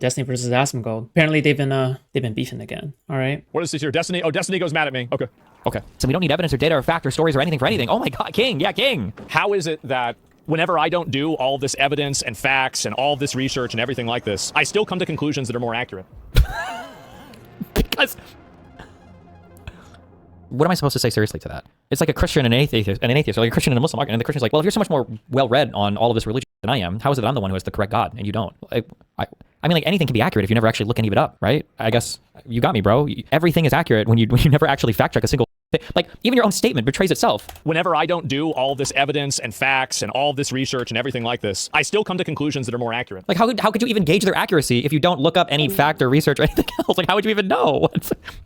Destiny versus Asmongold. Apparently they've been beefing again. All right. What is this here? Destiny? Oh, Destiny goes mad at me. Okay. Okay. So we don't need evidence or data or fact or stories or anything for anything. Oh my God, King. Yeah, King. How is it that whenever I don't do all this evidence and facts and all this research and everything like this, I still come to conclusions that are more accurate? Because what am I supposed to say seriously to that? It's like a Christian and an atheist, or like a Christian and a Muslim argument. And the Christian's like, well, if you're so much more well-read on all of this religion than I am, how is it that I'm the one who has the correct God and you don't? I mean, like, anything can be accurate if you never actually look any of it up, right? I guess you got me, bro. Everything is accurate when you never actually fact check a single thing. Like, even your own statement betrays itself. Whenever I don't do all this evidence and facts and all this research and everything like this, I still come to conclusions that are more accurate. Like, how could you even gauge their accuracy if you don't look up any fact or research or anything else? Like, how would you even know?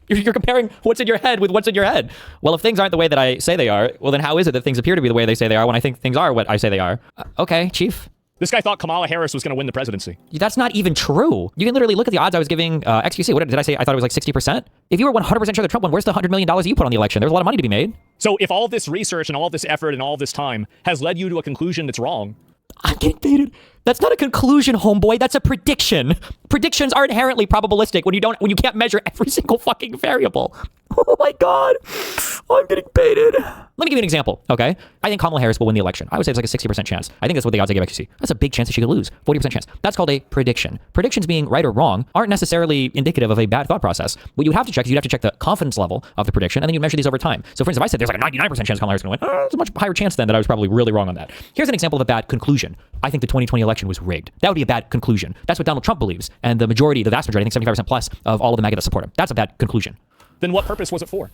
You're comparing what's in your head with what's in your head. Well, if things aren't the way that I say they are, well, then how is it that things appear to be the way they say they are when I think things are what I say they are? Okay, Chief. This guy thought Kamala Harris was going to win the presidency. That's not even true. You can literally look at the odds I was giving XQC. What did I say? I thought it was like 60%. If you were 100% sure the Trump won, where's the $100 million you put on the election? There's a lot of money to be made. So if all this research and all this effort and all this time has led you to a conclusion that's wrong, I'm getting baited. That's not a conclusion, homeboy. That's a prediction. Predictions are inherently probabilistic when you can't measure every single fucking variable. Oh my God. I'm getting baited. Let me give you an example, okay? I think Kamala Harris will win the election. I would say it's like a 60% chance. I think that's what the odds I gave XQC. That's a big chance that she could lose. 40% chance. That's called a prediction. Predictions being right or wrong aren't necessarily indicative of a bad thought process. What you would have to check is you'd have to check the confidence level of the prediction, and then you measure these over time. So for instance, if I said there's like a 99% chance Kamala Harris is going to win, it's a much higher chance then that I was probably really wrong on that. Here's an example of a bad conclusion. I think the 2020 election was rigged. That would be a bad conclusion. That's what Donald Trump believes. And the vast majority, I think 75% plus of all of the MAGA that support him. That's a bad conclusion. Then what purpose was it for?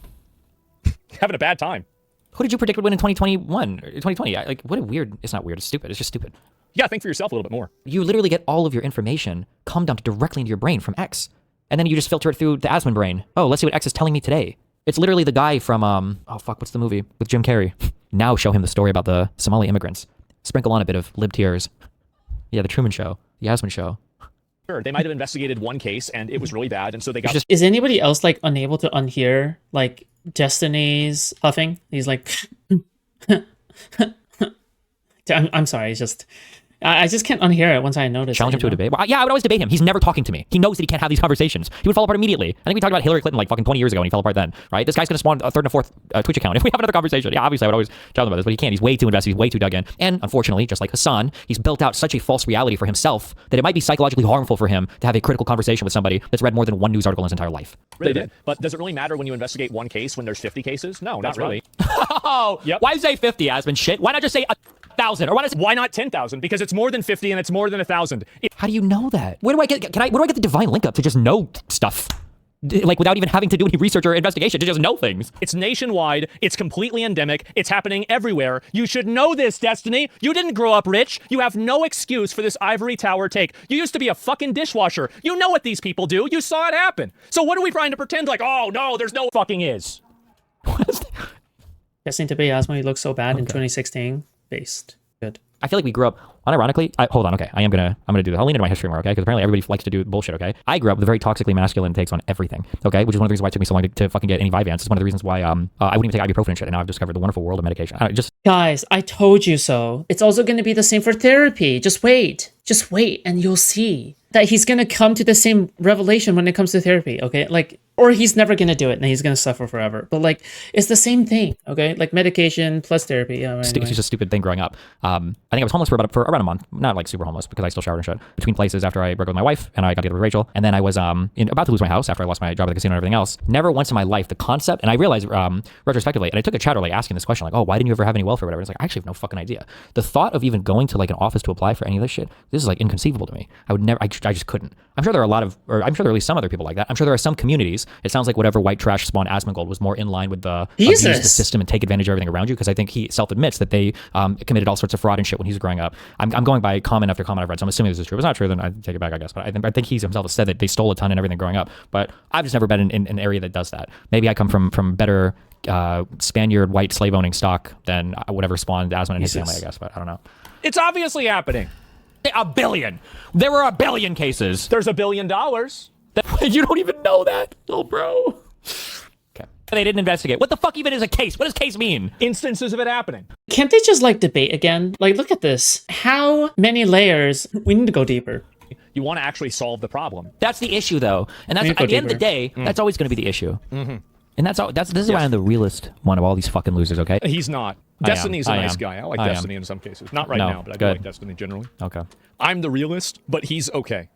Having a bad time. Who did you predict would win in 2021 or 2020? Like, what a weird, it's not weird, it's stupid. It's just stupid. Yeah, think for yourself a little bit more. You literally get all of your information come dumped directly into your brain from X. And then you just filter it through the Asmon brain. Oh, let's see what X is telling me today. It's literally the guy from, oh fuck, what's the movie? With Jim Carrey. Now show him the story about the Somali immigrants. Sprinkle on a bit of lib tears. Yeah, the Truman Show. The Asmon Show. Sure, they might have investigated one case and it was really bad, and so they got... Is anybody else like unable to unhear like Destiny's huffing? He's like... I'm sorry, it's just... I just can't unhear it once I notice. Challenge him to a debate? Well, yeah, I would always debate him. He's never talking to me. He knows that he can't have these conversations. He would fall apart immediately. I think we talked about Hillary Clinton like fucking 20 years ago and he fell apart then, right? This guy's going to spawn a third and a fourth Twitch account if we have another conversation. Yeah, obviously I would always tell him about this, but he can't. He's way too invested. He's way too dug in. And unfortunately, just like Hassan, he's built out such a false reality for himself that it might be psychologically harmful for him to have a critical conversation with somebody that's read more than one news article in his entire life. Really did. But does it really matter when you investigate one case when there's 50 cases? No, not really. Oh, yep. Why say 50, Asmon? Shit. Why not just say 1,000? Or why not 10,000? Because it's more than 50 and it's more than 1,000. How do you know that? Where do I get? Where do I get the divine link up to just know stuff? Like without even having to do any research or investigation, to just know things. It's nationwide. It's completely endemic. It's happening everywhere. You should know this, Destiny. You didn't grow up rich. You have no excuse for this ivory tower take. You used to be a fucking dishwasher. You know what these people do. You saw it happen. So what are we trying to pretend like, oh no, there's no fucking is? Destiny to be Asmo, he looked so bad in 2016. Based. Good. I feel like we grew up, unironically, hold on, okay, I'm gonna do this. I'll lean into my history more, okay? Because apparently everybody likes to do bullshit, okay? I grew up with very toxically masculine takes on everything, okay? Which is one of the reasons why it took me so long to fucking get any Vyvanse. It's one of the reasons why I wouldn't even take ibuprofen and shit, and now I've discovered the wonderful world of medication. Guys, I told you so. It's also gonna be the same for therapy. Just wait, and you'll see that he's gonna come to the same revelation when it comes to therapy, okay? Like, or he's never gonna do it and he's gonna suffer forever. But like, it's the same thing, okay? Like medication plus therapy. Yeah, anyway. It's just a stupid thing growing up. I think I was homeless for around a month. Not like super homeless because I still showered and shit. Between places after I broke up with my wife and I got together with Rachel. And then I was about to lose my house after I lost my job at the casino and everything else. Never once in my life the concept, and I realized retrospectively, and I took a chatter like asking this question, like, oh, why didn't you ever have any wealth or whatever? It's like, I actually have no fucking idea. The thought of even going to like an office to apply for any of this shit, this is like inconceivable to me. I would never, I just couldn't. I'm sure there are a lot of, or I'm sure there are at least some other people like that. I'm sure there are some communities. It sounds like whatever white trash spawned Asmongold was more in line with the abuse the system and take advantage of everything around you, because I think he self-admits that they committed all sorts of fraud and shit when he was growing up. I'm going by comment after comment I've read, so I'm assuming this is true. If it's not true, then I take it back, I guess. But I think he himself has said that they stole a ton and everything growing up. But I've just never been in an area that does that. Maybe I come from better Spaniard white slave owning stock than whatever spawned Asmon and his family, I guess. But I don't know. It's obviously happening. A billion. There were a billion cases. There's $1 billion. You don't even know that, little bro. Okay. They didn't investigate. What the fuck even is a case? What does case mean? Instances of it happening. Can't they just like debate again? Like, look at this. How many layers? We need to go deeper. You want to actually solve the problem. That's the issue, though, and that's go at the end of the deeper. day, that's always going to be the issue. And this is why I'm the realest one of all these fucking losers. Okay. He's not. Destiny's a nice guy. I like Destiny in some cases. Not right now, but I do like Destiny generally. Okay. I'm the realist, but he's okay.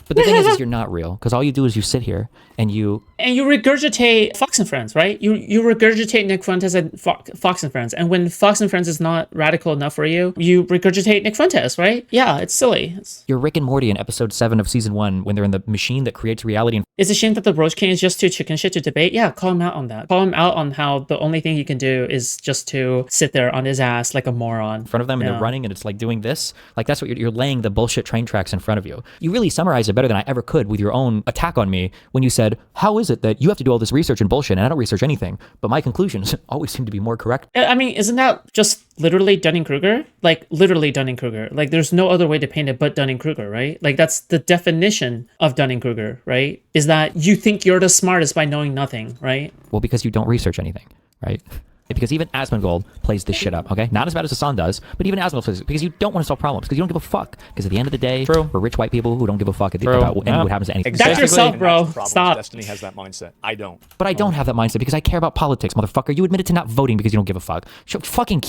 But the thing is you're not real, because all you do is you sit here and you regurgitate Fox and Friends, right? You regurgitate Nick Fuentes and Fox and Friends, and when Fox and Friends is not radical enough for you, you regurgitate Nick Fuentes, right? Yeah, it's silly. You're Rick and Morty in episode 7 of season 1 when they're in the machine that creates reality. It's a shame that the Roach King is just too chicken shit to debate. Yeah, call him out on that. Call him out on how the only thing he can do is just to sit there on his ass like a moron in front of them, and they're running, and it's like doing this. Like that's what you're laying the bullshit train tracks in front of you. You really summarize it better than I ever could with your own attack on me when you said, how is it that you have to do all this research and bullshit and I don't research anything, but my conclusions always seem to be more correct? I mean, isn't that just literally Dunning-Kruger? Like literally Dunning-Kruger. Like there's no other way to paint it but Dunning-Kruger, right? Like that's the definition of Dunning-Kruger, right? Is that you think you're the smartest by knowing nothing, right? Well, because you don't research anything, right? Because even Asmongold plays this shit up, okay? Not as bad as Hassan does, but even Asmongold plays it because you don't want to solve problems, because you don't give a fuck. Because at the end of the day, we're rich white people who don't give a fuck about what happens to anything. That's yourself, bro. Stop. Destiny has that mindset. I don't. But I don't have that mindset because I care about politics, motherfucker. You admitted to not voting because you don't give a fuck.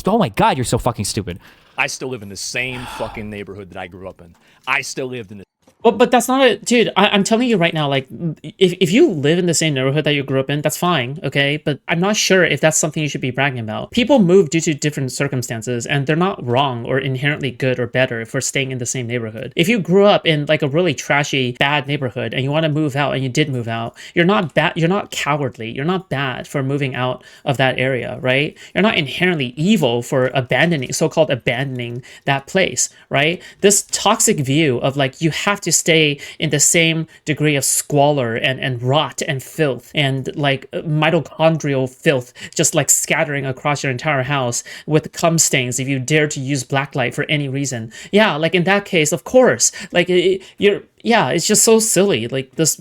Oh my god, you're so fucking stupid. I still live in the same fucking neighborhood that I grew up in. I still lived in the But that's not a dude. I'm telling you right now, like if you live in the same neighborhood that you grew up in, that's fine, okay? But I'm not sure if that's something you should be bragging about. People move due to different circumstances, and they're not wrong or inherently good or better for staying in the same neighborhood. If you grew up in like a really trashy, bad neighborhood and you want to move out and you did move out, you're not bad. You're not cowardly. You're not bad for moving out of that area, right? You're not inherently evil for so-called abandoning that place, right? This toxic view of like you have to stay in the same degree of squalor and rot and filth and like mitochondrial filth just like scattering across your entire house with cum stains if you dare to use blacklight for any reason. Yeah, like in that case, of course, like it's just so silly, like this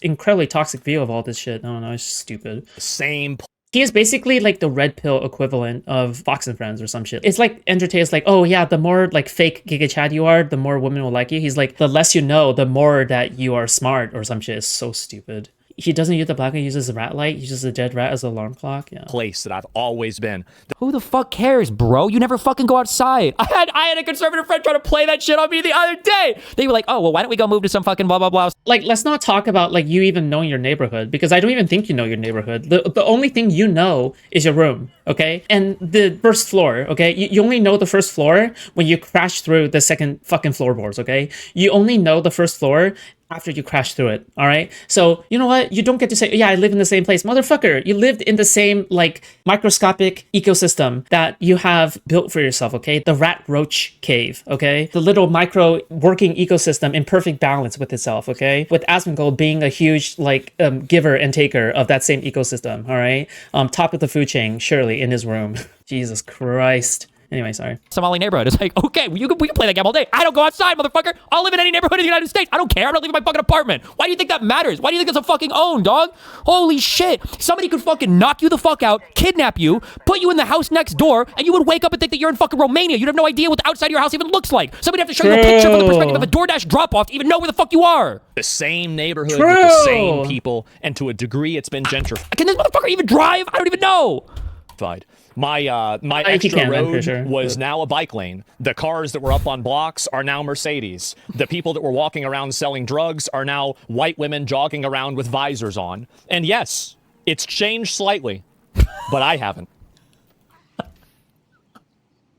incredibly toxic view of all this shit. I don't know, it's just stupid. same He is basically like the red pill equivalent of Fox and Friends or some shit. It's like Entertain's like, oh yeah, the more like fake Giga Chad you are, the more women will like you. He's like, the less you know, the more that you are smart or some shit. It's so stupid. He doesn't use the black light, he uses a rat light. He uses a dead rat as an alarm clock. Yeah. place that I've always been. Who the fuck cares, bro? You never fucking go outside. I had a conservative friend try to play that shit on me the other day. They were like, oh, well, why don't we go move to some fucking blah, blah, blah. Like, let's not talk about like you even knowing your neighborhood, because I don't even think you know your neighborhood. The only thing you know is your room, okay? And the first floor, okay? You only know the first floor when you crash through the second fucking floorboards, okay? You only know the first floor after you crash through it, all right? So, you know what? You don't get to say, yeah, I live in the same place. Motherfucker, you lived in the same, like, microscopic ecosystem that you have built for yourself, okay? The rat roach cave, okay? The little micro working ecosystem in perfect balance with itself, okay? With Asmongold being a huge, like, giver and taker of that same ecosystem, all right? Top of the food chain, surely, in his room. Jesus Christ. Anyway, sorry. Somali neighborhood. It's like, okay, we can play that game all day. I don't go outside, motherfucker. I'll live in any neighborhood in the United States. I don't care. I'm not leaving my fucking apartment. Why do you think that matters? Why do you think it's a fucking own, dog? Holy shit. Somebody could fucking knock you the fuck out, kidnap you, put you in the house next door, and you would wake up and think that you're in fucking Romania. You'd have no idea what the outside of your house even looks like. Somebody would have to show you a picture from the perspective of a DoorDash drop-off to even know where the fuck you are. The same neighborhood with the same people, and to a degree, it's been gentrified. Can this motherfucker even drive? I don't even know. My extra road was now a bike lane. The cars that were up on blocks are now Mercedes. The people that were walking around selling drugs are now white women jogging around with visors on. And yes, it's changed slightly, but I haven't.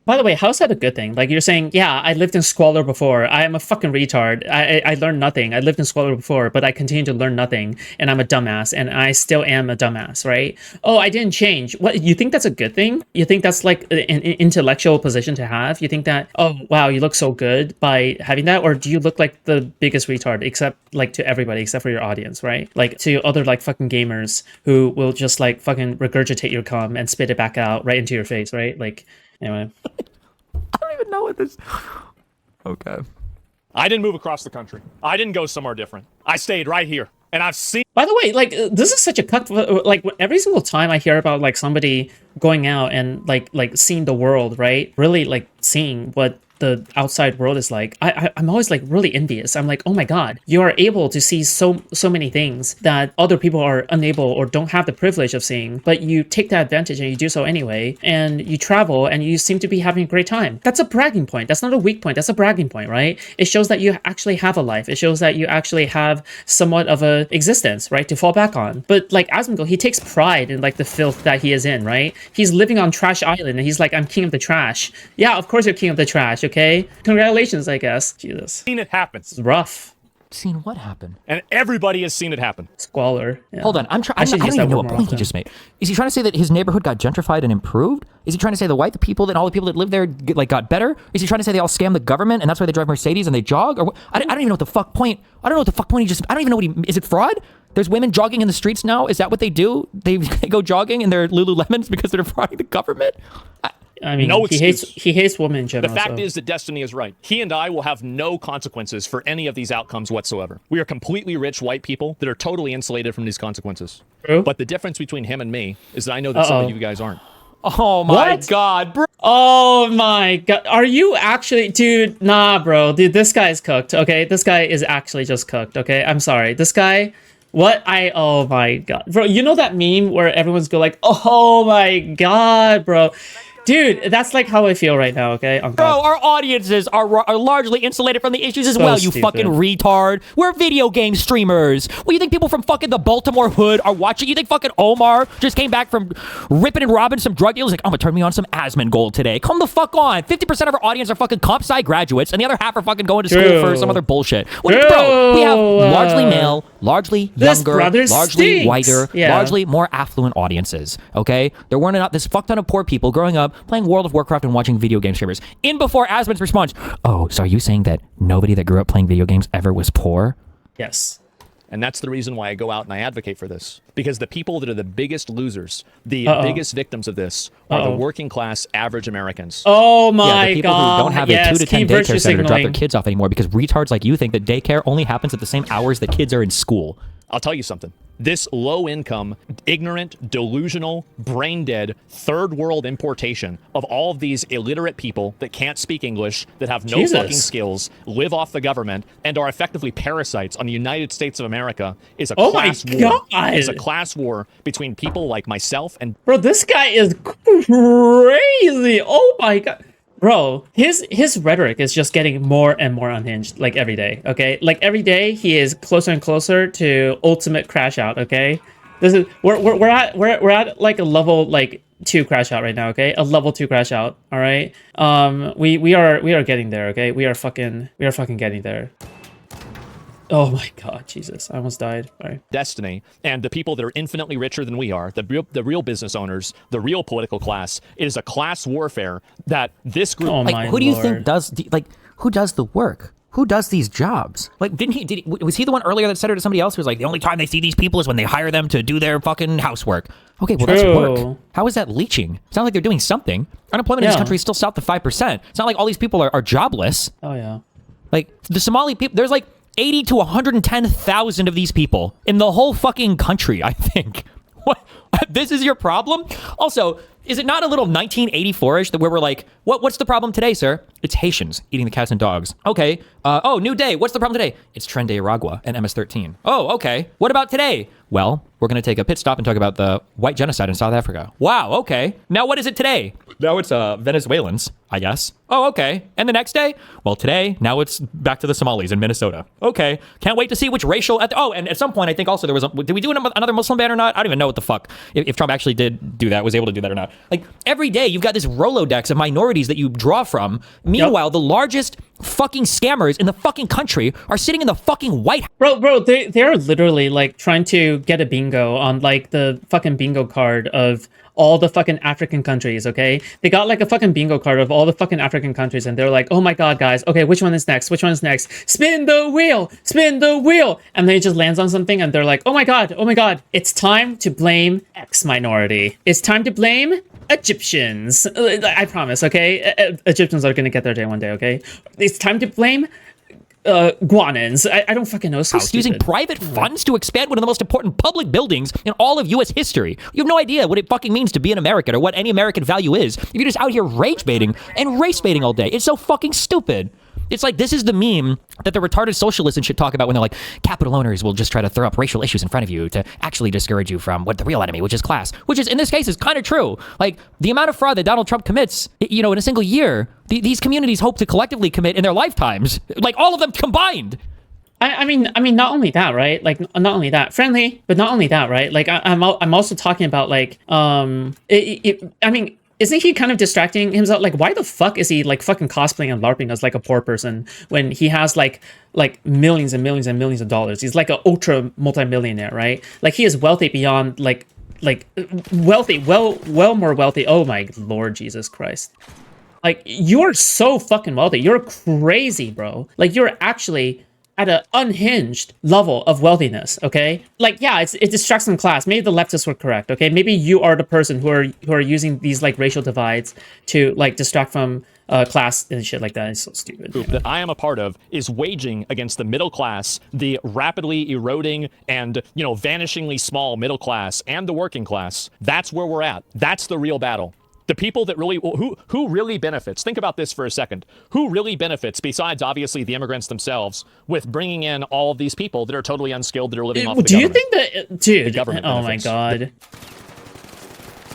By the way, how's that a good thing? Like you're saying, yeah, I lived in squalor before. I am a fucking retard. I learned nothing. I lived in squalor before, but I continue to learn nothing. And I'm a dumbass. And I still am a dumbass, right? Oh, I didn't change. What, you think that's a good thing? You think that's like an intellectual position to have? You think that, oh, wow, you look so good by having that? Or do you look like the biggest retard, except like to everybody, except for your audience, right? Like to other like fucking gamers who will just like fucking regurgitate your cum and spit it back out right into your face, right? Like, anyway. I don't even know what this... Okay. I didn't move across the country. I didn't go somewhere different. I stayed right here. And I've seen... By the way, like, this is such a cut... Like, every single time I hear about, like, somebody going out and, like seeing the world, right? Really, like, seeing what the outside world is like, I'm always like really envious. I'm like, oh my god, you are able to see so many things that other people are unable or don't have the privilege of seeing, but you take that advantage and you do so anyway, and you travel and you seem to be having a great time. That's a bragging point. That's not a weak point. That's a bragging point, right? It shows that you actually have a life. It shows that you actually have somewhat of a existence, right, to fall back on. But like Asmongold, he takes pride in like the filth that he is in, right? He's living on Trash Island and he's like, I'm king of the trash. Yeah, of course you're king of the trash, okay? Congratulations, I guess. Jesus. Seen it happen. It's rough. Seen what happen? And everybody has seen it happen. Squalor. Yeah. Hold on, I don't even know what point he just made. Is he trying to say that his neighborhood got gentrified and improved? Is he trying to say all the people that live there got better? Is he trying to say they all scam the government and that's why they drive Mercedes and they jog? Or what? I don't even know what the fuck point. I don't know what the fuck point he just. I don't even know what he. Is it fraud? There's women jogging in the streets now. Is that what they do? They go jogging in their Lululemons because they're defrauding the government. I mean, no he hates women in general. The fact is that Destiny is right. He and I will have no consequences for any of these outcomes whatsoever. We are completely rich white people that are totally insulated from these consequences. True. But the difference between him and me is that I know that some of you guys aren't. Oh my god, bro. Oh my god. Are you actually... Dude, nah, bro. Dude, this guy is cooked, okay? This guy is actually just cooked, okay? I'm sorry. This guy... Oh my god. Bro, you know that meme where everyone's go like, oh my god, bro. Dude, that's like how I feel right now, okay? Bro, our audiences are largely insulated from the issues as well, you fucking retard. We're video game streamers. What, you think people from fucking the Baltimore hood are watching? You think fucking Omar just came back from ripping and robbing some drug dealers? Like, I'm gonna turn me on some Asmongold today. Come the fuck on. 50% of our audience are fucking comp sci graduates, and the other half are fucking going to school for some other bullshit. Bro, we have largely male, largely younger, largely whiter, largely more affluent audiences, okay? There weren't enough this fuck ton of poor people growing up playing World of Warcraft and watching video game streamers. In before Asmon's response, oh, so are you saying that nobody that grew up playing video games ever was poor? Yes. And that's the reason why I go out and I advocate for this. Because the people that are the biggest losers, the biggest victims of this, are the working class average Americans. Oh my the people god. who don't have a 2 to 10 daycare center to drop their kids off anymore because retards like you think that daycare only happens at the same hours that kids are in school. I'll tell you something. This low-income, ignorant, delusional, brain-dead, third-world importation of all of these illiterate people that can't speak English, that have no fucking skills, live off the government, and are effectively parasites on the United States of America is a class war. It's a class war between people like myself and... Bro, this guy is crazy. Oh my god. Bro, his rhetoric is just getting more and more unhinged, like every day, okay? Like every day he is closer and closer to ultimate crash out, okay? This is we're at like a level like 2 crash out right now, okay? A level 2 crash out, all right? We are getting there, okay? We are fucking getting there. Oh my god, Jesus. I almost died. Sorry. Destiny, and the people that are infinitely richer than we are, the real business owners, the real political class, it is a class warfare that this group... Oh, like, who do you think does... who does the work? Who does these jobs? Like, was he the one earlier that said it to somebody else who was like, the only time they see these people is when they hire them to do their fucking housework? Okay, well, that's work. How is that leeching? Sounds like they're doing something. Unemployment in this country is still south of 5%. It's not like all these people are jobless. Oh, yeah. Like, the Somali people, there's like 80 to 110,000 of these people in the whole fucking country, I think. What? This is your problem? Also, is it not a little 1984-ish that where we're like, what's the problem today, sir? It's Haitians eating the cats and dogs. Okay. Oh, new day. What's the problem today? It's Tren de Aragua and MS-13. Oh, okay. What about today? Well, we're going to take a pit stop and talk about the white genocide in South Africa. Wow, okay. Now what is it today? Now it's Venezuelans, I guess. Oh, okay. And the next day? Well, today, now it's back to the Somalis in Minnesota. Okay. Can't wait to see which racial... Oh, and at some point, I think also there was... Did we do another Muslim ban or not? I don't even know what the fuck. If Trump actually did do that, was able to do that or not. Like, every day, you've got this Rolodex of minorities that you draw from. Meanwhile, the largest fucking scammers in the fucking country are sitting in the fucking White House. Bro, they're literally, like, trying to get a bingo on, like, the fucking bingo card of all the fucking African countries, okay? They got, like, a fucking bingo card of all the fucking African countries, and they're like, oh my god, guys, okay, which one is next? Which one is next? Spin the wheel! Spin the wheel! And then it just lands on something, and they're like, oh my god, it's time to blame X minority. It's time to blame Egyptians. I promise, okay? Egyptians are gonna get their day one day, okay? It's time to blame guanins. I don't fucking know. So using stupid. private funds to expand one of the most important public buildings in all of U.S. history. You have no idea what it fucking means to be an American or what any American value is if you're just out here rage baiting and race baiting all day. It's so fucking stupid. It's like, this is the meme that the retarded socialists and shit talk about when they're like, capital owners will just try to throw up racial issues in front of you to actually discourage you from what the real enemy, which is class, which is, in this case, is kind of true. Like, the amount of fraud that Donald Trump commits, in a single year, these communities hope to collectively commit in their lifetimes, like all of them combined. I mean, not only that, right? Like, not only that, friendly, but not only that, right? Like, I'm also talking about like, I mean, isn't he kind of distracting himself? Like, why the fuck is he like fucking cosplaying and LARPing as like a poor person when he has like millions and millions and millions of dollars? He's like an ultra multimillionaire, right? Like, he is wealthy beyond like wealthy, well more wealthy. Oh my Lord Jesus Christ. Like, you're so fucking wealthy. You're crazy, bro. Like, you're actually at an unhinged level of wealthiness, okay? Like, yeah, it distracts from class. Maybe the leftists were correct, okay? Maybe you are the person who are using these like racial divides to like distract from class and shit like that. It's so stupid. That I am a part of is waging against the middle class, the rapidly eroding and vanishingly small middle class, and the working class. That's where we're at. That's the real battle. The people that really, who really benefits? Think about this for a second. Who really benefits, besides obviously the immigrants themselves, with bringing in all of these people that are totally unskilled, that are living off the government? Do you think that, dude? The government oh my benefits. God.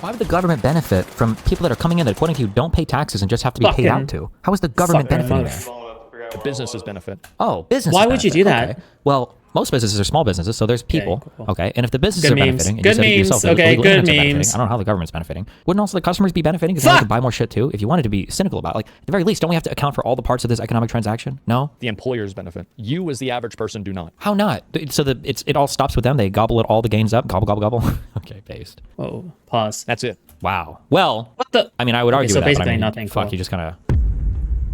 Why would the government benefit from people that are coming in that, according to you, don't pay taxes and just have to be paid out to? How is the government benefiting there? The businesses benefit. Oh, business. Why would you do that? Okay. Well, most businesses are small businesses, so there's people. Cool. Okay, and if the businesses Good are memes. benefiting, and Good you said it memes. yourself, Okay, illegal good immigrants are benefiting. memes. I don't know how the government's benefiting. Wouldn't also the customers be benefiting because they could buy more shit too? If you wanted to be cynical about it, like at the very least, don't we have to account for all the parts of this economic transaction? No. The employers benefit. You, as the average person, do not. How not? So it all stops with them. They gobble all the gains up. Gobble, gobble, gobble. Okay, based. Oh, pause. That's it. Wow. Well, What the? I mean, I would argue so with that, but basically I mean, nothing. fuck, Cool. you just kind of...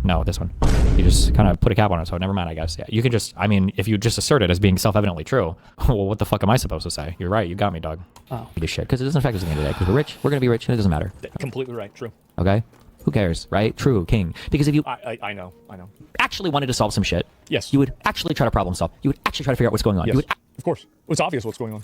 No, this one. You just kind of put a cap on it, so never mind, I guess. Yeah, you can just... I mean, if you just assert it as being self-evidently true, well, what the fuck am I supposed to say? You're right, you got me, dog. Oh. You just shit, because it doesn't affect us at the end of the day, because we're rich, we're going to be rich, and it doesn't matter. Completely right. True. Okay? Who cares, right? True, king. Because if you I know. actually wanted to solve some shit, Yes. you would actually try to problem solve. You would actually try to figure out what's going on. Yes. You would Of course. It's obvious what's going on.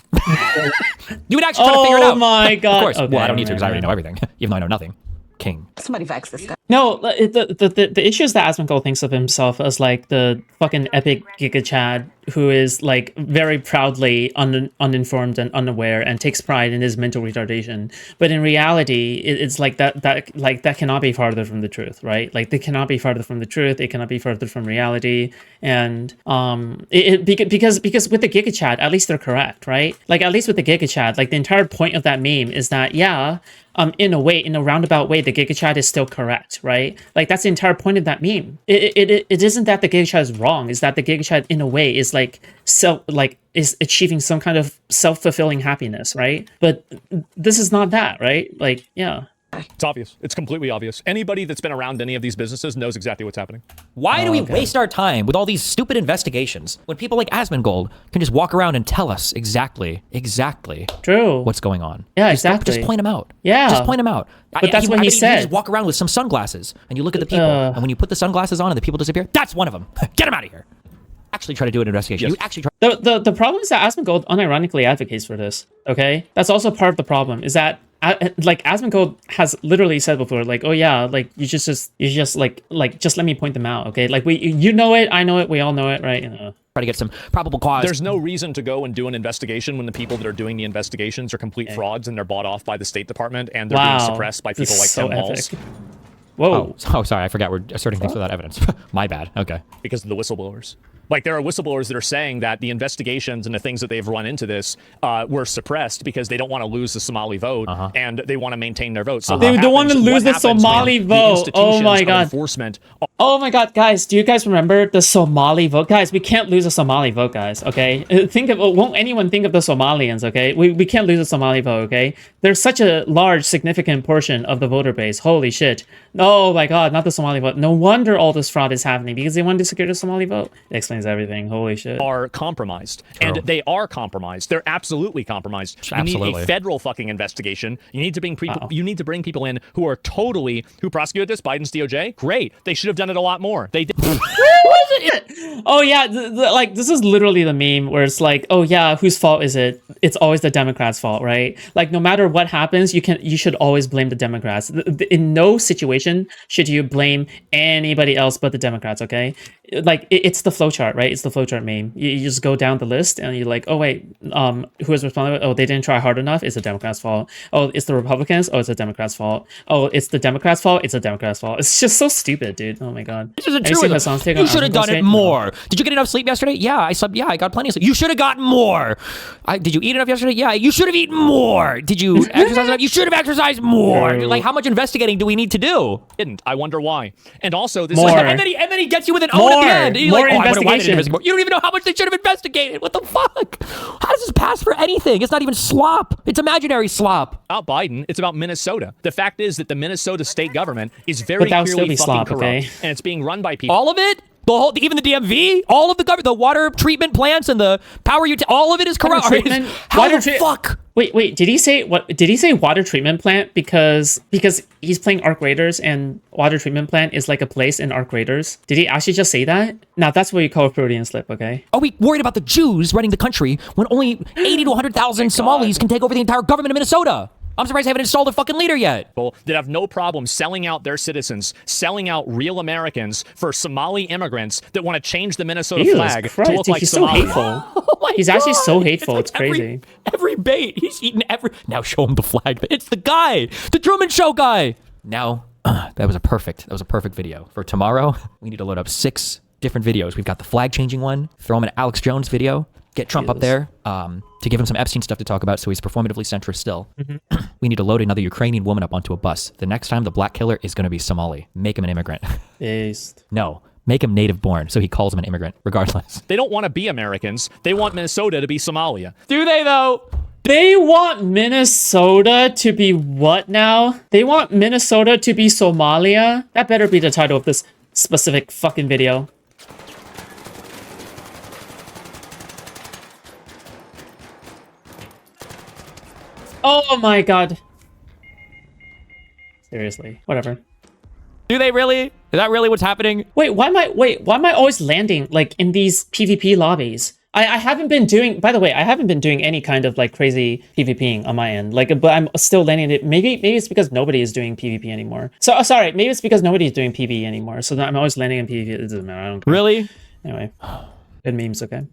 You would actually try to figure it out. Oh my God. Of course. Okay, Well, I don't need to because I okay. already know everything, even though I know nothing. King. Somebody vax this guy. No, the issue is that Asmongold thinks of himself as like the fucking epic Giga Chad who is like very proudly uninformed and unaware and takes pride in his mental retardation. But in reality, it's like that cannot be farther from the truth, right? Like they cannot be farther from the truth. It cannot be farther from reality. And because with the Giga Chad, at least they're correct, right? Like at least with the Giga Chad, like the entire point of that meme is that in a roundabout way, the Giga Chad is still correct, right? Like that's the entire point of that meme. It isn't that the Giga Chad is wrong. It's that the Giga Chad in a way is is achieving some kind of self-fulfilling happiness, right? But this is not that, right? Like, yeah. It's obvious. It's completely obvious. Anybody that's been around any of these businesses knows exactly what's happening. Why do we okay. waste our time with all these stupid investigations when people like Asmongold can just walk around and tell us exactly True. what's going on? Yeah, Just exactly. point them out. Yeah. Just point them out. But that's what he You said. just walk around with some sunglasses and you look at the people, and when you put the sunglasses on and the people disappear, that's one of them. Get them out of here. Actually try to do an investigation. Yes. You actually try. The problem is that Asmongold unironically advocates for this. Okay, that's also part of the problem. Is that like Asmongold has literally said before, like, oh yeah, like you just like just let me point them out. Okay, like you know it, I know it, we all know it, right? You know. Try to get some probable cause. There's no reason to go and do an investigation when the people that are doing the investigations are complete frauds and they're bought off by the State Department and they're being suppressed by This people like is so Tim Walz epic. Whoa. Oh, sorry, I forgot we're asserting things without evidence. My bad. Okay. because of the whistleblowers. Like, there are whistleblowers that are saying that the investigations and the things that they've run into this were suppressed because they don't want to lose the Somali vote and they want to maintain their vote. So They don't want to lose the Somali vote. Oh my God. Enforcement. Oh my God, guys, do you guys remember the Somali vote? Guys, we can't lose the Somali vote, guys, okay? Won't anyone think of the Somalians, okay? We can't lose the Somali vote, okay? There's such a large, significant portion of the voter base. Holy shit. Oh my God, not the Somali vote. No wonder all this fraud is happening because they wanted to secure the Somali vote. It explains everything. Holy shit. Are compromised. And they are compromised. They're absolutely compromised. You need a federal fucking investigation. You need to bring people you need to bring people in who are who prosecuted this, Biden's DOJ. Great. They should have done it a lot more. They did. What is Oh yeah, like this is literally the meme where it's like, oh yeah, whose fault is it? It's always the Democrats' fault, right? Like no matter what happens, you should always blame the Democrats. In no situation should you blame anybody else but the Democrats. Okay, like it's the flowchart, right? It's the flowchart meme. You just go down the list and you're like, oh wait, who is responsible? Oh, they didn't try hard enough. It's the Democrats' fault. Oh, it's the Republicans. Oh, it's the Democrats' fault. Oh, it's the Democrats' fault. It's the Democrats' fault. It's just so stupid, dude. Oh my god. This isn't Have you true. seen my son's take on You should have done it Asmongold? more. Did you get enough sleep yesterday? Yeah, I slept. Yeah, I got plenty of sleep. You should have gotten more. Did you eat enough yesterday? Yeah, you should have eaten more. Did you exercise enough? You should have exercised more. No. Like, how much investigating do we need to do? Didn't. I wonder why. And also, this More. is And then he gets you with an O at the end. And you're More like, oh, I wonder why they didn't investigation. investigate more. You don't even know how much they should have investigated. What the fuck? How does this pass for anything? It's not even slop. It's imaginary slop. about Biden. It's about Minnesota. The fact is that the Minnesota state government is very But that would still clearly be fucking slop, corrupt, okay? and it's being run by people. All of it? The whole, even the DMV, all of the government, the water treatment plants and the power all of it is corrupt. Water treatment- How water the treat- fuck? Wait, did he say what? Did he say water treatment plant because he's playing Arc Raiders and water treatment plant is like a place in Arc Raiders? Did he actually just say that? Now that's what you call a Freudian slip, okay? Are we worried about the Jews running the country when only 80 to 100,000 Somalis can take over the entire government of Minnesota? I'm surprised they haven't installed a fucking leader yet. People that have no problem selling out their citizens, selling out real Americans for Somali immigrants that want to change the Minnesota Jesus flag Christ, to look dude, like he's so Somalia. hateful. Oh my He's actually so God. hateful, it's crazy. Every bait. He's eaten every... Now show him the flag. It's the guy. The Truman Show guy. Now, that was a perfect video. For tomorrow, we need to load up 6 different videos. We've got the flag changing one. Throw him an Alex Jones video. Get Trump up there to give him some Epstein stuff to talk about so he's performatively centrist still. We need to load another Ukrainian woman up onto a bus. The next time the black killer is going to be Somali. Make him an immigrant. Based. No. Make him native born so he calls him an immigrant regardless. They don't want to be Americans. They want Minnesota to be Somalia. Do they though? They want Minnesota to be what now? They want Minnesota to be Somalia? That better be the title of this specific fucking video. Oh my god. Seriously, whatever. Do they really? Is that really what's happening? Why am I always landing like in these PvP lobbies? I haven't been doing, by the way, I haven't been doing any kind of like crazy PvPing on my end. Like, but I'm still landing it. Maybe it's because nobody is doing PvP anymore. So sorry, maybe it's because nobody's doing PvE anymore. So I'm always landing in PvP. It doesn't matter. I don't care. Really? Anyway, good memes, okay?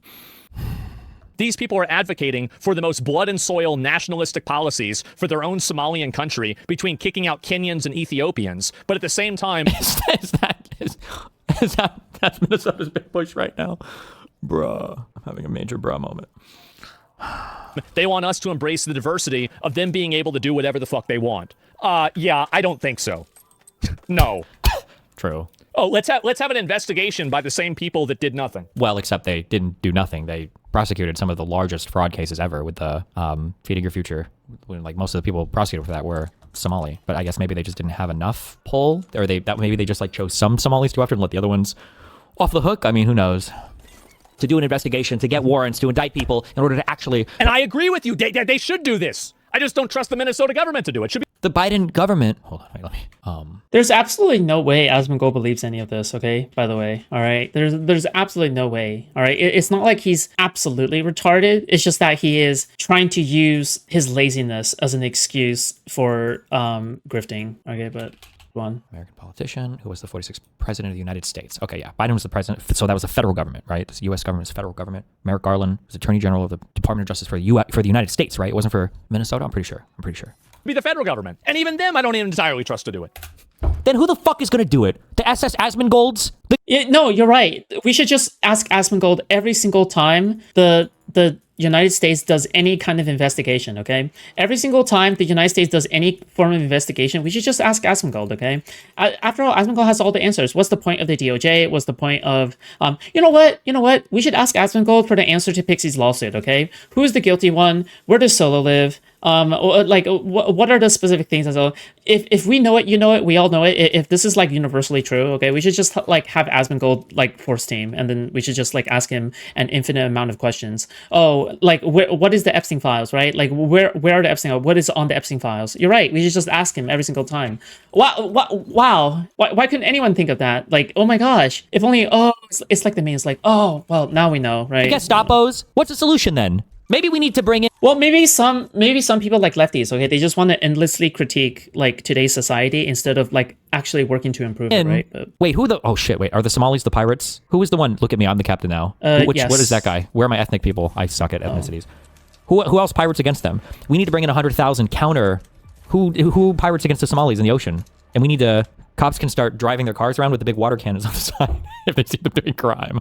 These people are advocating for the most blood and soil nationalistic policies for their own Somalian country between kicking out Kenyans and Ethiopians. But at the same time, That's Minnesota's big push right now? Bruh. I'm having a major bruh moment. they want us to embrace the diversity of them being able to do whatever the fuck they want. Yeah, I don't think so. No. True. Oh, let's have an investigation by the same people that did nothing. Well, except they didn't do nothing. They prosecuted some of the largest fraud cases ever with the Feeding Your Future. When like most of the people prosecuted for that were Somali, but I guess maybe they just didn't have enough pull, or maybe they just like chose some Somalis to go after and let the other ones off the hook. I mean, who knows? To do an investigation, to get warrants, to indict people in order to actually... And I agree with you. They should do this. I just don't trust the Minnesota government to do it. Should be. The Biden government... Hold on, wait, let me... There's absolutely no way Asmongold believes any of this, okay? By the way, all right? There's absolutely no way, all right? It's not like he's absolutely retarded. It's just that he is trying to use his laziness as an excuse for grifting, okay? But go on. American politician who was the 46th president of the United States. Okay, yeah, Biden was the president, so that was the federal government, right? The U.S. government was the federal government. Merrick Garland was Attorney General of the Department of Justice for the United States, right? It wasn't for Minnesota. I'm pretty sure. Be the federal government. And even them, I don't even entirely trust to do it. Then who the fuck is going to do it? The SS Asmongolds? No, you're right. We should just ask Asmongold every single time the United States does any kind of investigation, okay? Every single time the United States does any form of investigation, we should just ask Asmongold, okay? After all, Asmongold has all the answers. What's the point of the DOJ? What's the point of, you know what? We should ask Asmongold for the answer to Pixie's lawsuit, okay? Who's the guilty one? Where does Solo live? Like, what are the specific things? And so, if we know it, you know it, we all know it. If this is like universally true, okay, we should just like have Asmongold like force team, and then we should just like ask him an infinite amount of questions. Oh, like what is the Epstein files, right? Like where are the Epstein? What is on the Epstein files? You're right. We should just ask him every single time. Wow. Why couldn't anyone think of that? Like, oh my gosh, if only. Oh, it's like the meme. It's like, oh, well, now we know, right? Gestapos. What's the solution then? Maybe we need to bring in. Well, maybe some people like lefties, okay? They just want to endlessly critique like today's society instead of like actually working to improve it, right? But, wait, who the? Oh shit! Wait, are the Somalis the pirates? Who is the one? Look at me, I'm the captain now. Yes. What is that guy? Where are my ethnic people? I suck at ethnicities. Who else pirates against them? We need to bring in 100,000 counter. Who pirates against the Somalis in the ocean? And we need to. Cops can start driving their cars around with the big water cannons on the side if they see them doing crime.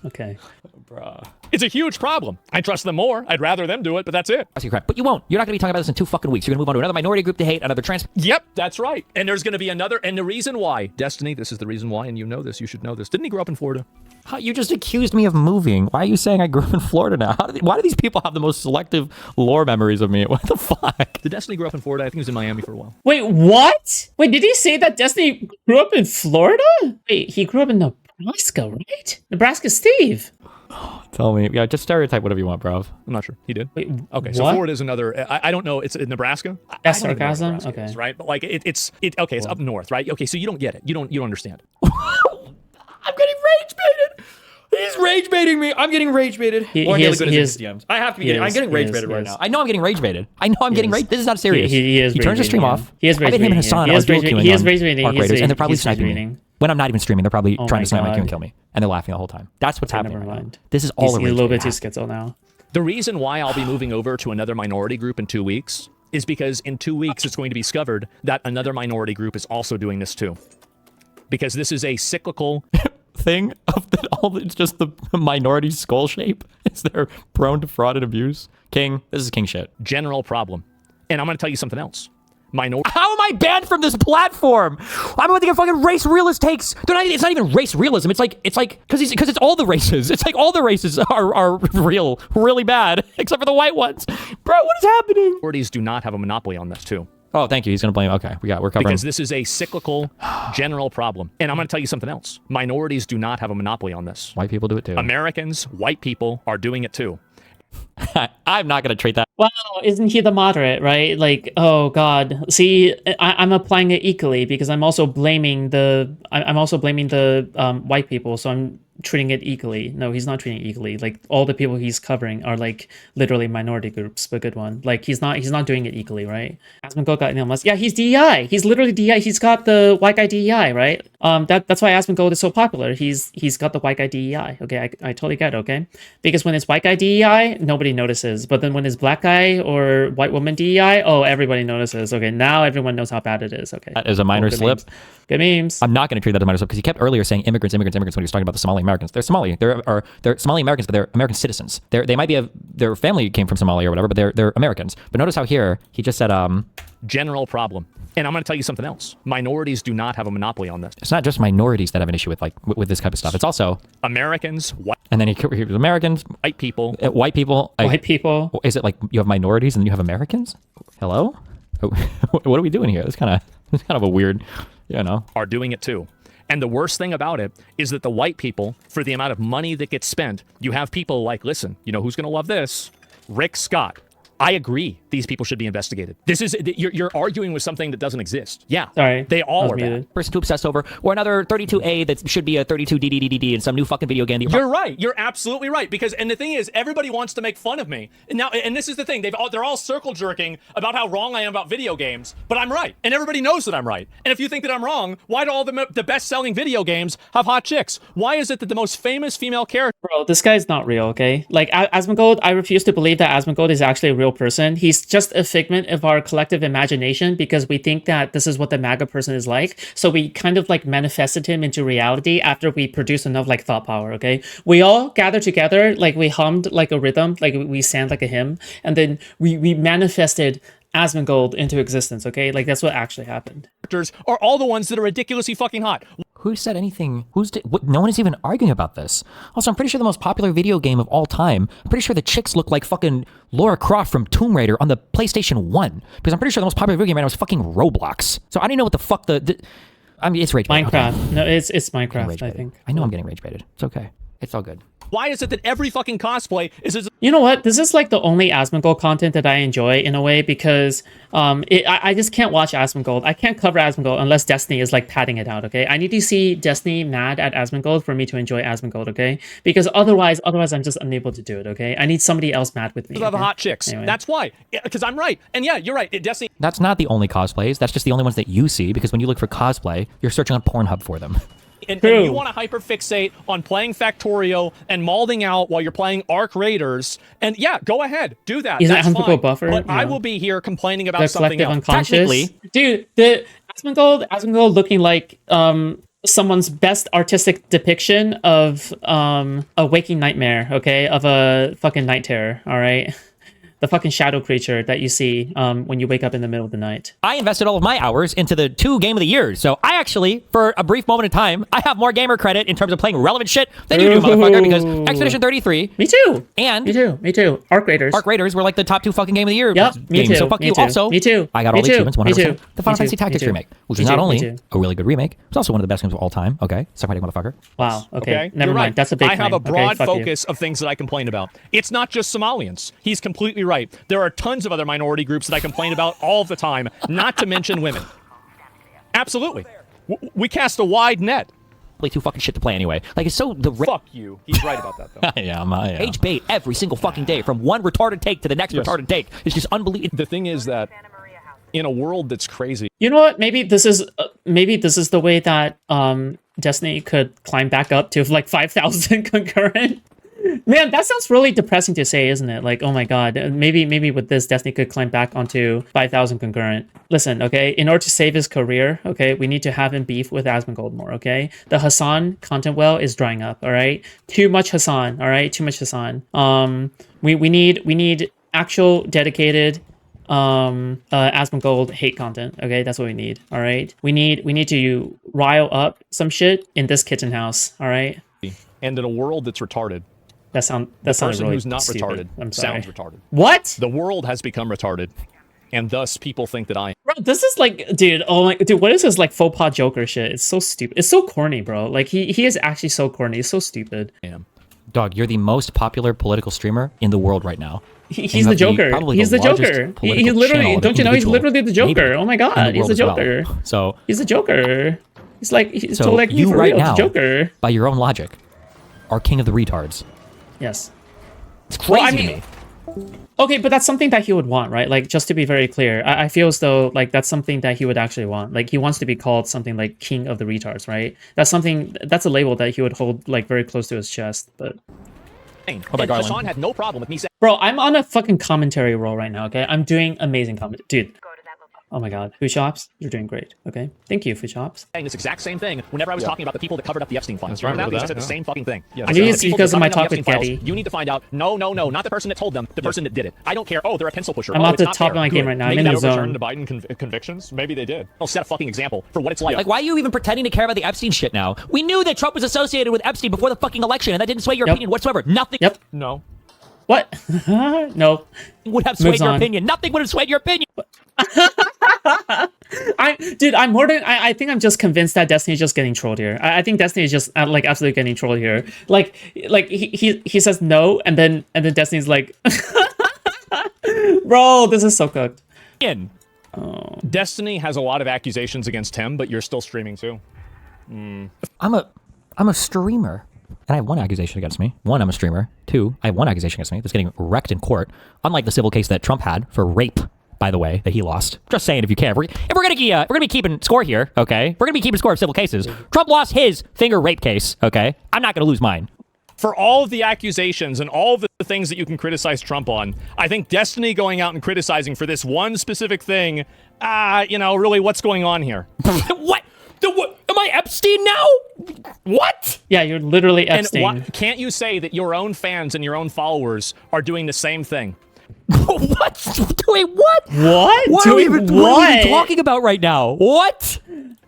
Okay. Bruh. It's a huge problem. I trust them more. I'd rather them do it, but that's it. But you won't. You're not going to be talking about this in 2 fucking weeks. You're going to move on to another minority group to hate, another trans. Yep, that's right. And there's going to be another. And the reason why, Destiny, this is the reason why, and you know this. You should know this. Didn't he grow up in Florida? You just accused me of moving. Why are you saying I grew up in Florida now? Why do these people have the most selective lore memories of me? What the fuck? Did Destiny grow up in Florida? I think he was in Miami for a while. Wait, what? Wait, did he say that Destiny grew up in Florida? Wait, he grew up in Nebraska, right? Nebraska Steve. Tell me. Yeah, just stereotype whatever you want, bro. I'm not sure. He did. Wait, okay, so what? Florida is another. I don't know. It's in Nebraska. That's I don't even know where sarcasm? Nebraska Okay. is, right? But like it's up north, right? Okay, so you don't get it. You don't understand. I'm getting rage baited. He's rage baiting me. I'm getting rage baited. I have to be getting rage baited right now. I know I'm getting rage baited. I know I'm getting rage. This is not serious. He turns his stream off. He is rage I bet him and baiting, Hassan yeah. are dual queuing He is on rage baiting. Arc He is Raiders, and they're probably he's rage sniping me. baiting. When I'm not even streaming, they're probably trying my to snipe my God. Q and kill me. And they're laughing the whole time. That's what's happening Never right now. mind. This is all He's a a rage little bait. bit too schizo now. The reason why I'll be moving over to another minority group in 2 weeks is because in 2 weeks it's going to be discovered that another minority group is also doing this too. Because this is a cyclical thing of that all. It's just the minority skull shape. Is they're prone to fraud and abuse. King, this is king shit. general problem. And I'm going to tell you something else. How am I banned from this platform? I'm about to get fucking race realist takes. It's not even race realism. It's like because it's all the races. It's like all the races are real, really bad, except for the white ones. Bro, what is happening? minorities do not have a monopoly on this too. Oh, thank you. He's gonna blame. Okay, we're covering. Because this is a cyclical general problem. And I'm going to tell you something else. Minorities do not have a monopoly on this. White people do it too. Americans, white people are doing it too. I'm not gonna treat that. Wow, isn't he the moderate, right? Like, oh god. See, I'm applying it equally because I'm also blaming the white people, so I'm treating it equally. No, he's not treating it equally. Like all the people he's covering are like literally minority groups, but good one. Like he's not doing it equally, right? Asmongold got Elon Musk. Yeah, he's DEI. He's literally DEI. He's got the white guy DEI, right? That's why Asmongold is so popular. He's got the white guy DEI. Okay, I totally get it, okay? Because when it's white guy DEI, nobody notices. But then when it's black guy or white woman DEI, oh, everybody notices. Okay, now everyone knows how bad it is. Okay. That is a minor good slip. Memes. Good memes. I'm not going to treat that as a minor slip because he kept earlier saying immigrants when he was talking about the Somali Americans. They're Somali. They're Somali Americans, but they're American citizens. They might be their family came from Somalia or whatever, but they're Americans. But notice how here he just said General problem. And I'm going to tell you something else. Minorities do not have a monopoly on this. It's not just minorities that have an issue with with this type of stuff. It's also Americans, and then he was Americans, white people. White people. White people. Is it like you have minorities and then you have Americans? Hello? What are we doing here? It's kind of a weird, Are doing it too. And the worst thing about it is that the white people, for the amount of money that gets spent, you have people like, listen, you know who's going to love this? Rick Scott. I agree. These people should be investigated. This is you're arguing with something that doesn't exist. Yeah, sorry, they all are bad. Person too obsessed over, or another 32A that should be a 32DDDD in some new fucking video game. You're right. You're absolutely right. Because and the thing is, everybody wants to make fun of me. And this is the thing. They're all circle jerking about how wrong I am about video games. But I'm right, and everybody knows that I'm right. And if you think that I'm wrong, why do all the best-selling video games have hot chicks? Why is it that the most famous female character? Bro, this guy's not real, okay? Like, Asmongold, I refuse to believe that Asmongold is actually a real person. He's just a figment of our collective imagination because we think that this is what the MAGA person is like. So we kind of like manifested him into reality after we produced enough like thought power, okay? We all gathered together, like we hummed like a rhythm, like we sang like a hymn, and then we manifested Asmongold into existence, okay? Like that's what actually happened. Are all the ones that are ridiculously fucking hot. Who said anything? No one is even arguing about this. Also, I'm pretty sure the most popular video game of all time, I'm pretty sure the chicks look like fucking Lara Croft from Tomb Raider on the PlayStation 1. Because I'm pretty sure the most popular video game right now is fucking Roblox. So I don't even know what the fuck I mean, it's rage baited. Minecraft. Okay. No, it's Minecraft, I think. I know I'm getting rage baited. It's okay. It's all good. Why is it that every fucking cosplay is as You know what? This is like the only Asmongold content that I enjoy in a way because I just can't watch Asmongold. I can't cover Asmongold unless Destiny is like padding it out, okay? I need to see Destiny mad at Asmongold for me to enjoy Asmongold, okay? Because otherwise I'm just unable to do it, okay? I need somebody else mad with me. of Okay? hot chicks? Anyway. That's why. Because I'm right. And yeah, you're right. Destiny That's not the only cosplays. That's just the only ones that you see, because when you look for cosplay, you're searching on Pornhub for them. and True. you want to hyperfixate on playing Factorio and malding out while you're playing Arc Raiders, and yeah, go ahead, do that. Isn't That's Asmongold fine. buffer? But I No. will be here complaining about The something collective else. unconscious. Technically. Dude, the Asmongold looking like someone's best artistic depiction of a waking nightmare, okay? Of a fucking night terror, all right? The fucking shadow creature that you see when you wake up in the middle of the night. I invested all of my hours into the 2 game of the years, so I actually, for a brief moment in time, I have more gamer credit in terms of playing relevant shit than you do, motherfucker, because Expedition 33 Me too. and Me too. Arc Raiders. Arc Raiders were like the top 2 fucking game of the year Yep, me games. too, So fuck me you. too, Also, me too, I got me all the too, achievements, me 100%. too, The Final me Fantasy too, Tactics me too, remake, which me is too, not me only too. a really good remake, it's also one of the best games of all time. Okay, suck my dick, motherfucker. Wow. Okay. Okay, Never you're mind. right. That's a big I have a claim. broad okay, fuck you. focus of things that I complain about. It's not just Somalians. He's completely right. There are tons of other minority groups that I complain about all the time, not to mention women. Absolutely. We cast a wide net. Play too fucking shit to play anyway. Like, it's so Fuck you. He's right about that, though. I am. Age bait every single fucking day, from one retarded take to the next Yes. retarded take. It's just unbelievable. The thing is that in a world that's crazy, You know what? Maybe this is the way that Destiny could climb back up to like 5,000 concurrent. Man, that sounds really depressing to say, isn't it? Like, oh my god, maybe with this, Destiny could climb back onto 5,000 concurrent. Listen, okay, in order to save his career, okay, we need to have him beef with Asmongold more, okay? The Hassan content well is drying up, all right? Too much Hassan, all right? Too much Hassan. We need actual dedicated Asmongold hate content, okay? That's what we need, all right? We need to rile up some shit in this kitchen house, all right? and in a world that's retarded, That sounded person really who's not stupid. retarded I'm sorry. sounds retarded. What? The world has become retarded, and thus people think that I Bro, this is like, dude, what is this like faux pas Joker shit? It's so stupid. It's so corny, bro. Like he is actually so corny. It's so stupid. am. Dog, you're the most popular political streamer in the world right now. He's the Joker. probably He's the largest Joker. political He's literally, channel of don't you know, he's individual, literally the Joker. maybe, Oh my in god, the he's world the as well. Joker. So He's the Joker. He's So so like you for right real, now, the Joker. by your own logic, are king of the retards. Yes. It's crazy Well, I to mean- me. Okay, but that's something that he would want, right? Like, just to be very clear, I feel as though like that's something that he would actually want. Like, he wants to be called something like King of the Retards, right? That's a label that he would hold like very close to his chest. But And Garland? Hassan had no problem with me saying bro, I'm on a fucking commentary role right now. Okay, I'm doing amazing comment, dude. Oh my god, Foodshops, you're doing great. Okay, thank you, Foodshops. this exact same thing whenever I was talking about the people that covered up the Epstein files. That's right, Remember remember I said that? the same fucking thing. Yeah, I Maybe said it's the people because that of my covered up talk the with Epstein files, Getty. You need to find out. No, not the person that told them. The person that did it. I don't care. Oh, they're a pencil pusher. I'm oh, at it's the not top fair. of my game right now. I'm Maybe in they the overturned zone. the Biden convictions. Maybe they did. I'll set a fucking example for what it's like. Like, why are you even pretending to care about the Epstein shit now? We knew that Trump was associated with Epstein before the fucking election, and that didn't sway your Yep. opinion whatsoever. Nothing Yep. No. What? No. would have swayed Moves your on. opinion. Nothing would have swayed your opinion. I'm more than I think I'm just convinced that Destiny is just getting trolled here. I think Destiny is just like absolutely getting trolled here. Like he says no, and then Destiny's like, bro, this is so cooked. In. Destiny has a lot of accusations against him, but you're still streaming too. I'm a streamer. And I have one accusation against me. One, I'm a streamer. Two, I have one accusation against me that's getting wrecked in court. Unlike the civil case that Trump had for rape, by the way, that he lost. Just saying, if you can. If we're gonna be keeping score here, okay? We're gonna be keeping score of civil cases. Trump lost his finger rape case, okay? I'm not gonna lose mine. For all of the accusations and all of the things that you can criticize Trump on, I think Destiny going out and criticizing for this one specific thing, really, what's going on here? What? What? Am I Epstein now? What? Yeah, you're literally Epstein. And can't you say that your own fans and your own followers are doing the same thing? What? Wait, what? What? What are we even talking about right now? What?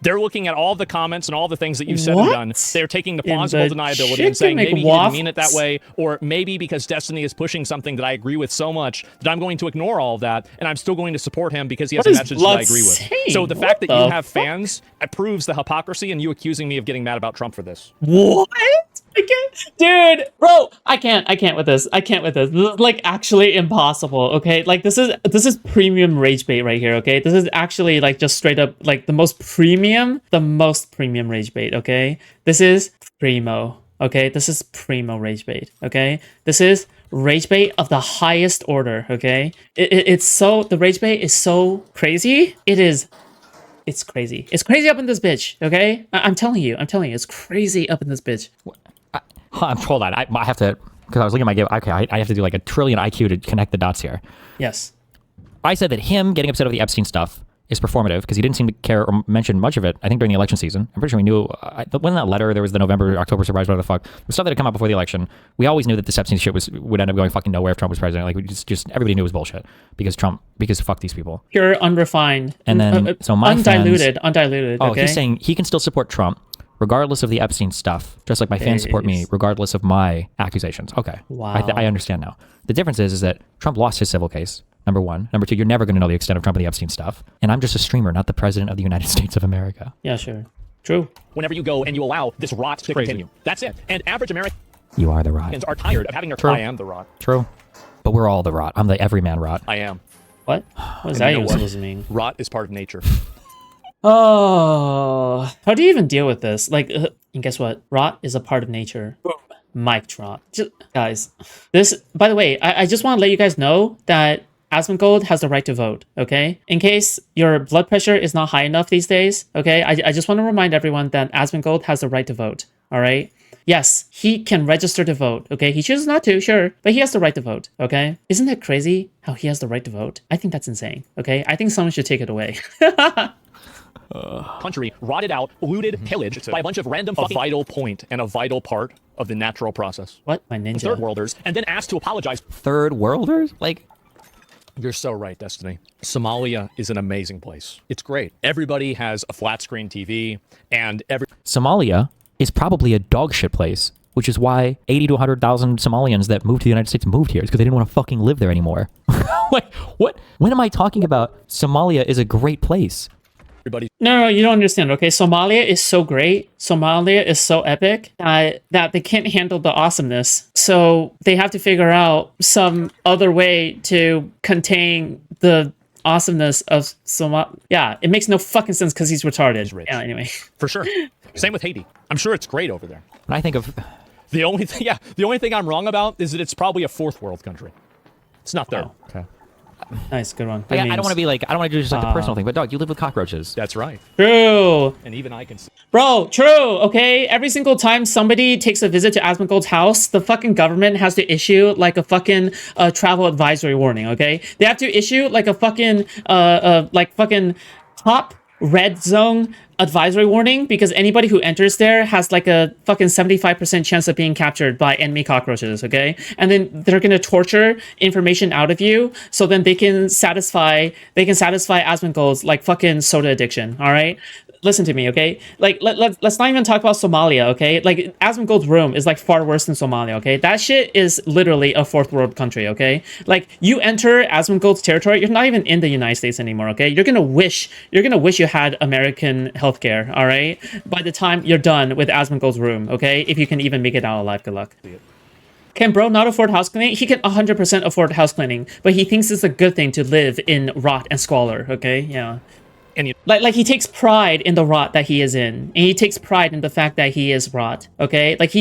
They're looking at all the comments and all the things that you've said and done. They're taking the plausible deniability and saying maybe he didn't mean it that way, or maybe because Destiny is pushing something that I agree with so much that I'm going to ignore all of that, and I'm still going to support him because he has a message that I agree with. So the fact that you have fans, it proves the hypocrisy and you accusing me of getting mad about Trump for this. What? I can't, dude, bro. I can't with this. I can't with this. This is like actually impossible. Okay, like this is premium rage bait right here. Okay, this is actually like just straight up like the most premium rage bait. Okay, this is primo. Okay, this is primo rage bait. Okay, this is rage bait of the highest order. Okay, it's so, the rage bait is so crazy. It's crazy. It's crazy up in this bitch. Okay, I'm telling you, it's crazy up in this bitch. Hold on, I have to, because I was looking at my game. Okay, I have to do like a trillion IQ to connect the dots here. Yes. I said that him getting upset over the Epstein stuff is performative because he didn't seem to care or mention much of it, I think, during the election season. I'm pretty sure we knew, when that letter, there was the November, October surprise, whatever the fuck, the stuff that had come out before the election. We always knew that this Epstein shit would end up going fucking nowhere if Trump was president. Like, we just everybody knew it was bullshit because fuck these people. Pure, unrefined. And then, so my undiluted, Oh, okay? He's saying he can still support Trump regardless of the Epstein stuff, just like my fans support me regardless of my accusations. Okay. Wow. I understand now. The difference is that Trump lost his civil case, number one. Number two, you're never going to know the extent of Trump and the Epstein stuff. And I'm just a streamer, not the president of the United States of America. Yeah, sure. True. Whenever you go and you allow this rot to continue. That's it. And average Americans You are the rot. are tired of having their... I am the rot. True. But we're all the rot. I'm the everyman rot. I am. What? What is that even supposed to mean? Rot is part of nature. Oh, how do you even deal with this? Like, and guess what? Rot is a part of nature. Mic drop. Guys, this, by the way, I just want to let you guys know that Asmongold has the right to vote, okay? In case your blood pressure is not high enough these days, okay? I just want to remind everyone that Asmongold has the right to vote, all right? Yes, he can register to vote, okay? He chooses not to, sure, but he has the right to vote, okay? Isn't that crazy how he has the right to vote? I think that's insane, okay? I think someone should take it away. country rotted out, looted, pillaged by a bunch of random fucking... A vital point and a vital part of the natural process. What? My ninja. Third worlders, and then asked to apologize. Third worlders? Like, You're so right, Destiny. Somalia is an amazing place. It's great. Everybody has a flat screen TV, and Somalia is probably a dog shit place, which is why 80 to 100,000 Somalians that moved to the United States moved here. It's because they didn't want to fucking live there anymore. Like, what? When am I talking about Somalia is a great place? everybody... No, you don't understand, okay? Somalia is so great. Somalia is so epic that they can't handle the awesomeness. So they have to figure out some other way to contain the awesomeness of Somalia. Yeah, it makes no fucking sense because he's retarded. He's rich. Yeah, anyway. For sure. Same with Haiti. I'm sure it's great over there. When I think of... The only thing I'm wrong about is that it's probably a fourth world country. It's not third. Oh. Okay. Nice, good one. I don't want to be like, I don't want to do just like the personal thing, but dog, you live with cockroaches. That's right. True. And even I can see... Bro, true, okay? Every single time somebody takes a visit to Asmongold's house, the fucking government has to issue like a fucking travel advisory warning, okay? They have to issue like a fucking top red zone advisory warning because anybody who enters there has like a fucking 75% chance of being captured by enemy cockroaches, okay? And then they're gonna torture information out of you so then they can satisfy Asmongold's like fucking soda addiction, all right? Listen to me, okay? Like, let's not even talk about Somalia, okay? Like, Asmongold's room is like far worse than Somalia, okay? That shit is literally a fourth world country, okay? Like, you enter Asmongold's territory, you're not even in the United States anymore, okay? You're gonna wish you had American healthcare, all right? By the time you're done with Asmongold's room, okay? If you can even make it out alive, good luck. Can bro not afford house cleaning? He can 100% afford house cleaning, but he thinks it's a good thing to live in rot and squalor, okay? Yeah. And you... Like he takes pride in the rot that he is in, and he takes pride in the fact that he is rot. Okay, like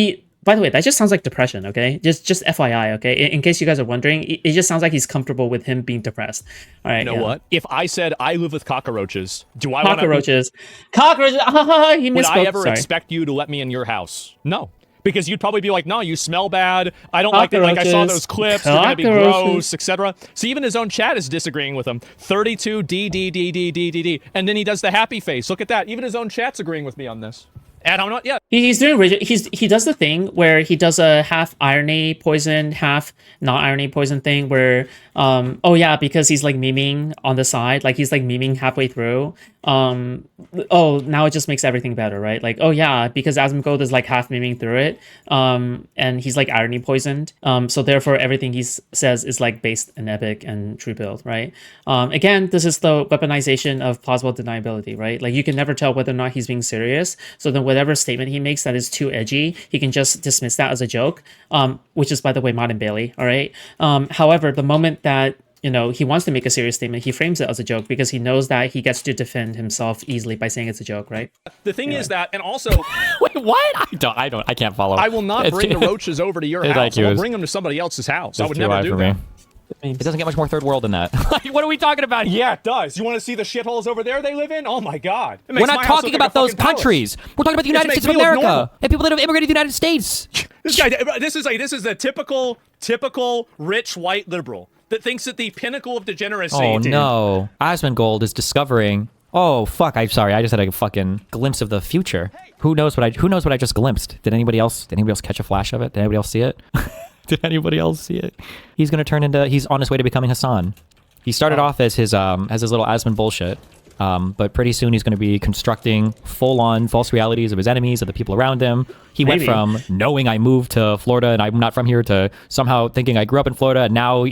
by the way, that just sounds like depression. Okay, just FYI. Okay, in case you guys are wondering, it just sounds like he's comfortable with him being depressed. All right. You know what? If I said I live with cockroaches, do I want cockroaches? He misspoke. Would I ever Sorry. expect you to let me in your house? No. Because you'd probably be like, no, you smell bad. I don't like it. Like, I saw those clips. They're going to be gross, etc. So even his own chat is disagreeing with him. 32 D. And then he does the happy face. Look at that. Even his own chat's agreeing with me on this. And I'm not. Yeah. He's doing he does the thing where he does a half irony poison, half not irony poison thing where oh yeah, because he's like memeing on the side, like he's like memeing halfway through. Oh, now it just makes everything better, right? Like, oh yeah, because Asmongold is like half memeing through it. And he's like irony poisoned. So therefore everything he says is like based in epic and true build, right? Again, this is the weaponization of plausible deniability, right? Like you can never tell whether or not he's being serious. So then whatever statement he makes that is too edgy, he can just dismiss that as a joke, which is, by the way, Martin Bailey, all right? However, the moment that he wants to make a serious statement, he frames it as a joke because he knows that he gets to defend himself easily by saying it's a joke, right? The thing is that, and also, Wait, what? I can't follow. I will not bring the roaches over to your house. I'll bring them to somebody else's house. I would never do that. It doesn't get much more third world than that. Like, what are we talking about? Yeah, it does. You want to see the shitholes over there they live in? Oh my God. We're not talking about those countries. We're talking about the United States of America and people that have immigrated to the United States. This guy, this is the typical rich white liberal that thinks that the pinnacle of degeneracy. Oh no, Asmongold is discovering. Oh fuck! I'm sorry. I just had a fucking glimpse of the future. Who knows what I just glimpsed? Did anybody else catch a flash of it? Did anybody else see it? Did anybody else see it? He's gonna turn into. He's on his way to becoming Hassan. He started off as his little Asmon bullshit. But pretty soon he's going to be constructing full-on false realities of his enemies, of the people around him. He went from knowing I moved to Florida and I'm not from here to somehow thinking I grew up in Florida. And now,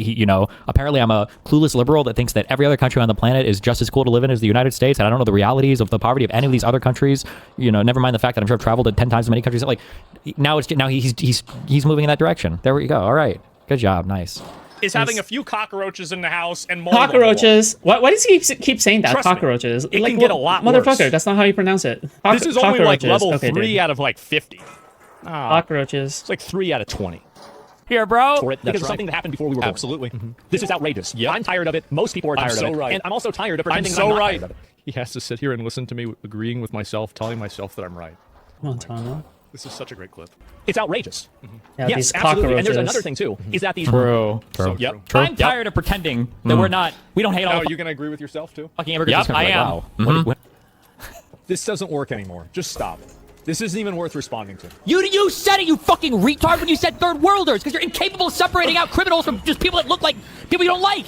apparently I'm a clueless liberal that thinks that every other country on the planet is just as cool to live in as the United States. And I don't know the realities of the poverty of any of these other countries. Never mind the fact that I'm sure I've traveled to 10 times as many countries. Like, now he's moving in that direction. There we go. All right. Good job. Nice. Is having a few cockroaches in the house and more cockroaches. Why does he keep saying that? Trust cockroaches. Me, it can get a lot motherfucker, worse. That's not how you pronounce it. This is only like level okay, 3 dude. out of like 50. Cockroaches. It's like 3 out of 20. Here, bro. Because it's something that happened before we were born. Absolutely. This is outrageous. Yep. I'm tired of it. Most people are tired of it. And I'm also tired of pretending I'm not tired of it. He has to sit here and listen to me agreeing with myself, telling myself that I'm right. Montana. This is such a great clip. It's outrageous. Yeah, yes, these absolutely. And there's cockroaches. another thing too, is that these True. Yep. I'm tired of pretending that we don't hate all Are the you going to agree with yourself too? fucking immigrants. Yep, I am. Wow. This doesn't work anymore. Just stop. This isn't even worth responding to. You said it, you fucking retard, when you said third worlders, because you're incapable of separating out criminals from just people that look like people you don't like.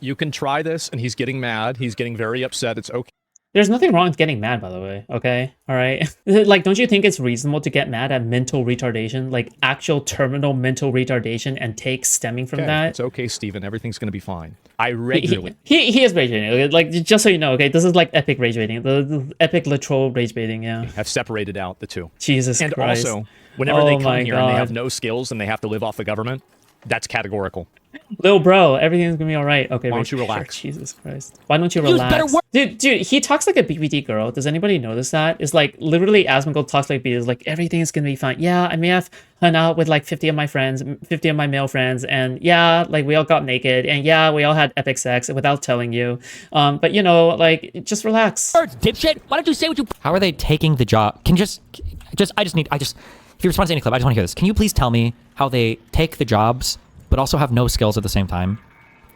You can try this, and he's getting mad. He's getting very upset. It's okay. There's nothing wrong with getting mad, by the way, okay? All right? Like, don't you think it's reasonable to get mad at mental retardation? Like, actual terminal mental retardation and takes stemming from that? It's okay, Steven. Everything's going to be fine. I regularly... He is rage baiting. Okay? Like, just so you know, okay? This is like epic rage baiting. The epic literal rage baiting, yeah. have separated out the two. Jesus Christ. And also, whenever they come here and they have no skills and they have to live off the government, that's categorical. Little bro, everything's gonna be all right. Okay, why don't you relax? Sure. Jesus Christ. Why don't you relax? Dude, he talks like a BBD girl. Does anybody notice that? It's like, literally, Asmongold talks like BBD. It's like, everything is gonna be fine. Yeah, I may have hung out with like 50 of my friends, 50 of my male friends, and yeah, like we all got naked, and yeah, we all had epic sex without telling you. But like, just relax. Dipshit, why don't you say what you... How are they taking the job? If you respond to any clip, I just want to hear this. Can you please tell me how they take the jobs but also have no skills at the same time?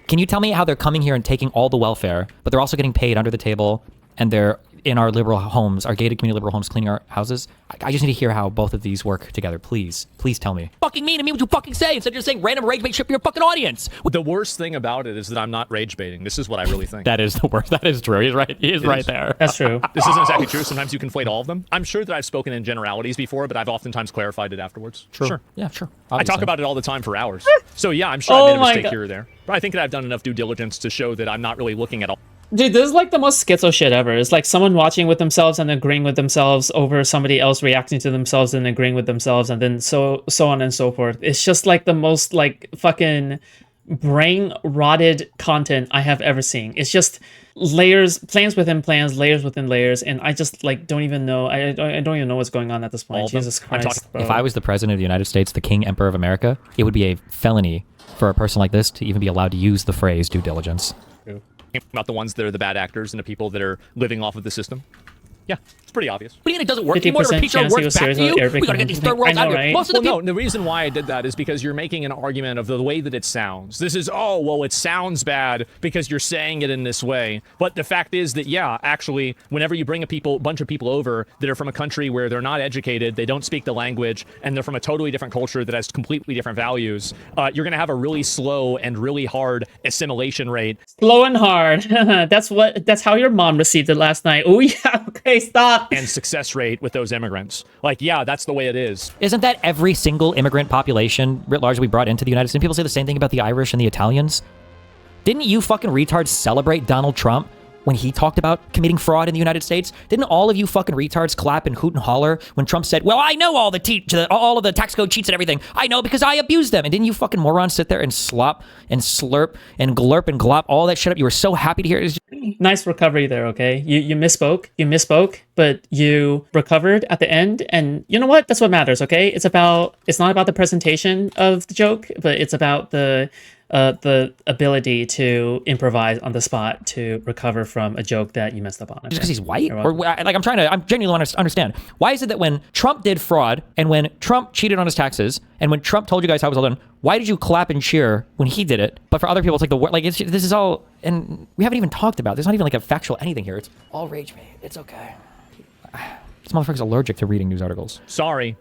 Can you tell me how they're coming here and taking all the welfare, but they're also getting paid under the table, and they're in our liberal homes, our gated community liberal homes, cleaning our houses? I just need to hear how both of these work together. Please tell me. Fucking mean to me what you fucking say instead of just saying random rage bait shit for your fucking audience. The worst thing about it is that I'm not rage baiting. This is what I really think. That is the worst. That is true. He's right. He is right there. That's true. This isn't exactly true. Sometimes you conflate all of them. I'm sure that I've spoken in generalities before, but I've oftentimes clarified it afterwards. True. Sure. Yeah, sure. Obviously. I talk about it all the time for hours. So yeah, I'm sure I made a mistake here or there. But I think that I've done enough due diligence to show that I'm not really looking at all. Dude, this is like the most schizo shit ever. It's like someone watching with themselves and agreeing with themselves over somebody else reacting to themselves and agreeing with themselves, and then so on and so forth. It's just like the most like fucking brain rotted content I have ever seen. It's just layers, plans within plans, layers within layers, and I just like don't even know. I don't even know what's going on at this point. Jesus Christ, bro. If I was the president of the United States, the King Emperor of America, it would be a felony for a person like this to even be allowed to use the phrase due diligence. About the ones that are the bad actors and the people that are living off of the system. Yeah, it's pretty obvious. What do you mean it doesn't work anymore? 50% Repeat your chance he words was back serious to you. about We gotta get these third worlds I out know, here. right? Most of Well, the people. no, the reason why I did that is because you're making an argument of the way that it sounds. This is, oh, well, it sounds bad because you're saying it in this way. But the fact is that, yeah, actually, whenever you bring a bunch of people over that are from a country where they're not educated, they don't speak the language, and they're from a totally different culture that has completely different values, you're going to have a really slow and really hard assimilation rate. Slow and hard. That's how your mom received it last night. Oh yeah, okay, stop. And success rate with those immigrants. Like, yeah, that's the way it is. Isn't that every single immigrant population writ large we brought into the United States? People say the same thing about the Irish and the Italians. Didn't you fucking retards celebrate Donald Trump when he talked about committing fraud in the United States? Didn't all of you fucking retards clap and hoot and holler when Trump said, well, I know all of the tax code cheats and everything. I know because I abused them. And didn't you fucking morons sit there and slop and slurp and glurp and glop all that shit up? You were so happy to hear it. Nice recovery there, okay? You misspoke, but you recovered at the end, and you know what? That's what matters, okay? It's not about the presentation of the joke, but it's about the ability to improvise on the spot to recover from a joke that you messed up on. Okay? Just because he's white? Or like I'm genuinely want to understand. Why is it that when Trump did fraud and when Trump cheated on his taxes and when Trump told you guys how it was all done, why did you clap and cheer when he did it? But for other people, it's like this is all, and we haven't even talked about. There's not even like a factual anything here. It's all rage bait. It's okay. This motherfucker's allergic to reading news articles. Sorry.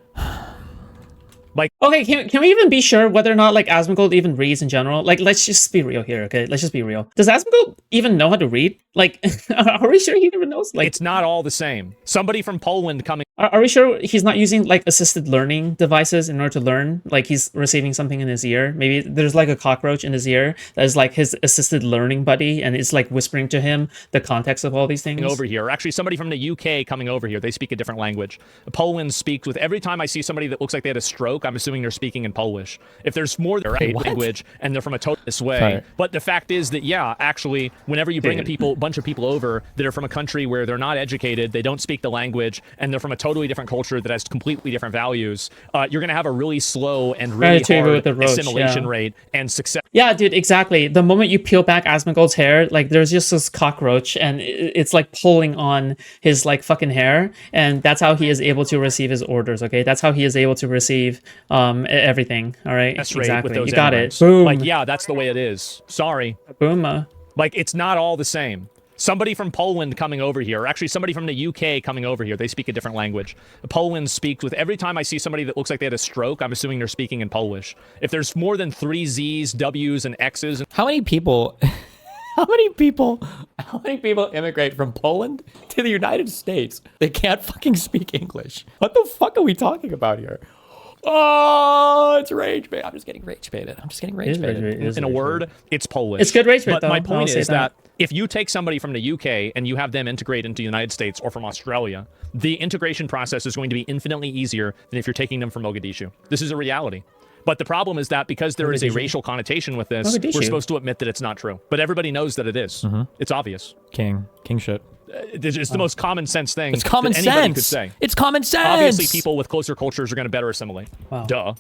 Okay, can we even be sure whether or not like Asmongold even reads in general? Like, let's just be real here, okay? Let's just be real. Does Asmongold even know how to read? Like, are we sure he even knows? Like, It's not all the same. Somebody from Poland coming are we sure he's not using like assisted learning devices in order to learn? Like he's receiving something in his ear. Maybe there's like a cockroach in his ear that is like his assisted learning buddy, and it's like whispering to him the context of all these things. over here, or actually somebody from the UK coming over here, they speak a different language. Poland speaks with, every time I see somebody that looks like they had a stroke, I'm assuming they're speaking in Polish. If there's more than a language and they're from a totally this way. Sorry. But the fact is that, yeah, actually, whenever you bring a bunch of people over that are from a country where they're not educated, they don't speak the language, and they're from a totally different culture that has completely different values, you're going to have a really slow and really hard assimilation rate and success. Yeah, dude, exactly. The moment you peel back Asmongold's hair, like there's just this cockroach, and it's like pulling on his like fucking hair, and that's how he is able to receive his orders. Okay, that's how he is able to receive everything. All right, Exactly. With those you got immigrants. it. Boom. Like, yeah, that's the way it is. Sorry. Boom. Like, it's not all the same. Somebody from Poland coming over here, or actually somebody from the UK coming over here, they speak a different language. Poland speaks with, every time I see somebody that looks like they had a stroke, I'm assuming they're speaking in Polish. If there's more than 3 Z's, W's, and X's. How many people how many people immigrate from Poland to the United States? They can't fucking speak English. What the fuck are we talking about here? Oh, it's rage bait. I'm just getting rage baited. In a word, it's Polish. It's good rage bait, But though. my I'll point say is that if you take somebody from the UK and you have them integrate into the United States or from Australia, the integration process is going to be infinitely easier than if you're taking them from Mogadishu. This is a reality. But the problem is that because there is a racial connotation with this, we're supposed to admit that it's not true. But everybody knows that it is. It's obvious. King shit. It's the most common sense thing It's common that anybody sense. could say. It's common sense. Obviously, people with closer cultures are going to better assimilate. Wow. Duh.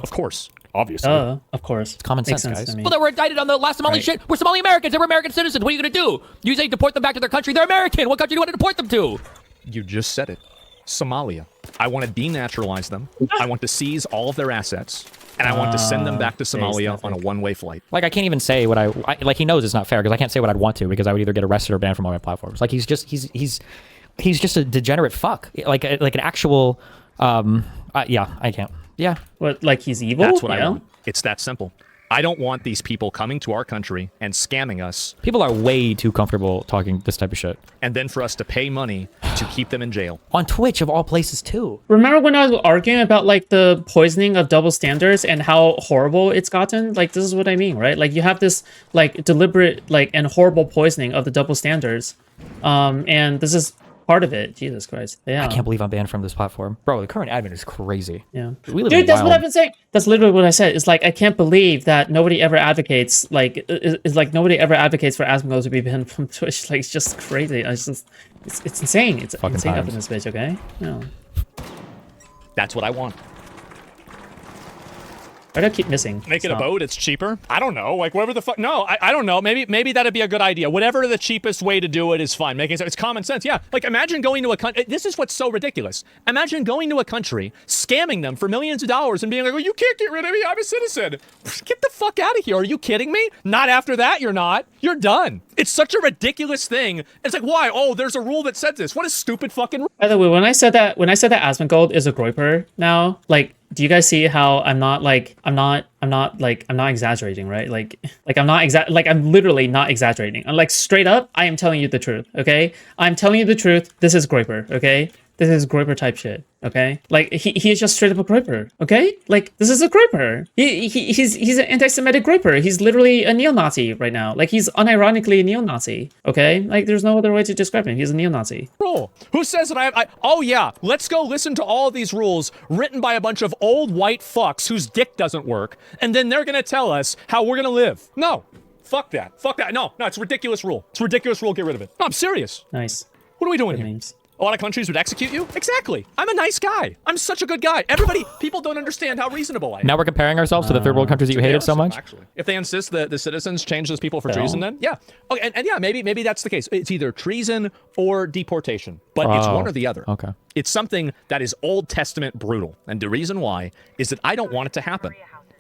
Of course. Obviously. Of course. It's common sense, to guys. me. Well, they were indicted on the last Somali shit. We're Somali Americans. They were American citizens. What are you going to do? You say deport them back to their country. They're American. What country do you want to deport them to? You just said it. Somalia. I want to denaturalize them. I want to seize all of their assets. And I want to send them back to Somalia on a one-way flight. Like, I can't even say what I like. He knows it's not fair because I can't say what I'd want to because I would either get arrested or banned from all my platforms. Like, he's just a degenerate fuck. Like an actual, yeah, I can't. Yeah. What, like he's evil? That's what I want. It's that simple. I don't want these people coming to our country and scamming us. People are way too comfortable talking this type of shit. And then for us to pay money to keep them in jail. On Twitch, of all places, too. Remember when I was arguing about like the poisoning of double standards and how horrible it's gotten? Like, this is what I mean, right? Like, you have this like deliberate like and horrible poisoning of the double standards. And this is part of it. Jesus Christ. Yeah. I can't believe I'm banned from this platform. Bro, the current admin is crazy. Yeah. We live Dude, in that's wild. what I've been saying. That's literally what I said. It's like, I can't believe that nobody ever advocates, like, it's like nobody ever advocates for Asmongold to be banned from Twitch. Like, it's just crazy. It's insane. It's Fucking insane up times. in this bitch, okay? No. That's what I want. Why do I keep missing? Make it a Stop. boat. It's cheaper. I don't know. Like whatever the fuck. No, I don't know. Maybe that'd be a good idea. Whatever the cheapest way to do it is fine. Making sense. It's common sense. Yeah. Like imagine going to a country. This is what's so ridiculous. Imagine going to a country, scamming them for millions of dollars, and being like, "Oh, you can't get rid of me. I'm a citizen." Get the fuck out of here. Are you kidding me? Not after that. You're not. You're done. It's such a ridiculous thing. It's like, why? Oh, there's a rule that said this. What a stupid fucking rule. By the way, when I said that Asmongold is a groiper now, like, do you guys see how I'm not exaggerating, right? Like I'm literally not exaggerating. I'm like straight up, I am telling you the truth, okay? I'm telling you the truth. This is groiper, okay? This is groiper type shit, okay? Like he is just straight up a groiper, okay? Like this is a groiper. He's an anti-Semitic groiper. He's literally a neo-Nazi right now. Like he's unironically a neo-Nazi, okay? Like there's no other way to describe him. He's a neo-Nazi. Rule. Who says that I oh yeah, let's go listen to all of these rules written by a bunch of old white fucks whose dick doesn't work, and then they're gonna tell us how we're gonna live. No. Fuck that. Fuck that. No, it's a ridiculous rule. It's a ridiculous rule. Get rid of it. No, I'm serious. Nice. What are we doing Good here? names. A lot of countries would execute you? Exactly. I'm a nice guy. I'm such a good guy. People don't understand how reasonable I am. Now we're comparing ourselves to the third world countries that you hated so much. Actually, if they insist that the citizens change those people for treason, then yeah. Okay, and yeah, maybe that's the case. It's either treason or deportation, but it's one or the other. Okay. It's something that is Old Testament brutal, and the reason why is that I don't want it to happen.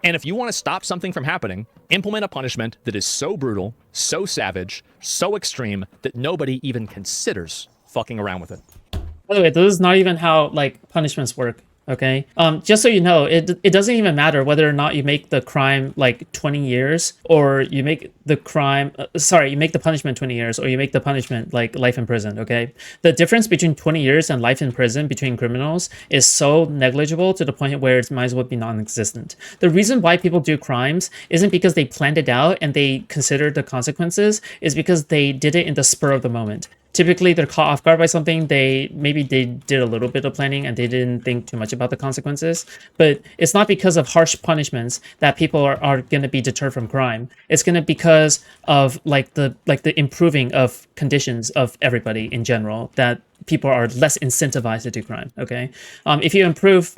And if you want to stop something from happening, implement a punishment that is so brutal, so savage, so extreme that nobody even considers fucking around with it. By the way, this is not even how like punishments work. Okay. Just so you know, it doesn't even matter whether or not you make the crime like 20 years or you make the crime. You make the punishment 20 years or you make the punishment like life in prison. Okay. The difference between 20 years and life in prison between criminals is so negligible to the point where it might as well be non-existent. The reason why people do crimes isn't because they planned it out and they considered the consequences. Is because they did it in the spur of the moment. Typically, they're caught off guard by something. Maybe they did a little bit of planning and they didn't think too much about the consequences. But it's not because of harsh punishments that people are going to be deterred from crime. It's going to be because of the improving of conditions of everybody in general, that people are less incentivized to do crime. Okay, if you improve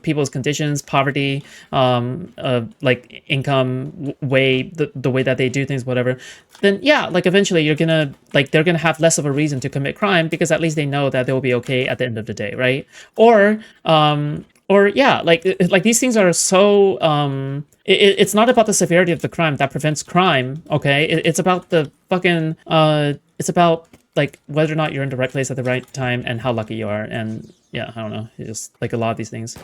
people's conditions, poverty, like income, the way that they do things, whatever, then yeah, like eventually they're gonna have less of a reason to commit crime because at least they know that they will be okay at the end of the day, right? Or yeah, like these things are so it's not about the severity of the crime that prevents crime. Okay, it's about the fucking it's about like whether or not you're in the right place at the right time and how lucky you are. And yeah, I don't know. It's just like a lot of these things.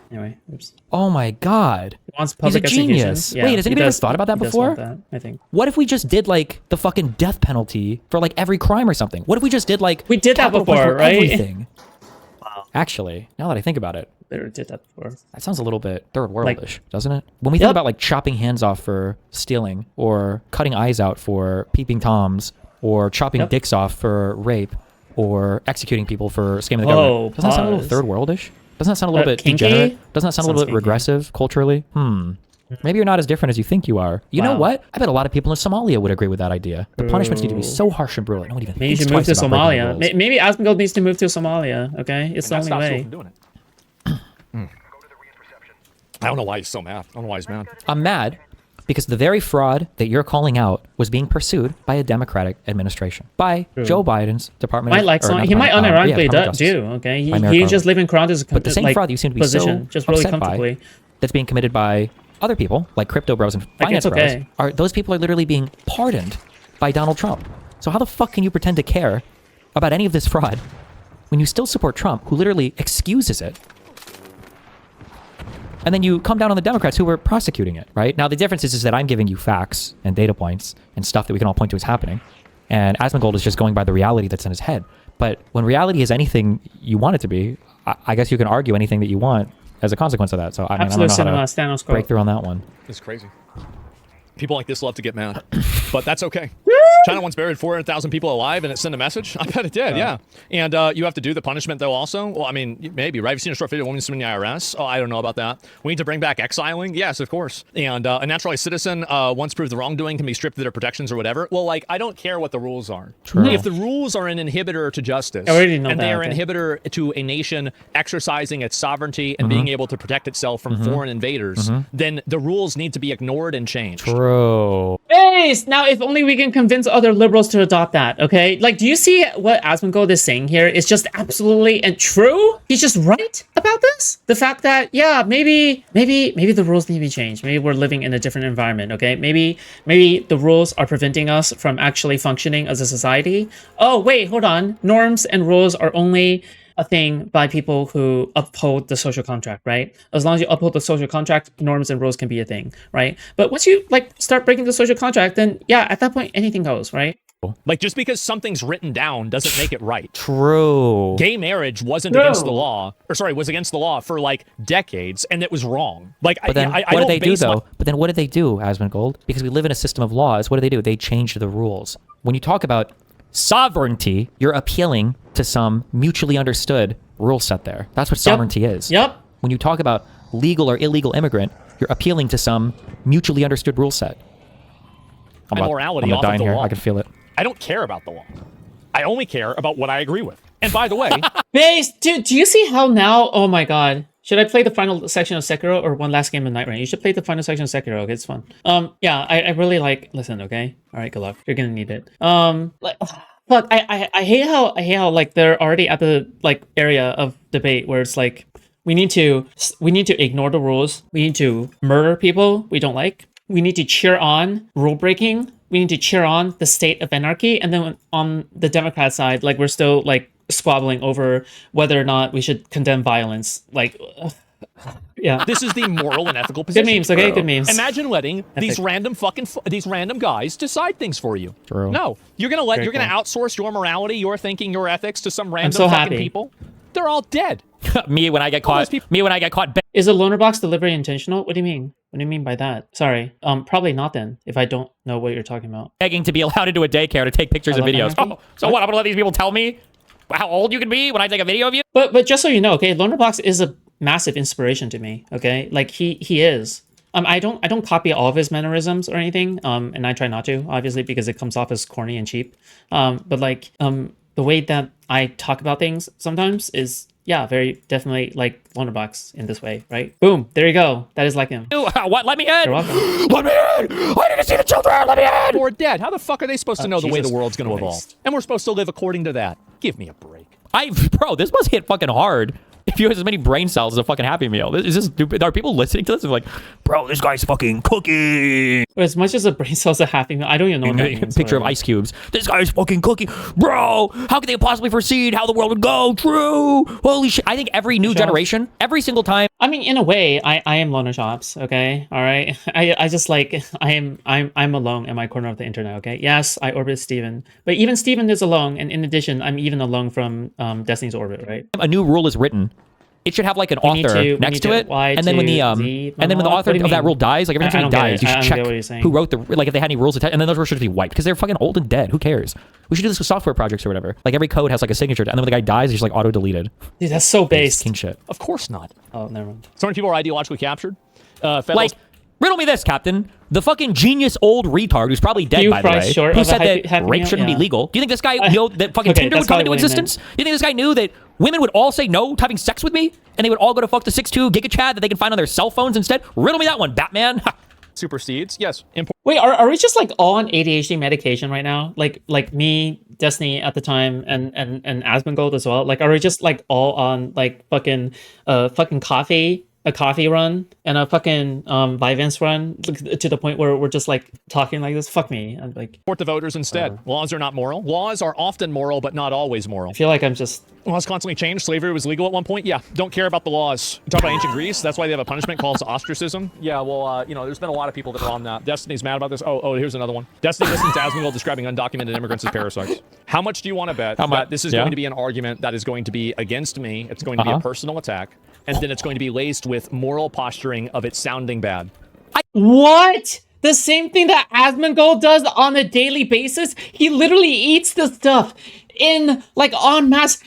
Anyway, oops. Oh my god. He wants He's a public genius. execution. Yeah, Wait, has anybody ever thought about that he does before? want that, I think. What if we just did like the fucking death penalty for like every crime or something? What if we just did like We did that capital punishment before, for right? Everything? Wow. Actually, now that I think about it, Literally did that before. that sounds a little bit third worldish, doesn't it? When we think about like chopping hands off for stealing, or cutting eyes out for peeping toms, or chopping dicks off for rape, or exexecuting people for scamming the government, doesn't that sound a little third worldish? Doesn't that sound a little bit kinky? degenerate? Doesn't that sound a little bit Sounds kinky. regressive culturally? Maybe you're not as different as you think you are. You know Wow. what? I bet a lot of people in Somalia would agree with that idea. The punishments need to be so harsh and brutal. No one even Maybe you thinks should move to twice about breaking the Somalia. rules. Maybe Asmongold needs to move to Somalia. Okay, it's the And that only stops people way. from doing it. I don't know why he's so mad. I don't know why he's mad. I'm mad because the very fraud that you're calling out was being pursued by a Democratic administration, by Joe Biden's Department Might of like or some. not He might Department, unironically Department of do. Justice. Okay, By Merrick he's Garland. just living around his But the same fraud that you seem to be position, so just really upset comfortably. by, that's being committed by other people, like crypto bros and Like, finance it's okay. bros, are those people are literally being pardoned by Donald Trump. So how the fuck can you pretend to care about any of this fraud when you still support Trump, who literally excuses it? And then you come down on the Democrats who were prosecuting it, right? Now, the difference is that I'm giving you facts and data points and stuff that we can all point to as happening. And Asmongold is just going by the reality that's in his head. But when reality is anything you want it to be, I guess you can argue anything that you want as a consequence of that. So I mean, Absolute I don't cinema, know how to Thanos break quote. through on that one. It's crazy. People like this love to get mad, but that's okay. China once buried 400,000 people alive and it sent a message? I bet it did, yeah. And you have to do the punishment, though, also? Well, I mean, maybe, right? Have you seen a short video of a woman suing the IRS? Oh, I don't know about that. We need to bring back exiling? Yes, of course. And a naturalized citizen, once proved the wrongdoing, can be stripped of their protections or whatever. Well, like, I don't care what the rules are. True. If the rules are an inhibitor to justice, I already know and that, they are okay. an inhibitor to a nation exercising its sovereignty and being able to protect itself from foreign invaders, then the rules need to be ignored and changed. True. Base! Now, if only we can convince other liberals to adopt that, okay? Like, do you see what Asmongold is saying here? It's just absolutely and true. He's just right about this. The fact that, yeah, maybe the rules need to be changed. Maybe we're living in a different environment, okay? Maybe the rules are preventing us from actually functioning as a society. Oh, wait, hold on. Norms and rules are only a thing by people who uphold the social contract, right? As long as you uphold the social contract, norms and rules can be a thing, right? But once you like start breaking the social contract, then yeah, at that point anything goes, right? Like, just because something's written down doesn't make it right. True. Gay marriage wasn't against the law, was against the law for like decades, and it was wrong. Like, But then I what don't did they do base my- though? But then what did they do, Asmongold? Because we live in a system of laws. What do? They changed the rules. When you talk about sovereignty, you're appealing to some mutually understood rule set there. That's what sovereignty is. Yep. When you talk about legal or illegal immigrant, you're appealing to some mutually understood rule set. My morality I'm off dying of the here. law. I can feel it. I don't care about the law. I only care about what I agree with. And by the way, Base, dude, do you see how now? Oh my god. Should I play the final section of Sekiro or one last game of Night Rain? You should play the final section of Sekiro. Okay, it's fun. Yeah, I really like. Listen, okay. All right, good luck. You're gonna need it. Look, I hate how like they're already at the like area of debate where it's like we need to ignore the rules. We need to murder people we don't like. We need to cheer on rule breaking. We need to cheer on the state of anarchy. And then on the Democrat side, like we're still like squabbling over whether or not we should condemn violence. Like, yeah. this is the moral and ethical position. Good memes, okay? Good memes. Imagine letting these random guys decide things for you. True. No, you're gonna Very gonna cool. outsource your morality, your thinking, your ethics to some random so fucking happy. people. They're all dead. Me when I get All those caught. people- Me when I get caught. Is a loaner box delivery intentional? What do you mean? What do you mean by that? Sorry. Probably not then, if I don't know what you're talking about. Begging to be allowed into a daycare to take pictures and love videos. anarchy. Oh, so what? I'm gonna let these people tell me how old you can be when I take a video of you? But just so you know, okay, loaner box is a massive inspiration to me. Okay, like he is. I don't copy all of his mannerisms or anything. And I try not to, obviously, because it comes off as corny and cheap. But like the way that I talk about things sometimes is, yeah, very definitely like loaner box in this way, right? Boom, there you go. That is like him. What? Let me in! You're welcome. Let me in! I need to see the children! Let me in! Or dead. How the fuck are they supposed to know the way the Jesus world's gonna evolve? Christ. And we're supposed to live according to that. Give me a break. Bro, this must hit fucking hard. If you have as many brain cells as a fucking Happy Meal. Is this stupid? Are people listening to this and like, bro, this guy's fucking cooking? As much as a brain cell's a happy meal, I don't even know what that means. Picture of whatever. ice cubes. This guy's fucking cooking. Bro, how could they possibly foresee how the world would go? True. Holy shit. I think every new generation, every single time. I mean, in a way, I am loner shops. Okay, all right. I just like I'm alone in my corner of the internet. Okay, yes, I orbit Steven, but even Steven is alone, and in addition, I'm even alone from Destiny's orbit. Right. A new rule is written, it should have like an need author to- we next need to to it, Y and then when the to Z, and then when the what author do you of that mean? rule dies, like every I time he don't get dies, it. you I should don't check get what you're saying. who wrote the like if they had any rules attached, and then those rules should be wiped because they're fucking old and dead. Who cares? We should do this with software projects or whatever. Like every code has like a signature, and then when the guy dies, he's just like auto deleted. Dude, that's so based. King shit. Of course not. Oh, never mind. So many people are ideologically captured. Federal Like, riddle me this, Captain. The fucking genius old retard who's probably dead, Few by the fries way, short who of a said happy- that happy rape meal? shouldn't Yeah. be legal. Do you think this guy know that fucking Okay, Tinder that's would come probably into what he meant. existence? Do you think this guy knew that women would all say no to having sex with me, and they would all go to fuck the 6'2" GigaChad that they can find on their cell phones instead? Riddle me that one, Batman. supersedes. Yes. Wait, are we just like all on ADHD medication right now? Like me, Destiny at the time, and Asmongold as well. Like, are we just like all on like fucking coffee run and a fucking Vyvanse run to the point where we're just like talking like this? Fuck me. I'm like, Support the voters instead. Laws are not moral. Laws are often moral, but not always moral. I feel like I'm just. Laws constantly change. Slavery was legal at one point. Yeah, don't care about the laws. You talk about ancient Greece. That's why they have a punishment called ostracism. Yeah, well, there's been a lot of people that are on that. Destiny's mad about this. Oh, here's another one. Destiny listens to Asmongold describing undocumented immigrants as parasites. How much do you want to bet that this is going to be an argument that is going to be against me? It's going to be a personal attack, and then it's going to be laced with moral posturing of it sounding bad. What? The same thing that Asmongold does on a daily basis. He literally eats the stuff in like en masse.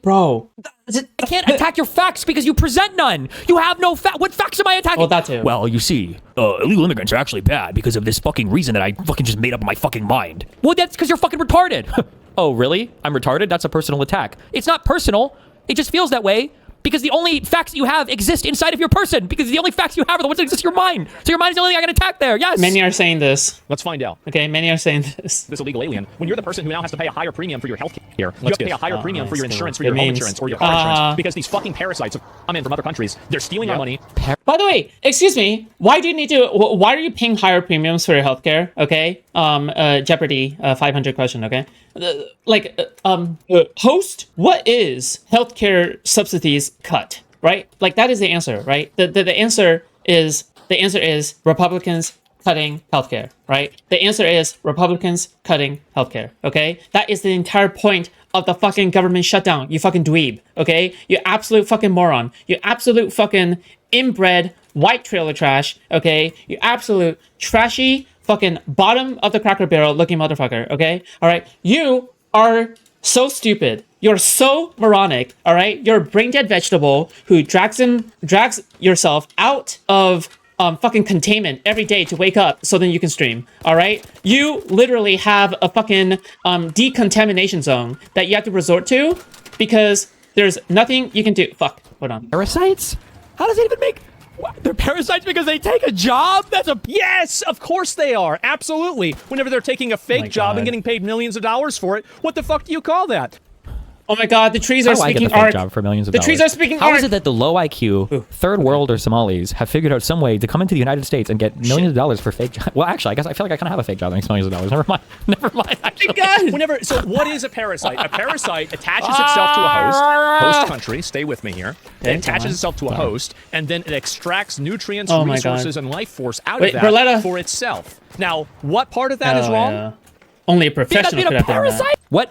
Bro. I can't attack your facts because you present none. You have no fact. What facts am I attacking? Well, that too. Well, you see, illegal immigrants are actually bad because of this fucking reason that I fucking just made up in my fucking mind. Well, that's because you're fucking retarded. Oh, really? I'm retarded? That's a personal attack. It's not personal. It just feels that way because the only facts that you have exist inside of your person because the only facts you have are the ones that exist in your mind. So your mind is the only thing I can attack there. Yes. Many are saying this. Let's find out. Okay, many are saying this. This illegal alien, when you're the person who now has to pay a higher premium for your health care, you have to pay a higher premium for your insurance, for your home insurance, or your car insurance, because these fucking parasites have come in from other countries. They're stealing our money. By the way, excuse me, why do you need to? Why are you paying higher premiums for your healthcare? Okay, Jeopardy, 500 question. Okay, host, what is healthcare subsidies cut? Right, like that is the answer. Right, the answer is Republicans cutting healthcare. Right, the answer is Republicans cutting healthcare. Okay, that is the entire point of the fucking government shutdown, you fucking dweeb, okay? You absolute fucking moron. You absolute fucking inbred white trailer trash, okay? You absolute trashy fucking bottom of the cracker barrel looking motherfucker, okay? All right, you are so stupid. You're so moronic, all right? You're a brain dead vegetable who drags yourself out of fucking containment every day to wake up so then you can stream, all right? You literally have a fucking decontamination zone that you have to resort to because there's nothing you can do. Fuck, hold on. Parasites? How does it even make... What? They're parasites because they take a job? That's a... Yes, of course they are. Absolutely. Whenever they're taking a fake job and getting paid millions of dollars for it, what the fuck do you call that? Oh my god, the trees are speaking art. Job for millions of the dollars. Trees are speaking How art. is it that the low IQ, third world or Somalis have figured out some way to come into the United States and get millions of dollars for fake jobs? Well, actually, I feel like I kind of have a fake job that makes millions of dollars. Never mind. Never mind. Actually. So what is a parasite? A parasite attaches itself to a host country, stay with me here. It attaches itself to a host, and then it extracts nutrients, resources, and life force out of that for itself. Now, what part of that is wrong? Yeah. Only a professional could have done that.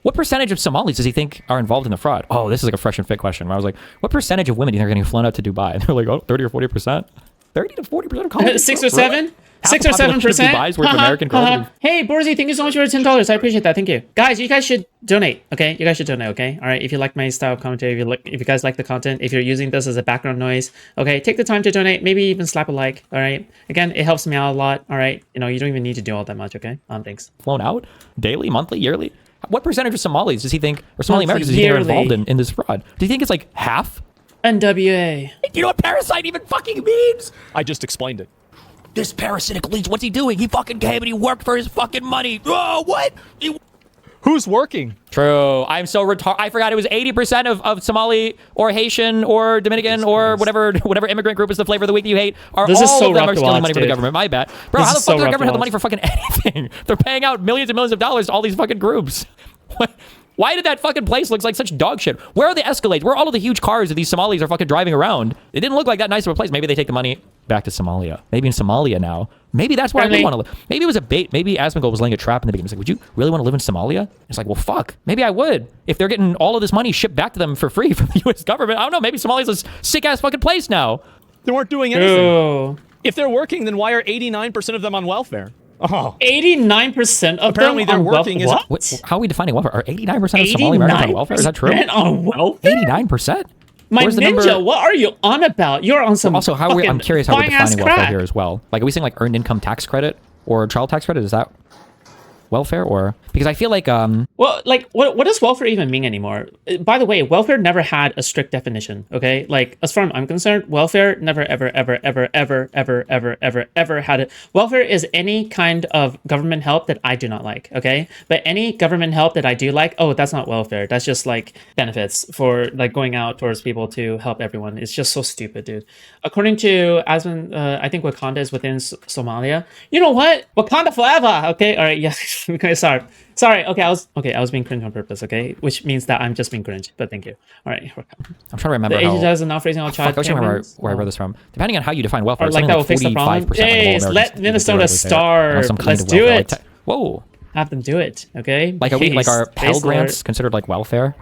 What percentage of Somalis does he think are involved in the fraud? Oh, this is like a fresh and fit question. Where I was like, what percentage of women do you think are getting flown out to Dubai? And they're like, oh, 30 or 40%? 30 to 40% of college? 6 or 7? Really? 6 or 7%? Dubai's worth American girls. Hey, Borzy, thank you so much for $10. I appreciate that. Thank you. Guys, you guys should donate, okay? You guys should donate, okay? All right, if you like my style of commentary, if you guys like the content, if you're using this as a background noise, okay, take the time to donate. Maybe even slap a like, all right? Again, it helps me out a lot, all right? You know, you don't even need to do all that much, okay? Thanks. Flown out? Daily? Monthly? Yearly? What percentage of Somalis does he think, or Somali Americans does he think are involved in this fraud? Do you think it's like half? NWA. Do you know what parasite even fucking means? I just explained it. This parasitic leech, what's he doing? He fucking came and he worked for his fucking money. Oh, what? Who's working? True. I'm so retarded. I forgot it was 80% of Somali or Haitian or Dominican or whatever immigrant group is the flavor of the week that you hate. All of them are stealing money from the government. My bad. Bro, how the fuck does the government have the money for fucking anything? They're paying out millions and millions of dollars to all these fucking groups. Why did that fucking place look like such dog shit? Where are the Escalades? Where are all of the huge cars that these Somalis are fucking driving around? It didn't look like that nice of a place. Maybe they take the money back to Somalia. Maybe in Somalia now. Maybe that's where I really want to live. Maybe it was a bait. Maybe Asmongold was laying a trap in the beginning. It's like, would you really want to live in Somalia? It's like, well, fuck. Maybe I would. If they're getting all of this money shipped back to them for free from the U.S. government, I don't know. Maybe Somalia's a sick-ass fucking place now. They weren't doing anything. If they're working, then why are 89% of them on welfare? Oh. 89% of apparently them they're working. What? How are we defining welfare? Are 89% of Somali Americans on welfare? Is that true? On welfare? 89%? My ninja, what are you on about? You're on some. Also, I'm curious how we're defining welfare here as well. Like, are we saying like earned income tax credit or child tax credit? Is that welfare or because I feel like well, like what does welfare even mean anymore? By the way, welfare never had a strict definition. Okay, like as far as I'm concerned, welfare never ever had it. Welfare is any kind of government help that I do not like. Okay, but any government help that I do like, oh, that's not welfare. That's just like benefits for like going out towards people to help everyone. It's just so stupid, dude. According to I think Wakanda is within Somalia. You know what? Wakanda forever. Okay, all right, yeah. Okay, sorry. Okay, I was being cringe on purpose. Okay, which means that I'm just being cringe. But thank you. All right. I'm trying to remember. The Asian does not freezing all child. I was remember where I read this from. Depending on how you define welfare, like that will fix the problem. Yes, let Minnesota starve. Let's do it. Whoa. Have them do it. Okay. Like are Pell Grants considered like welfare?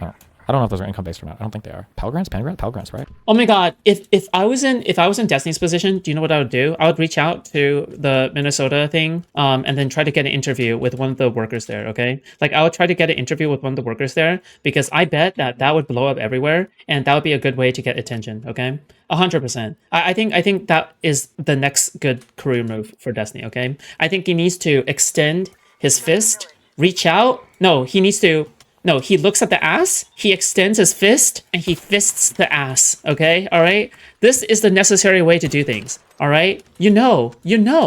Oh. I don't know if those are income based or not. I don't think they are. Pell grants, Pell grants, right? Oh my god, if I was in Destiny's position, do you know what I would do? I would reach out to the Minnesota thing, and then try to get an interview with one of the workers there. Okay, like I would try to get an interview with one of the workers there because I bet that would blow up everywhere, and that would be a good way to get attention. Okay, 100%. I think that is the next good career move for Destiny. Okay, I think he needs to extend his fist, reach out. No, he needs to. No, he looks at the ass, he extends his fist, and he fists the ass, okay? All right? This is the necessary way to do things, all right? You know. It's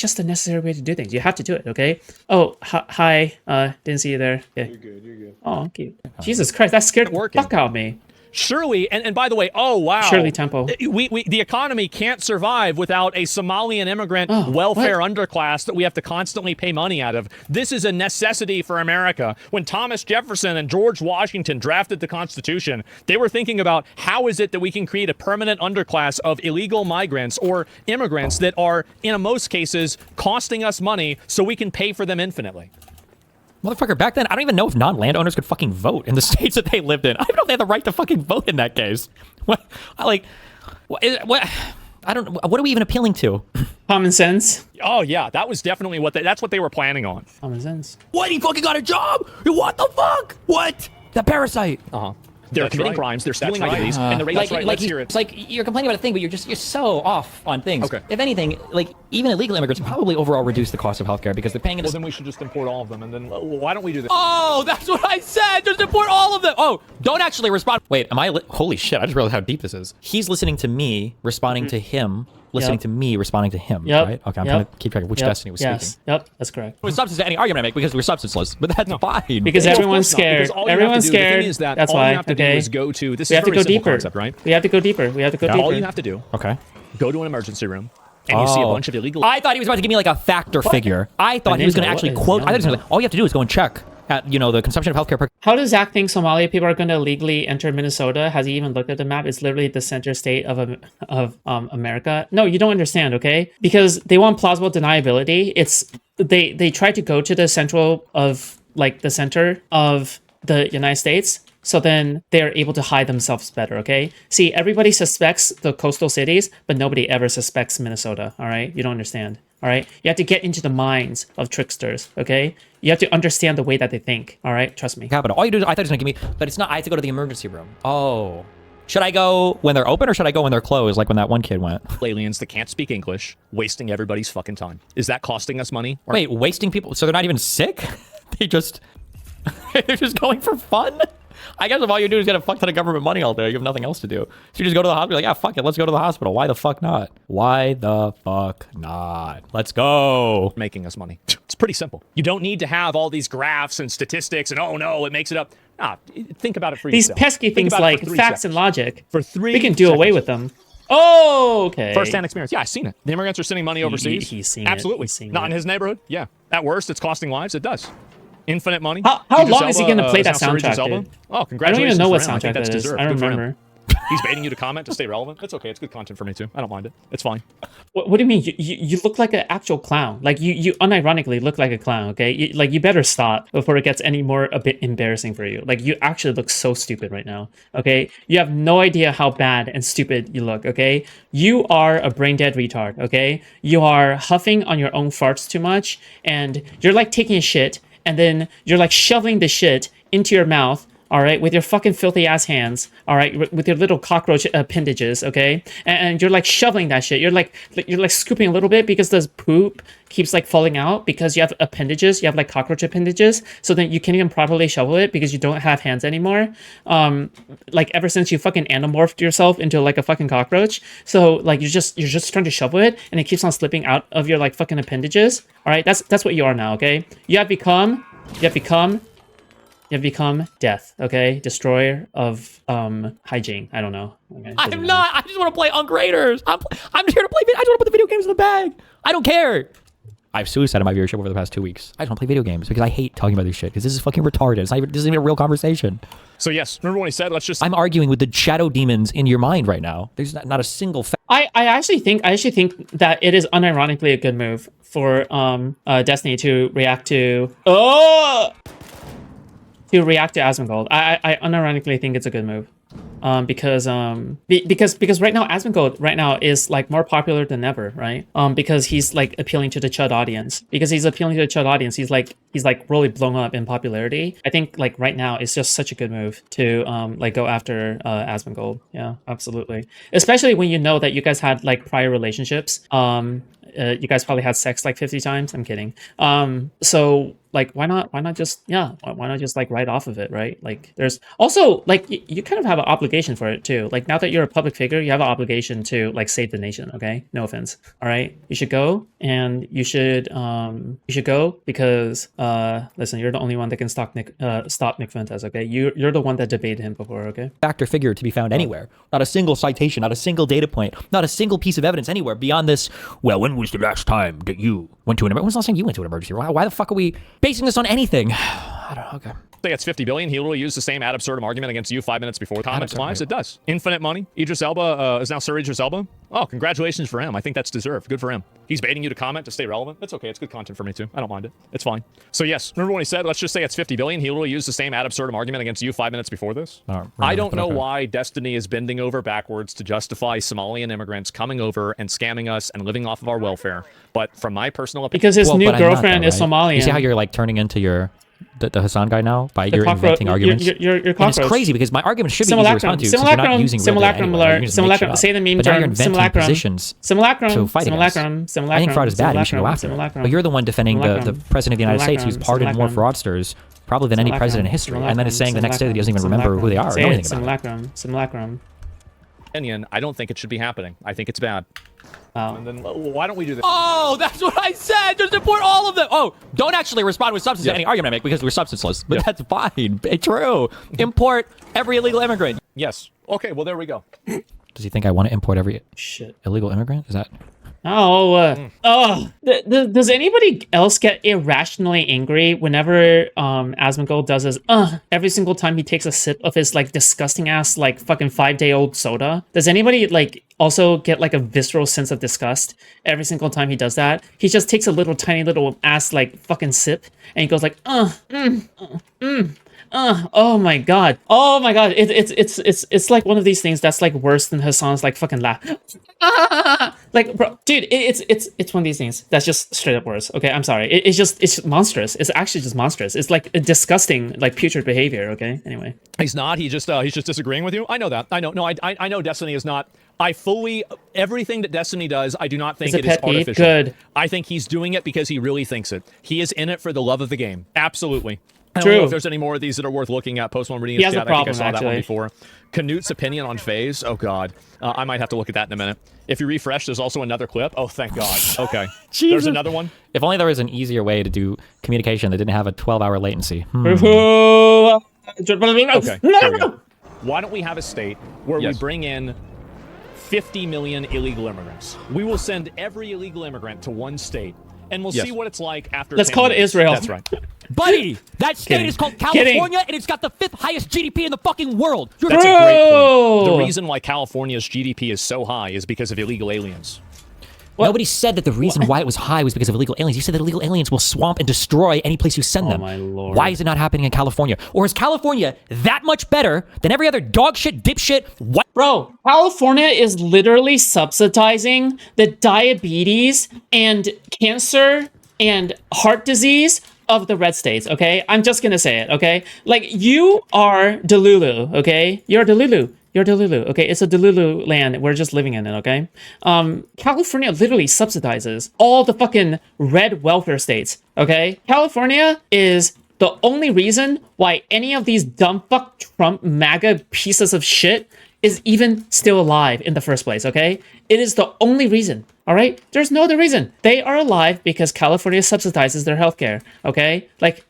just the necessary way to do things. You have to do it, okay? Oh, hi. Didn't see you there. Okay. You're good. Oh, cute. Jesus Christ, that scared the fuck out of me. Surely, and by the way, oh wow, Shirley Temple. The economy can't survive without a Somalian immigrant welfare underclass that we have to constantly pay money out of. This is a necessity for America. When Thomas Jefferson and George Washington drafted the Constitution, they were thinking about how is it that we can create a permanent underclass of illegal migrants or immigrants that are, in most cases, costing us money so we can pay for them infinitely. Motherfucker, back then, I don't even know if non-landowners could fucking vote in the states that they lived in. I don't know if they had the right to fucking vote in that case. What? I don't. What are we even appealing to? Common sense. Oh yeah, that was definitely that's what they were planning on. Common sense. What? He fucking got a job? What the fuck? What? The parasite. They're committing crimes. They're stealing identities, and the rates. It's like you're complaining about a thing, but you're so off on things. Okay. If anything, like even illegal immigrants probably overall reduce the cost of healthcare because they're paying it. Well, then we should just import all of them, and then why don't we do this? Oh, that's what I said. Just import all of them. Oh, don't actually respond. Wait, am I? Holy shit! I just realized how deep this is. He's listening to me, responding to him. Listening to me, responding to him, right? Okay, I'm trying to keep track of which Destiny was speaking. Yep, that's correct. We're substance to any argument I make because we're substanceless, but that's fine. Because everyone's scared. Everyone's scared. The thing is that that's all why. you have to do is go to. This is a very simple concept, right? We have to go deeper. All you have to do. Okay. Go to an emergency room. And you see a bunch of illegal. I thought he was about to give me like a factor figure. I thought he was going to actually quote. I thought he was going to. All you have to do is go and check at the consumption of healthcare per. How does Zach think Somalia people are going to legally enter Minnesota? Has he even looked at the map? It's literally the center state of America. No, you don't understand, okay? Because they want plausible deniability. It's they try to go to the center of the United States. So then they're able to hide themselves better, okay? See, everybody suspects the coastal cities, but nobody ever suspects Minnesota, all right? You don't understand, all right? You have to get into the minds of tricksters, okay? You have to understand the way that they think, all right? Trust me. Capital. All you do is, I thought he was going to give me, but it's not, I have to go to the emergency room. Oh. Should I go when they're open or should I go when they're closed, like when that one kid went? Aliens that can't speak English, wasting everybody's fucking time. Is that costing us money? Wait, wasting people? So they're not even sick? They're just going for fun? I guess if all you do is get a fuck ton of government money all day, you have nothing else to do. So you just go to the hospital, like, yeah, fuck it, let's go to the hospital. Why the fuck not? Why the fuck not? Let's go. Making us money. It's pretty simple. You don't need to have all these graphs and statistics and, oh no, it makes it up. Nah, think about it for these yourself. These pesky things like facts and logic. For 3 we can do away with them. Oh, okay. First-hand experience. Yeah, I've seen it. The immigrants are sending money overseas. He's seen Absolutely. It. Not in his neighborhood. Yeah. At worst, it's costing lives. It does. Infinite money. How long is he going to play that soundtrack, dude? Oh, congratulations. I don't even know what soundtrack that is. Deserved. I don't remember. He's baiting you to comment to stay relevant. It's okay. It's good content for me, too. I don't mind it. It's fine. What do you mean? You look like an actual clown. Like, you unironically look like a clown, okay? You better stop before it gets any more a bit embarrassing for you. Like, you actually look so stupid right now, okay? You have no idea how bad and stupid you look, okay? You are a brain-dead retard, okay? You are huffing on your own farts too much, and you're, like, taking a shit, and then you're, like, shoveling the shit into your mouth, all right, with your fucking filthy ass hands, all right, with your little cockroach appendages, okay, and you're like shoveling that shit. You're like scooping a little bit because the poop keeps like falling out because you have appendages. You have like cockroach appendages, so then you can't even properly shovel it because you don't have hands anymore. Like ever since you fucking anamorphed yourself into like a fucking cockroach, so like you're just trying to shovel it and it keeps on slipping out of your like fucking appendages. All right, that's what you are now, okay? You have become death, okay? Destroyer of hygiene. I don't know. Okay, I'm not. I just want to play Unk Raiders. I'm here to play. I just want to put the video games in the bag. I don't care. I've suicided my viewership over the past 2 weeks. I just want to play video games because I hate talking about this shit because this is fucking retarded. This isn't even a real conversation. So yes, remember when he said, I'm arguing with the shadow demons in your mind right now. There's not a single I actually think that it is unironically a good move for Destiny to react to to react to Asmongold. I unironically think it's a good move. Because right now Asmongold right now is like more popular than ever, right? Because he's like appealing to the Chud audience. Because he's appealing to the Chud audience, he's like really blown up in popularity. I think like right now it's just such a good move to like go after Asmongold. Yeah, absolutely. Especially when you know that you guys had like prior relationships. You guys probably had sex like 50 times. I'm kidding. So like why not just why not just like write off of it, right? Like there's also like you kind of have an obligation for it too. Like now that you're a public figure, you have an obligation to like save the nation. Okay, no offense. All right, you should go, and you should go because listen, you're the only one that can stop Nick Fuentes. Okay, you're the one that debated him before. Okay, Factor figure to be found anywhere. Not a single citation, not a single data point, not a single piece of evidence anywhere beyond this. Well, when was the last time that you went to an emergency? When was the last time you went to an emergency? Why the fuck are we basing this on anything? I don't know. Okay. Say it's 50 billion. He literally used the same ad absurdum argument against you 5 minutes before comment applies. It does. Infinite money. Idris Elba is now Sir Idris Elba. Oh, congratulations for him. I think that's deserved. Good for him. He's baiting you to comment to stay relevant. That's okay. It's good content for me too. I don't mind it. It's fine. So yes, remember when he said, let's just say it's 50 billion. He literally used the same ad absurdum argument against you 5 minutes before this. I don't know why Destiny is bending over backwards to justify Somalian immigrants coming over and scamming us and living off of our welfare. But from my personal opinion, because his new girlfriend is Somalian. You see how you're like turning into the Hassan guy now by your inventing arguments. You're and it's crazy because my argument should be easy to respond to since you're not using real data anyway. Simulacrum. Say the meme but now you're term. inventing Simulacrum. positions Simulacrum. to fight against. Simulacrum. I think fraud is bad. You should go after it. But you're the one defending the president of the United States who's pardoned more fraudsters probably than any president in history, and then is saying the next day that he doesn't even remember who they are or know anything about it. Simulacrum. I don't think it should be happening. I think it's bad. And then why don't we do this? Oh, that's what I said. Just import all of them. Oh, don't actually respond with substance to any argument I make because we're substanceless. But that's fine. It's true. Import every illegal immigrant. Yes. Okay, well, there we go. Does he think I want to import every illegal immigrant? Is that... Does anybody else get irrationally angry whenever Asmongold does his every single time he takes a sip of his like disgusting ass like fucking 5-day-old soda? Does anybody like also get like a visceral sense of disgust every single time he does that? He just takes a little tiny little ass like fucking sip and he goes like oh my god, it's like one of these things that's like worse than Hassan's like fucking laugh. Like, bro, dude, it's one of these things that's just straight up worse. Okay, I'm sorry, it's monstrous. It's actually just monstrous. It's like a disgusting, like putrid behavior. Okay, anyway, he's not. He's just disagreeing with you. I know that. I know. No, I know Destiny is not. Everything that Destiny does, I do not think it is artificial. Good. I think he's doing it because he really thinks it. He is in it for the love of the game. Absolutely. I True. don't know if there's any more of these that are worth looking at. Post one reading his chat. I think I saw that one before. Canute's opinion on FaZe. Oh god, I might have to look at that in a minute. If you refresh, there's also another clip. Oh, thank God. Okay, there's another one. If only there was an easier way to do communication that didn't have a 12-hour latency. Okay, there we go. Why don't we have a state where we bring in 50 million illegal immigrants? We will send every illegal immigrant to one state, and we'll see what it's like after. Let's call it Israel. That's right. Buddy, that state is called California, and it's got the 5th highest GDP in the fucking world. That's a great point. The reason why California's GDP is so high is because of illegal aliens. Nobody said that the reason why it was high was because of illegal aliens. You said that illegal aliens will swamp and destroy any place you send them. Oh my lord. Why is it not happening in California? Or is California that much better than every other dog shit, dipshit, what? Bro, California is literally subsidizing the diabetes and cancer and heart disease of the red states, okay? I'm just gonna say it, okay? Like, you are Delulu, okay? You're Delulu. You're Delulu, okay? It's a Delulu land. We're just living in it, okay? California literally subsidizes all the fucking red welfare states, okay? California is the only reason why any of these dumb fuck Trump MAGA pieces of shit is even still alive in the first place, okay? It is the only reason, all right? There's no other reason. They are alive because California subsidizes their healthcare, okay? Like,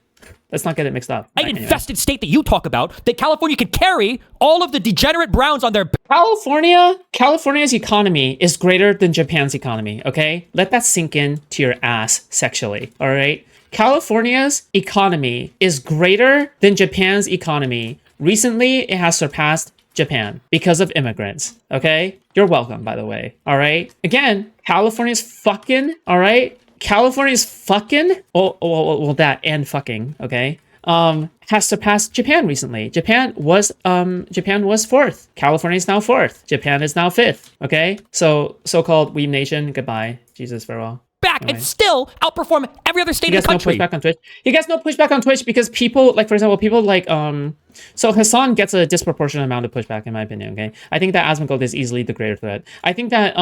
let's not get it mixed up. An infested state that you talk about, that California could carry all of the degenerate Browns on their... California's economy is greater than Japan's economy, okay? Let that sink in to your ass sexually, all right? California's economy is greater than Japan's economy. Recently, it has surpassed Japan because of immigrants, okay? You're welcome, by the way, all right? Again, California's fucking, all right? California's fucking, well, that and fucking, okay? has surpassed Japan recently. Japan was fourth. California is now fourth. Japan is now fifth. Okay, so-called Weeb Nation, goodbye. Jesus, farewell. Back and still outperform every other state in the country. No pushback on Twitch. He gets no pushback on Twitch because people, like, for example, people like so Hassan gets a disproportionate amount of pushback in my opinion. Okay, I think that Asmongold is easily the greater threat. I think that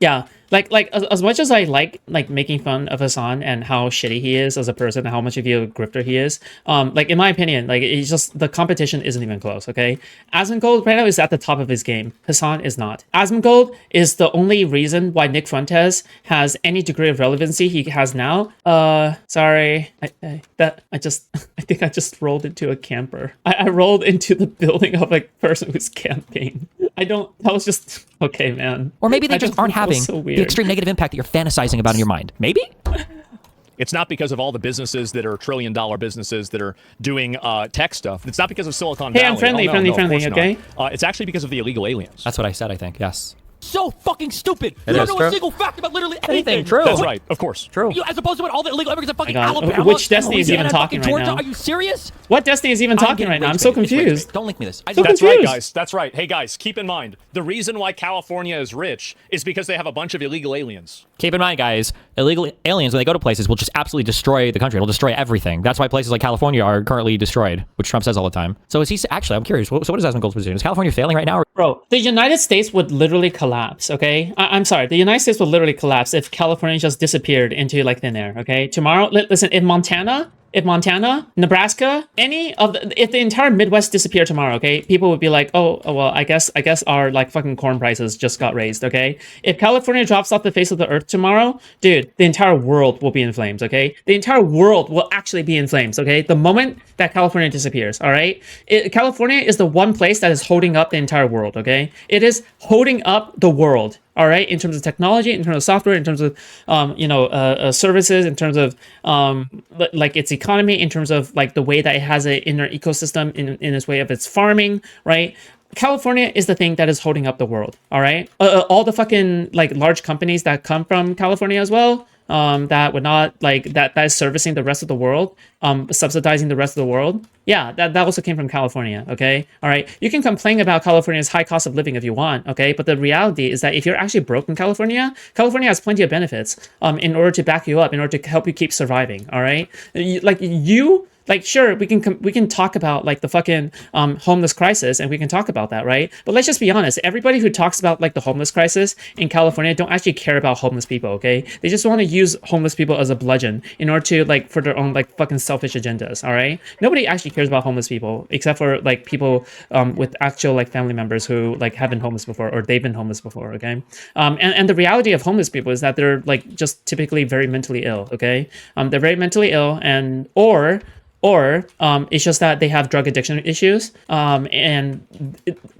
yeah, like as much as I like making fun of Hassan and how shitty he is as a person and how much of a grifter he is, like in my opinion, like it's just the competition isn't even close. Okay, Asmongold right now is at the top of his game. Hassan is not. Asmongold is the only reason why Nick Fuentes has any degree of relevancy he has now. Sorry, I think I just rolled into a camper. I rolled into the building of a person who's camping. That was just okay, man. Or maybe they just aren't having so the extreme negative impact that you're fantasizing about in your mind. Maybe? It's not because of all the businesses that are trillion-dollar businesses that are doing tech stuff. It's not because of Silicon Valley. Hey, I'm friendly, okay? It's actually because of the illegal aliens. That's what I said, I think. Yes. So fucking stupid. It You is don't know true. a single fact about literally anything. True. That's right, of course. True. You, as opposed to what all the illegal immigrants in fucking my God. Alabama, Which Destiny is Louisiana, even talking fucking right Georgia. now? Are you serious? What Destiny is even talking right now? I'm so confused. Don't link me this. So That's confused. right, guys. That's right. Hey, guys, keep in mind, the reason why California is rich is because they have a bunch of illegal aliens. Keep in mind, guys, illegal aliens, when they go to places, will just absolutely destroy the country. It'll destroy everything. That's why places like California are currently destroyed, which Trump says all the time. So is he, actually, I'm curious, so what is Asmongold's position? Is California failing right now? Or? Bro, the United States would literally collapse, okay? I'm sorry, the United States would literally collapse if California just disappeared into like thin air, okay? Tomorrow, listen, if Montana, Nebraska, if the entire Midwest disappeared tomorrow, okay, people would be like, oh well, I guess our like fucking corn prices just got raised, okay? If California drops off the face of the earth tomorrow, dude, the entire world will be in flames, okay? The entire world will actually be in flames, okay? The moment that California disappears, all right? California is the one place that is holding up the entire world, okay? It is holding up the world. All right, in terms of technology, in terms of software, in terms of services, in terms of like its economy, in terms of like the way that it has an inner ecosystem in its way of its farming, right? California is the thing that is holding up the world. All right, all the fucking like large companies that come from California as well. That would not like that is servicing the rest of the world, subsidizing the rest of the world. Yeah, that also came from California. Okay, all right. You can complain about California's high cost of living if you want. Okay, but the reality is that if you're actually broke in California, California has plenty of benefits. In order to back you up, in order to help you keep surviving. All right, Like, sure, we can talk about like the fucking homeless crisis, and we can talk about that, right? But let's just be honest. Everybody who talks about like the homeless crisis in California don't actually care about homeless people, okay? They just want to use homeless people as a bludgeon in order to like for their own like fucking selfish agendas, all right? Nobody actually cares about homeless people except for like people with actual like family members who like have been homeless before or they've been homeless before, okay? And the reality of homeless people is that they're like just typically very mentally ill, okay? They're very mentally ill or it's just that they have drug addiction issues, and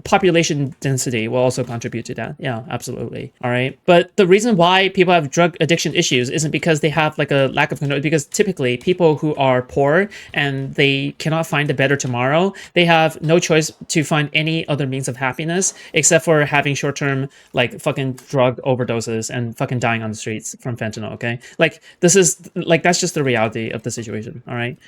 population density will also contribute to that. Yeah, absolutely. All right. But the reason why people have drug addiction issues isn't because they have like a lack of control, because typically people who are poor and they cannot find a better tomorrow, they have no choice to find any other means of happiness except for having short-term like fucking drug overdoses and fucking dying on the streets from fentanyl. Okay. Like this is like, that's just the reality of the situation. All right.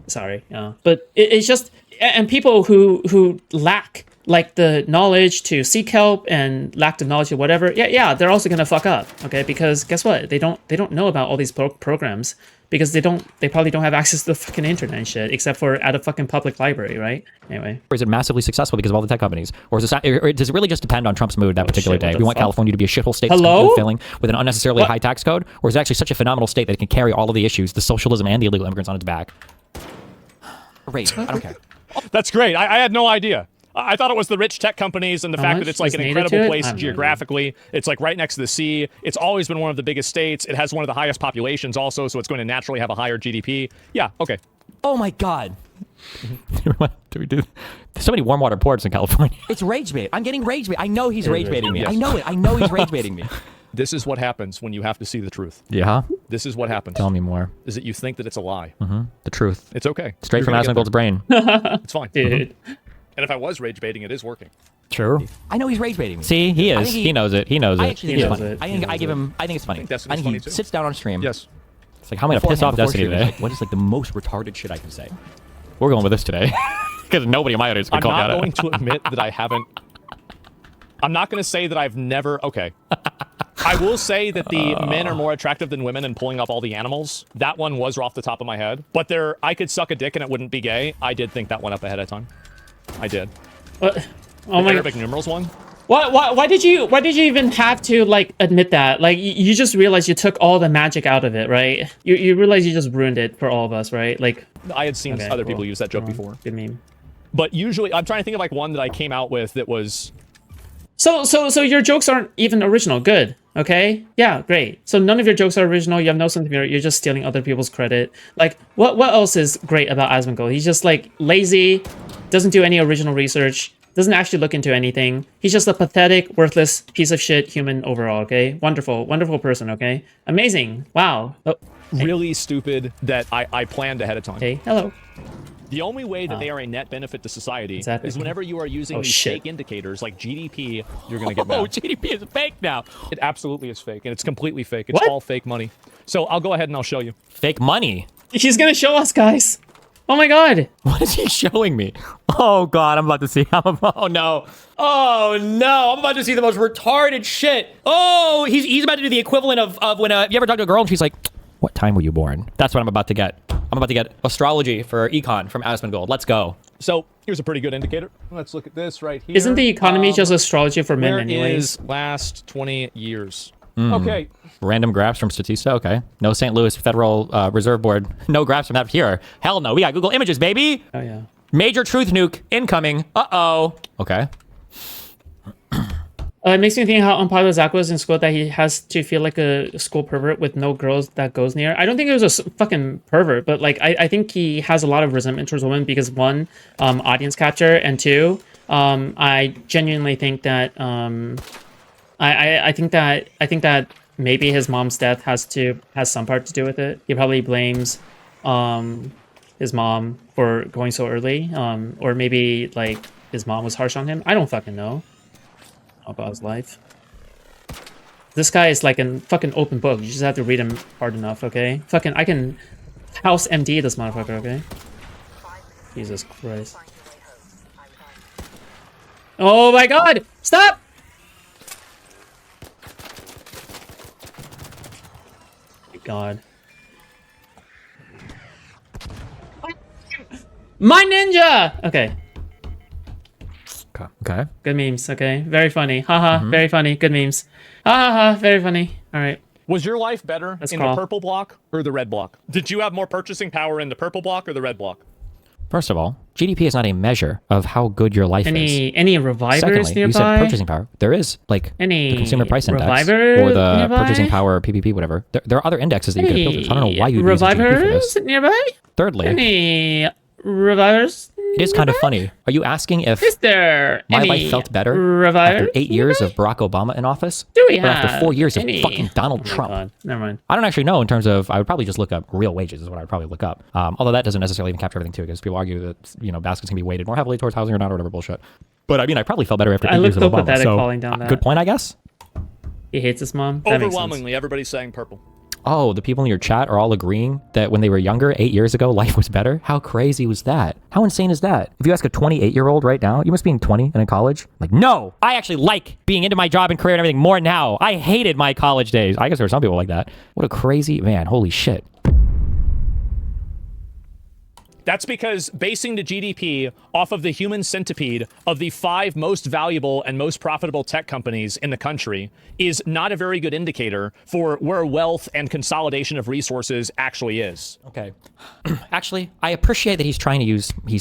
Sorry, but it's just, and people who lack like the knowledge to seek help and lack the knowledge of whatever, yeah, they're also gonna fuck up, okay? Because guess what? They don't know about all these programs because they probably don't have access to the fucking internet and shit, except for at a fucking public library, right? Anyway. Or is it massively successful because of all the tech companies? Or does it really just depend on Trump's mood that particular day? We want California to be a shithole state that's fulfilling with an unnecessarily high tax code? Or is it actually such a phenomenal state that it can carry all of the issues, the socialism and the illegal immigrants on its back? Rage. I don't care. That's great. I had no idea. I thought it was the rich tech companies and the fact that it's like an incredible place geographically. It's like right next to the sea. It's always been one of the biggest states. It has one of the highest populations also, so it's going to naturally have a higher GDP. Yeah, okay. Oh my God. Do we do so many warm water ports in California? It's rage bait. I'm getting rage bait. I know he's rage baiting me. Yes. I know it. I know he's rage baiting me. This is what happens when you have to see the truth. Yeah. This is what happens. Tell me more. Is that you think that it's a lie. The truth. It's okay. Straight from Asmongold's brain. It's fine. Dude. And if I was rage baiting, it is working. True. I know he's rage baiting me. See, he is. He knows it. He knows I it. actually think it's funny. I think it's funny. I think he sits down on stream. Yes. It's like, how am I going to piss off Destiny today? What is like the most retarded shit I can say? We're going with this today. Because nobody in my audience can I'm call me not out. going to admit that I haven't. I'm not going to say that I've never. Okay. I will say that the men are more attractive than women in pulling up all the animals. That one was off the top of my head. But I could suck a dick and it wouldn't be gay. I did think that one up ahead of time. I did. What? Oh The my. Arabic numerals one. Why did you even have to like admit that? Like you just realized you took all the magic out of it, right? You realize you just ruined it for all of us, right? Like I had seen okay, other cool. people use that joke before. Good meme. But usually, I'm trying to think of like one that I came out with that was. So your jokes aren't even original. Good. Okay. Yeah. Great. So none of your jokes are original. You have no sense of humor. You're just stealing other people's credit. Like what else is great about Asmongold? He's just like lazy, doesn't do any original research, doesn't actually look into anything. He's just a pathetic, worthless piece of shit human overall. Okay. Wonderful person. Okay. Amazing. Wow. Oh, Really stupid that I planned ahead of time. okay. Hello. The only way that they are a net benefit to society that is whenever you are using these shit. fake indicators like GDP, you're going to get Oh, mad. GDP is fake now. It absolutely is fake, and it's completely fake. It's What? all fake money. So I'll go ahead and I'll show you. Fake money. He's gonna show us, guys. Oh my god. What is he showing me? Oh god, I'm about to see. Oh no. Oh no, I'm about to see the most retarded shit. Oh, he's about to do the equivalent of when you ever talk to a girl and she's like, what time were you born? That's what I'm about to get. I'm about to get astrology for econ from Asmongold. Let's go. So here's a pretty good indicator. Let's look at this right here. Isn't the economy just astrology for men Where anyways? is last 20 years? Okay. Random graphs from Statista. Okay. No St. Louis Federal Reserve Board. No graphs from that here. Hell no. We got Google Images, baby. Oh yeah. Major truth nuke incoming. Uh-oh. Okay. It makes me think how unpopular Zach was in school that he has to feel like a school pervert with no girls that goes near. I don't think it was a fucking pervert, but like I think he has a lot of resentment towards women because one, audience capture, and two, I genuinely think that I think that maybe his mom's death has some part to do with it. He probably blames his mom for going so early, or maybe like his mom was harsh on him. I don't fucking know about his life. This guy is like a fucking open book. You just have to read him hard enough, okay? Fucking, I can house MD this motherfucker, okay? Jesus Christ. Oh my god! Stop! My god. My ninja! Okay. Okay. Good memes, okay? Very funny. Haha, very funny. Good memes. Ha ha ha, very funny. Alright. Was your life better Let's in crawl. the purple block or the red block? Did you have more purchasing power in the purple block or the red block? First of all, GDP is not a measure of how good your life is. Any revivers Secondly, nearby? you said purchasing power. There is like Any the consumer price index reviver or the nearby? purchasing power PPP, whatever. There are other indexes that you could filter. So I don't know why you'd use GDP for revivers this. nearby? Thirdly, Any revivers? it is kind of funny. Are you asking if Is there my any life felt better revivers after 8 years of Barack Obama in office? Do we or have after 4 years of any? fucking Donald Oh my Trump? God. Never mind. I don't actually know in terms of, I would probably just look up real wages is what I'd probably look up. Although that doesn't necessarily even capture everything too, because people argue that, baskets can be weighted more heavily towards housing or not or whatever bullshit. But I mean, I probably felt better after 8 I years look of so Obama. pathetic So, falling down that. good point, I guess. He hates his mom. That makes sense. Overwhelmingly, everybody's saying purple. Oh, the people in your chat are all agreeing that when they were younger, 8 years ago, life was better? How crazy was that? How insane is that? If you ask a 28-year-old right now, you must be in 20 and in college. Like, no, I actually like being into my job and career and everything more now. I hated my college days. I guess there are some people like that. What a crazy, man, holy shit. That's because basing the GDP off of the human centipede of the 5 most valuable and most profitable tech companies in the country is not a very good indicator for where wealth and consolidation of resources actually is. Okay. Actually, I appreciate that he's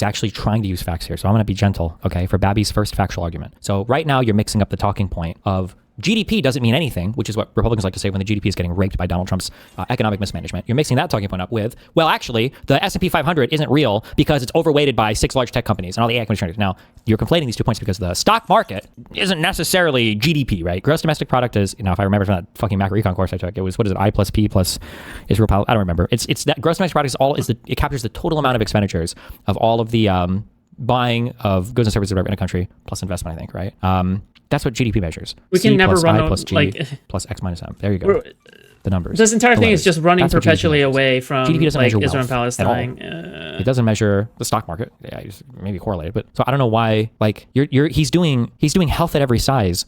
actually trying to use facts here. So I'm going to be gentle, okay, for Babby's first factual argument. So right now you're mixing up the talking point of GDP doesn't mean anything, which is what Republicans like to say when the GDP is getting raped by Donald Trump's economic mismanagement. You're mixing that talking point up with, well, actually, the S&P 500 isn't real because it's overweighted by 6 large tech companies and all the AI companies. Now, you're conflating these 2 points because the stock market isn't necessarily GDP, right? Gross domestic product is, if I remember from that fucking macroecon course I took, it was, what is it, I plus P plus Israel, I don't remember. It's that gross domestic product it captures the total amount of expenditures of all of the buying of goods and services in a country plus investment, I think, right? That's what GDP measures. We can C never plus run I out, plus G like- plus X minus M. There you go. the numbers. This entire the thing is letters. just running That's what perpetually GDP measures. away from GDP doesn't like measure Israel and wealth at all. Palestine. It doesn't measure the stock market. Yeah, it's maybe correlated, but so I don't know why. Like he's doing health at every size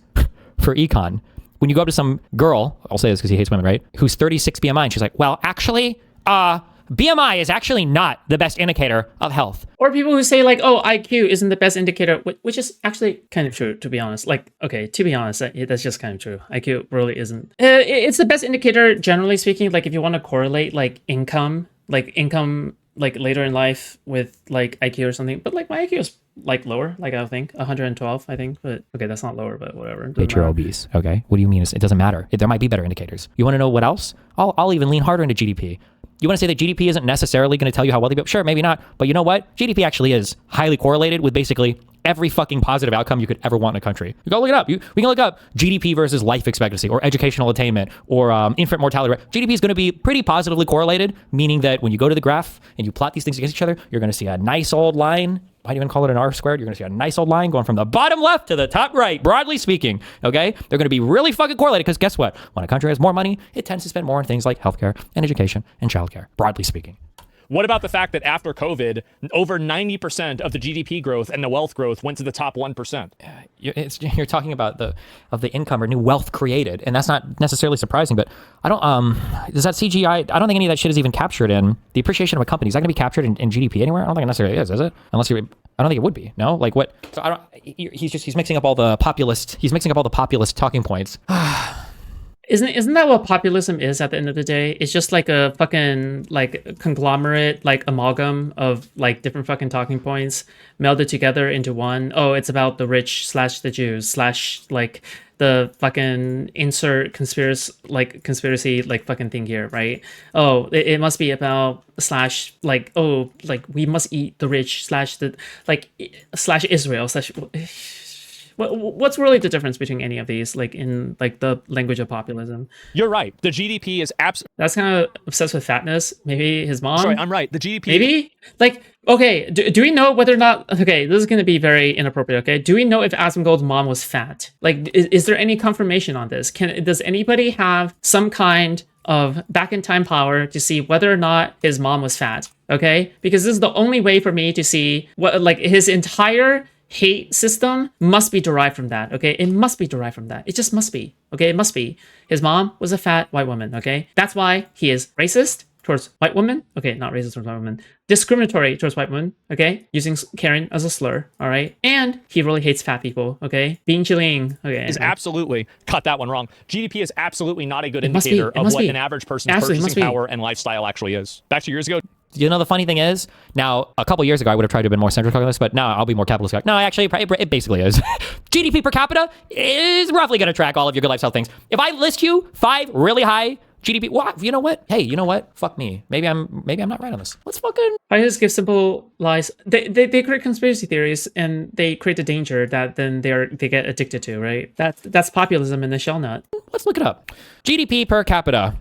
for econ. When you go up to some girl, I'll say this because he hates women, right? Who's 36 BMI, and she's like, well, actually, BMI is actually not the best indicator of health. Or people who say like, oh, IQ isn't the best indicator, which is actually kind of true, to be honest. Like, okay, to be honest, that's just kind of true. IQ really isn't. It's the best indicator, generally speaking. Like, if you want to correlate like income like later in life with like IQ or something. But like my IQ is like lower, like I think 112, I think. But okay, that's not lower, but whatever. But you're obese. Okay, what do you mean? It doesn't matter. There might be better indicators. You want to know what else? I'll even lean harder into GDP. You want to say that GDP isn't necessarily going to tell you how wealthy people? Sure, maybe not. But you know what? GDP actually is highly correlated with basically every fucking positive outcome you could ever want in a country. You go look it up. We can look up GDP versus life expectancy or educational attainment or infant mortality rate. GDP is going to be pretty positively correlated, meaning that when you go to the graph and you plot these things against each other, you're going to see a nice old line. Why do you even call it an R squared? You're going to see a nice old line going from the bottom left to the top right, broadly speaking. Okay? They're going to be really fucking correlated because guess what? When a country has more money, it tends to spend more on things like healthcare and education and childcare, broadly speaking. What about the fact that after COVID, over 90% of the GDP growth and the wealth growth went to the top 1%? You're talking about the income or new wealth created, and that's not necessarily surprising. But I don't does that CGI? I don't think any of that shit is even captured in the appreciation of a company. Is that going to be captured in GDP anywhere? I don't think it necessarily is it? Unless you, I don't think it would be. No, like what? So I don't. He's mixing up all the populist. He's mixing up all the populist talking points. Isn't that what populism is at the end of the day? It's just like a fucking like conglomerate, like amalgam of like different fucking talking points melded together into one. Oh, it's about the rich / the Jews / like the fucking insert conspiracy like fucking thing here, right? Oh, it must be about / like, oh, like we must eat the rich / the like / Israel / What's really the difference between any of these, like in like the language of populism? You're right. The GDP is That's kind of obsessed with fatness. Maybe his mom. Sorry, I'm right. The GDP. Maybe like okay. Do we know whether or not? Okay, this is going to be very inappropriate. Okay, do we know if Asmongold's mom was fat? Like, is there any confirmation on this? Does anybody have some kind of back in time power to see whether or not his mom was fat? Okay, because this is the only way for me to see what like his entire hate system must be derived from that. Okay, it must be derived from that. It just must be. Okay, it must be. His mom was a fat white woman. Okay, that's why he is racist towards white women. Okay, not racist towards white women, discriminatory towards white women. Okay, using Karen as a slur. All right, and he really hates fat people. Okay, being Chiling. Okay, is absolutely cut that one wrong. GDP is absolutely not a good It must be. indicator It of must what be. an average person's Absolutely, it purchasing must be. power and lifestyle actually is. Back 2 years ago, You know, the funny thing is, now, a couple years ago, I would have tried to be more central calculus, but now I'll be more capitalist. No, actually, it basically is. GDP per capita is roughly going to track all of your good lifestyle things. If I list you 5 really high GDP, well, you know what? Hey, you know what? Fuck me. Maybe I'm not right on this. Let's fucking... I just give simple lies. They create conspiracy theories and they create the danger that then they get addicted to, right? That's populism in the shell nut. Let's look it up. GDP per capita.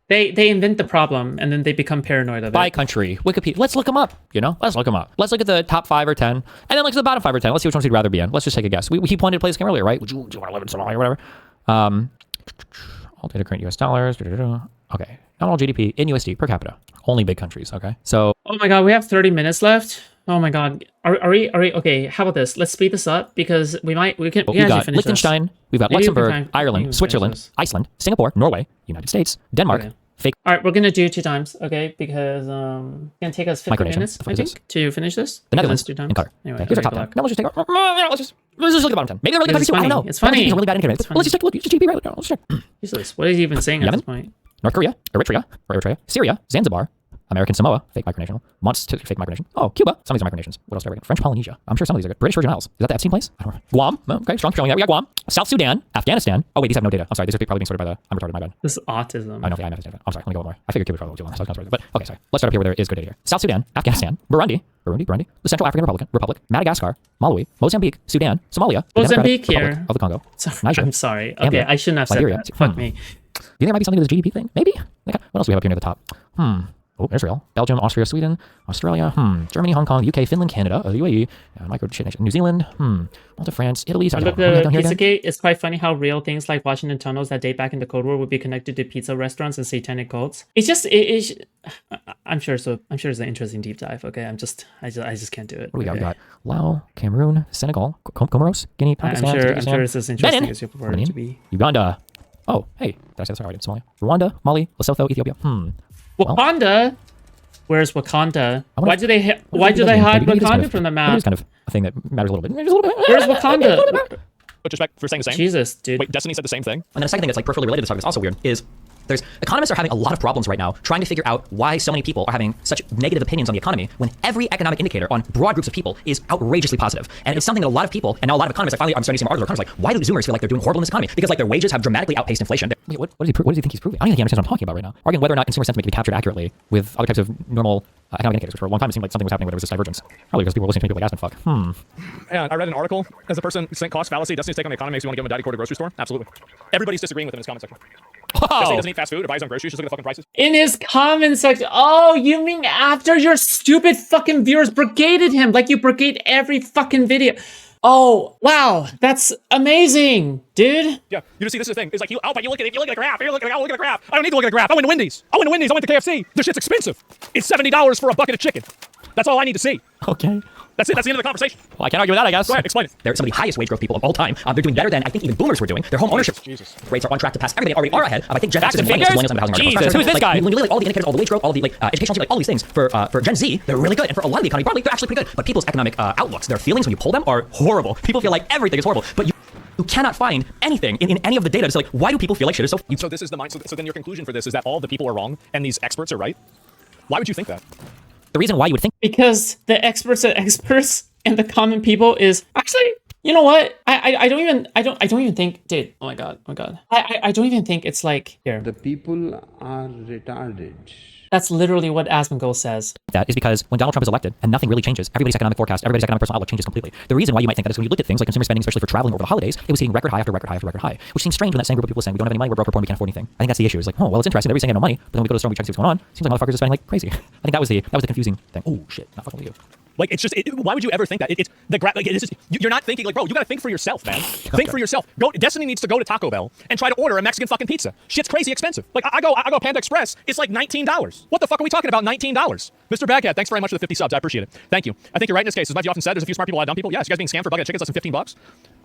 They invent the problem and then they become paranoid of it. By country. Wikipedia. Let's look them up, you know? Let's look them up. Let's look at the top 5 or 10, and then look at the bottom 5 or 10. Let's see which ones you'd rather be in. Let's just take a guess. He pointed to play this game earlier, right? Do you want to live in Somalia or whatever? All data current US dollars. Okay. Nominal GDP in USD per capita. Only big countries, okay? So... Oh my god, we have 30 minutes left. Oh my god. Are we okay, how about this? Let's speed this up because we can we've actually got finish Liechtenstein, we've got Maybe we can Luxembourg, maybe we Ireland, can Switzerland, finish this. Iceland, Singapore, Norway, United States, Denmark, Okay. fake All right, we're gonna do 2 times, okay? Because it's gonna take us 50 Micronation. minutes, What I is think, this? to finish this. the Netherlands, Let's do times. and Qatar. Anyway, Okay, here's our okay, top 10. good luck. Now let's just take the bottom 10. Maybe they're really good This is countries too. I don't funny. know. It's funny. Some really bad indicators. It's Let's just take a look. Just GDP right now. Let's check. Useless. What is he even saying at Yemen? this point? North Korea, Syria, Zanzibar, American Samoa, fake micronation, fake micronation. Oh, Cuba, some of these are micronations. What else did I read? French Polynesia. I'm sure some of these are good. British Virgin Islands. Is that the Epstein place? I don't know. Guam. Okay, strong showing that. We got Guam. South Sudan, Afghanistan. Oh wait, these have no data. I'm sorry. These are probably being sorted by the. I'm retarded. My bad. This is autism. I know. Yeah, I'm sorry. Let me go one more. I figured Cuba was probably too long. So I was but okay, sorry. Let's start up here where there is good data here. South Sudan, Afghanistan, Burundi, the Central African Republic, Madagascar, Malawi, Mozambique, Sudan, Somalia, the Mozambique Democratic here. Republic of the Congo, Sorry, Niger, I'm sorry. Okay, Gambia, I shouldn't have said Liberia. that. Fuck me. Do you think there might be something to this GDP thing? Maybe. Okay. What else do we have up here near the top? Oh, Israel, Belgium, Austria, Sweden, Australia, Germany, Hong Kong, UK, Finland, Canada, UAE, New Zealand, Malta, France, Italy, South Look, Africa. the Pizzagate, it's quite funny how real things like Washington tunnels that date back in the Cold War would be connected to pizza restaurants and satanic cults. It's just, I'm sure it's an interesting deep dive. Okay, I just can't do it. What do we got? Okay. We got Laos, Cameroon, Senegal, Comoros, Guinea, Pakistan, I'm sure it's as interesting as you prefer it to be. Uganda. Oh, hey, did I say that right? Somalia, Rwanda, Mali, Lesotho, Ethiopia. Wakanda. Where's Wakanda? wonder- Why do they hide Maybe it's Wakanda from the maybe it's map? kind of a thing that matters a little bit. Maybe just a little bit. Where's Wakanda? With respect for saying the same. Jesus, dude. Wait, Destiny said the same thing? And then the second thing that's like peripherally related to this topic that's also weird is there's economists are having a lot of problems right now trying to figure out why so many people are having such negative opinions on the economy when every economic indicator on broad groups of people is outrageously positive. And it's something that a lot of people and now a lot of economists, like finally I'm starting to see more articles like, why do Zoomers feel like they're doing horrible in this economy? Because like their wages have dramatically outpaced inflation. Wait, what does he think he's proving? I don't even think he understands what I'm talking about right now. Arguing whether or not consumer sentiment can be captured accurately with other types of normal economic indicators, which for a long time it seemed like something was happening where there was this divergence. Probably because people were listening to people like Asmongold. Yeah, I read an article as a person saying cost fallacy. Destiny's take on the economy makes you want to give him a daddy core to grocery store. Absolutely. Everybody's disagreeing with him in his comment section. Destiny doesn't eat fast food or buy his own groceries. Just look at the fucking prices. In his comment section. Oh, you mean after your stupid fucking viewers brigaded him like you brigade every fucking video? Oh, wow. That's amazing, dude. Yeah, you just see this is the thing. It's like but you look at the graph. Look at the graph. I don't need to look at the graph. I went to Wendy's. I went to KFC. This shit's expensive. It's $70 for a bucket of chicken. That's all I need to see. Okay. That's it. That's the end of the conversation. Well, I can't argue with that, I guess. Go ahead, explain it. They're some of the highest wage growth people of all time. They're doing better than I think even boomers were doing. Their home ownership rates are on track to pass everything. They already are ahead. I think Gen X is millennials on the housing market. Jesus, who's this guy? When you look at all the indicators, all the wage growth, all the educational, like all these things for Gen Z, they're really good, and for a lot of the economy, broadly, they're actually pretty good. But people's economic outlooks, their feelings when you pull them are horrible. People feel like everything is horrible, but you cannot find anything in any of the data to say like why do people feel like shit is so. So this is the mind. So then your conclusion for this is that all the people are wrong and these experts are right. Why would you think that? The reason why you would think Because the experts are experts and the common people is actually, you know what? I don't even think, dude. Oh my god. I don't even think it's like here. The people are retarded. That's literally what Asmongold says. that is because when Donald Trump is elected and nothing really changes, everybody's economic forecast, everybody's economic personal outlook changes completely. The reason why you might think that is when you looked at things like consumer spending, especially for traveling over the holidays, it was hitting record high after record high after record high, which seems strange when that same group of people is saying we don't have any money, we're broke, we're poor, we can't afford anything. I think that's the issue. It's like, oh, well, it's interesting. Everybody's saying they have no money, but then when we go to the store and we check to see what's going on, it seems like motherfuckers are spending like crazy. I think that was the confusing thing. Oh shit, not fucking with you. Like, it's just, why would you ever think that? It's the like, it's just, you're not thinking, like, bro, you gotta think for yourself, man. Think for yourself. Destiny needs to go to Taco Bell and try to order a Mexican fucking pizza. Shit's crazy expensive. Like, I go Panda Express, it's like $19. What the fuck are we talking about, $19? Mr. Baghead, thanks very much for the 50 subs. I appreciate it. Thank you. I think you're right in this case. As you often said, there's a few smart people, a lot of dumb people. Yes, you guys being scammed for a bucket of chicken less than $15.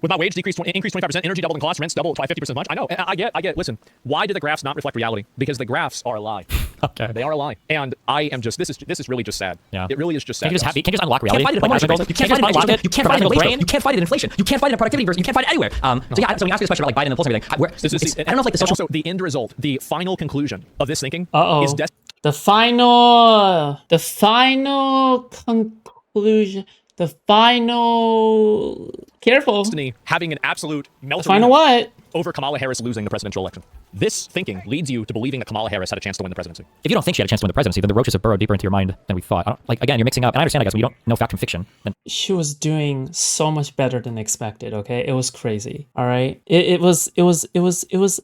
With my wage increased 25%, energy doubled in cost, rents doubled by 50% as much. I know. I get. Listen, why do the graphs not reflect reality? Because the graphs are a lie. Okay. They are a lie. And I am just, this is really just sad. Yeah. It really is just sad. Can't you just unlock reality? You can't fight it in You can't find it in homeownership. you can't find it in wage growth. You can't find it in inflation. You can't find it in productivity versus you can't find it anywhere. So yeah, so when you ask me this question about like Biden and the polls and everything, I don't know if like the social. Also, the end result, the final conclusion of this thinking is The final conclusion. The final. Careful. Destiny having an absolute meltdown. Final what? Over Kamala Harris losing the presidential election. This thinking leads you to believing that Kamala Harris had a chance to win the presidency. If you don't think she had a chance to win the presidency, then the roaches have burrowed deeper into your mind than we thought. Like again, you're mixing up, and I understand, I guess, when you don't know fact from fiction. Then She was doing so much better than expected. Okay, it was crazy. All right, it was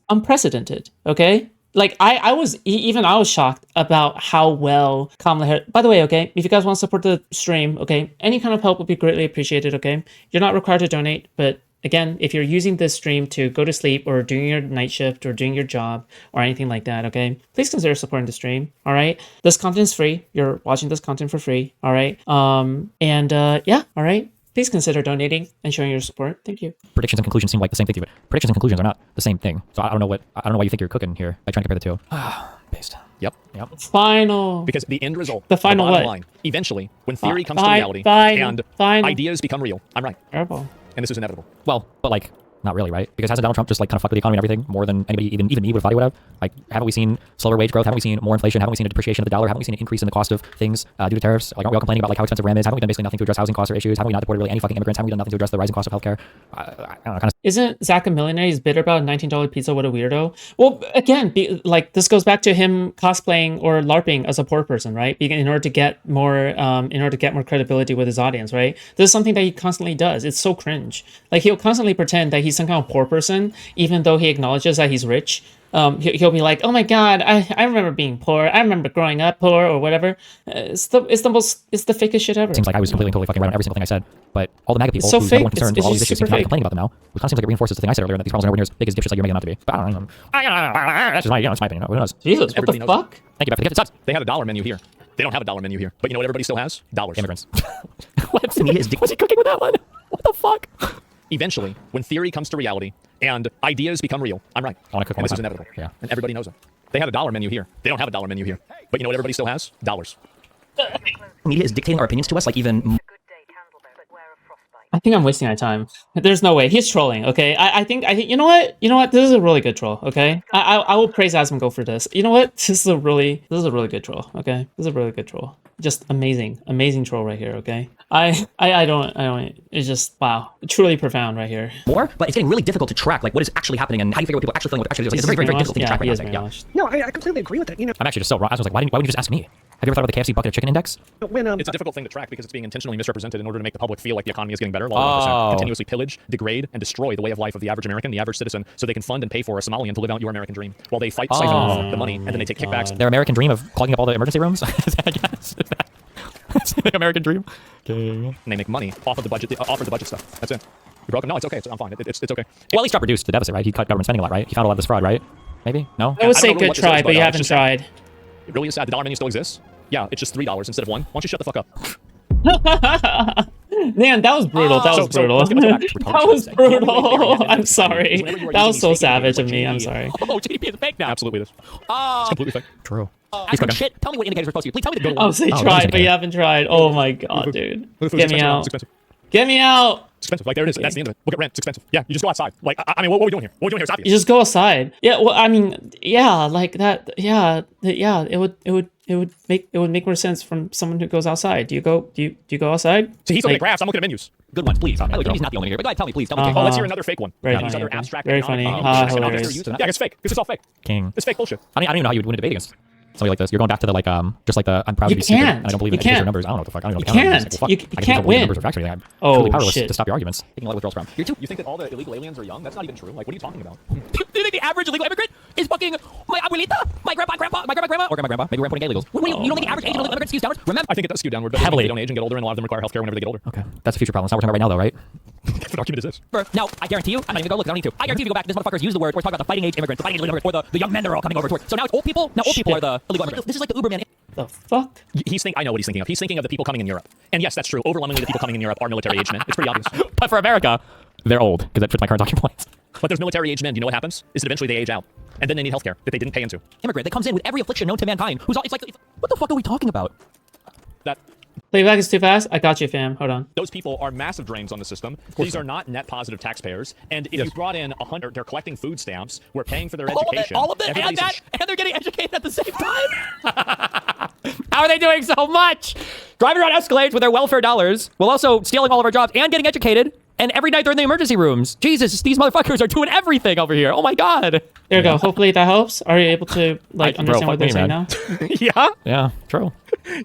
unprecedented. Okay. Like I was shocked about how well Kamala Harris. By the way, okay, if you guys want to support the stream, okay, any kind of help would be greatly appreciated. Okay, you're not required to donate, but again, if you're using this stream to go to sleep or doing your night shift or doing your job or anything like that, okay, please consider supporting the stream. All right, this content is free. You're watching this content for free. All right, yeah, all right. Please consider donating and showing your support. Thank you. predictions and conclusions seem like the same thing to you, but predictions and conclusions are not the same thing. So I don't know why you think you're cooking here by trying to compare the two. Based. Yep. Final. Because the end result, The final bottom what? line, eventually, when theory comes to Final. reality Final. and ideas become real, I'm right. Terrible. And this is inevitable. Well, but like, not really, right? Because hasn't Donald Trump just like kind of fucked with the economy and everything more than anybody, even me, would have thought he would have? Like, haven't we seen slower wage growth? Haven't we seen more inflation? Haven't we seen a depreciation of the dollar? Haven't we seen an increase in the cost of things due to tariffs? Like, aren't we all complaining about like how expensive RAM is? Haven't we done basically nothing to address housing costs or issues? Haven't we not deported really any fucking immigrants? Haven't we done nothing to address the rising cost of healthcare? I don't know, kind of. Isn't Zach a millionaire? He's bitter about a $19 pizza. What a weirdo. Well, again, like this goes back to him cosplaying or LARPing as a poor person, right? In order to get more credibility with his audience, right? This is something that he constantly does. It's so cringe. Like he'll constantly pretend that he's some kind of poor person, even though he acknowledges that he's rich. he'll be like, oh my god, I remember being poor. I remember growing up poor or whatever. It's the fakest shit ever. Seems like I was completely and totally fucking right on every single thing I said. But all the MAGA people so who's fake. number one concerned It's with all these just issues seem to super be fake. complaining about them now. Which kind of seems like it reinforces the thing I said earlier, that these problems are nowhere near as big as dipshits like you're making them out to be. But I don't know. That's just my, that's my opinion. Who knows? Jesus, what Everybody the knows fuck? Thank you, Beth, for the gift. It sucks. They had a dollar menu here. They don't have a dollar menu here. But you know what everybody still has? Dollars. Immigrants. What's the media? Was he cooking with that one? What the fuck? Eventually, when theory comes to reality and ideas become real, I'm right. I wanna cook and one this is more time. inevitable. Yeah. And everybody knows it. They had a dollar menu here. They don't have a dollar menu here. But you know what everybody still has? Dollars. Media is dictating our opinions to us, like even. I think I'm wasting my time. There's no way. He's trolling, okay? I think you know what? You know what? This is a really good troll, okay? I will praise Asmongold for this. You know what? This is a really good troll, okay? This is a really good troll. Just amazing troll right here, okay? I don't it's just wow. Truly profound right here. More, but it's getting really difficult to track like what is actually happening and how do you figure what people are actually feeling, what they're actually doing. It's a very, very difficult thing to track right he now. is I think. Yeah. brainwashed. No, I completely agree with it. You know, I'm actually just so wrong. I was like, why wouldn't you just ask me? Have you ever thought about the KFC bucket of chicken index? when It's a difficult thing to track because it's being intentionally misrepresented in order to make the public feel like the economy is getting better, while 100% continuously pillage, degrade, and destroy the way of life of the average American, the average citizen, so they can fund and pay for a Somalian to live out your American dream, while they fight siphon off the money and then they take kickbacks. Their American dream of clogging up all the emergency rooms? I guess. That's the American dream. Okay. And they make money off of the budget, off of the budget stuff. That's it. You're broken? No, it's okay. I'm fine. It's okay. Well, at least Trump reduced the deficit, right? He cut government spending a lot, right? He found a lot of this fraud, right? Maybe? No? I would I say don't know good what this try, is, but you it's haven't just tried. It really is sad. The dollar menu still exists. Yeah, it's just $3 instead of $1. Why don't you shut the fuck up? Man, that was brutal. That was brutal. let's go back. That was brutal. I'm Whenever sorry. you are That was so using savage of GDP, me. I'm sorry. Oh, GDP is fake now. Absolutely, it is. It's completely fake. True. cooking. Shit, tell me what indicators we're supposed to use. Please tell me the good I'll ones. say Oh, try, those but you indicators. haven't tried. Oh my god, dude. Food's Get me expensive. out. It's expensive. Get me out. It's expensive. Like there it is. That's the end of it. Look at rent. It's expensive. Yeah, you just go outside. Like I mean, what are we doing here? What are we doing here? It's obvious. You just go outside. Yeah, well, I mean, yeah, like that. Yeah, it would make more sense from someone who goes outside. Do you go outside? So he's looking Like- at graphs. I'm looking at menus. Good ones, please. He's not the only here, but go ahead, tell me, please. Tell me. Uh-huh. Oh, let's hear another fake one. Very These funny, other okay. abstract Very economic- funny. economics Hilarious. they're using. Yeah, it's fake. This is all fake. King. It's fake bullshit. I don't even know how you would win a debate against somebody like this. You're going back to the like just like the I'm proud to You be stupid can't. and I don't believe You in education can't. numbers. I don't know what the fuck. I don't know You what the hell can't. it is. Well, fuck. You I guess can't don't believe in win. numbers or facts or anything. I'm Oh, truly powerless shit. to stop your arguments. Taking a lot of withdrawals from. You're too. You think that all the illegal aliens are young? That's not even true. Like, what are you talking about? Do you think the average illegal immigrant is fucking my abuelita, my grandpa, or grandma? Maybe we're putting gay illegals. You don't think the average age of illegal immigrant skews downwards? Remember. I think it does skew downward, but Heavily. they don't age and get older, and a lot of them require healthcare whenever they get older. Okay, that's a future problem. It's not what we're talking about right now, though, right? What argument is this? Now, I guarantee you, I'm not even gonna go look. I don't need to. I guarantee you, go back. This motherfuckers use the word. We're talking about the fighting age immigrants, the fighting age immigrants, or the young men that are all coming over to work. So now it's old people. Now old people are the illegal immigrants. This is like the Uberman. The fuck? I know what he's thinking of. He's thinking of the people coming in Europe. And yes, that's true. Overwhelmingly, the people coming in Europe are military age men. It's pretty obvious. But for America, they're old because that fits my current talking points. But there's military age men. Do you know what happens? Is that eventually they age out, and then they need healthcare that they didn't pay into. Immigrant that comes in with every affliction known to mankind. It's like what the fuck are we talking about? That Playback is too fast. I got you, fam. Hold on. those people are massive drains on the system. These are not net positive taxpayers. And if you brought in 100, they're collecting food stamps. We're paying for their education. All of it, and Everybody's that, and they're getting educated at the same time. How are they doing so much? Driving around Escalades with their welfare dollars, while also stealing all of our jobs and getting educated. And every night they're in the emergency rooms. Jesus, these motherfuckers are doing everything over here. Oh my god. There you go. Hopefully that helps. Are you able to like understand what they're saying now? Yeah, Yeah, true.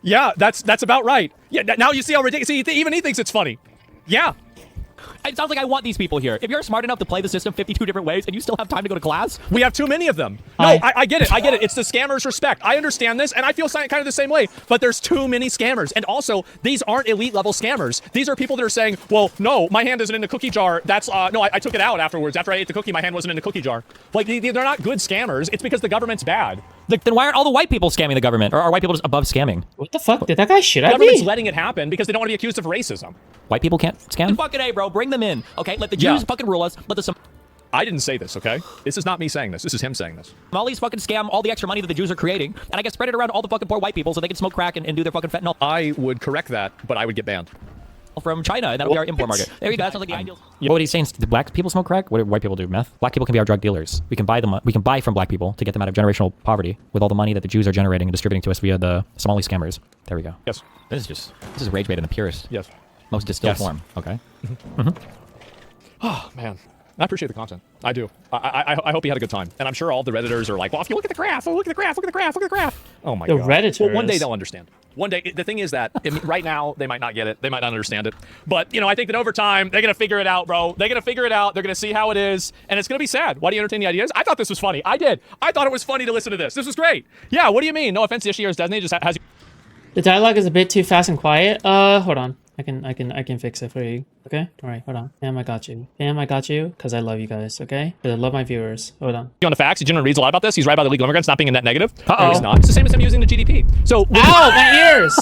yeah, that's about right. Yeah, now you see how ridiculous. See, even he thinks it's funny. Yeah. It sounds like I want these people here. If you're smart enough to play the system 52 different ways and you still have time to go to class, We have too many of them. No, Hi. I get it. I get it. It's the scammers' respect. I understand this, and I feel kind of the same way. But there's too many scammers. And also, these aren't elite level scammers. These are people that are saying, well, no, my hand isn't in the cookie jar. That's, no, I took it out afterwards. After I ate the cookie, my hand wasn't in the cookie jar. Like, they're not good scammers. It's because the government's bad. then why aren't all the white people scamming the government? Or are white people just above scamming? What the fuck? Did that guy shit The at government's me? letting it happen because they don't want to be accused of racism. White people can't scam? Fucking A, bro. Bring them in. Okay, let the Yeah. Jews fucking rule us. Let the I didn't say this, okay? This is not me saying this. This is him saying this. Somalis fucking scam all the extra money that the Jews are creating, and I guess spread it around all the fucking poor white people so they can smoke crack and do their fucking fentanyl I would correct that, but I would get banned. from China, and that'll be our import market. There you go. That sounds like the ideal. What he's saying is, do black people smoke crack? What do white people do? Meth? Black people can be our drug dealers. We can buy them. We can buy from black people to get them out of generational poverty with all the money that the Jews are generating and distributing to us via the Somali scammers. There we go. Yes. This is rage bait in the purest, Yes. most distilled Yes. form. Okay. Oh, man. I appreciate the content. I do. I hope he had a good time. And I'm sure all the Redditors are like, well, if you look at the graph, look at the graph, look at the graph, look at the graph. Oh, my The God. Redditors. Well, one day they'll understand. One day, the thing is that right now they might not get it, they might not understand it, but I think that over time they're gonna figure it out, bro. They're gonna figure it out. They're gonna see how it is, and it's gonna be sad. Why do you entertain the ideas? I thought this was funny. I did. I thought it was funny to listen to this. This was great. Yeah. What do you mean? No offense to this year's Disney, just has. The dialogue is a bit too fast and quiet. Hold on. I can fix it for you. Okay? Alright, hold on. Fam, I got you. Fam, I got you, because I love you guys, okay? Because I love my viewers. Hold on. On the facts, he generally reads a lot about this. He's right about illegal immigrants not being a net negative. Uh-oh. No, he's not. It's the same as him using the GDP. So Ow, my ears!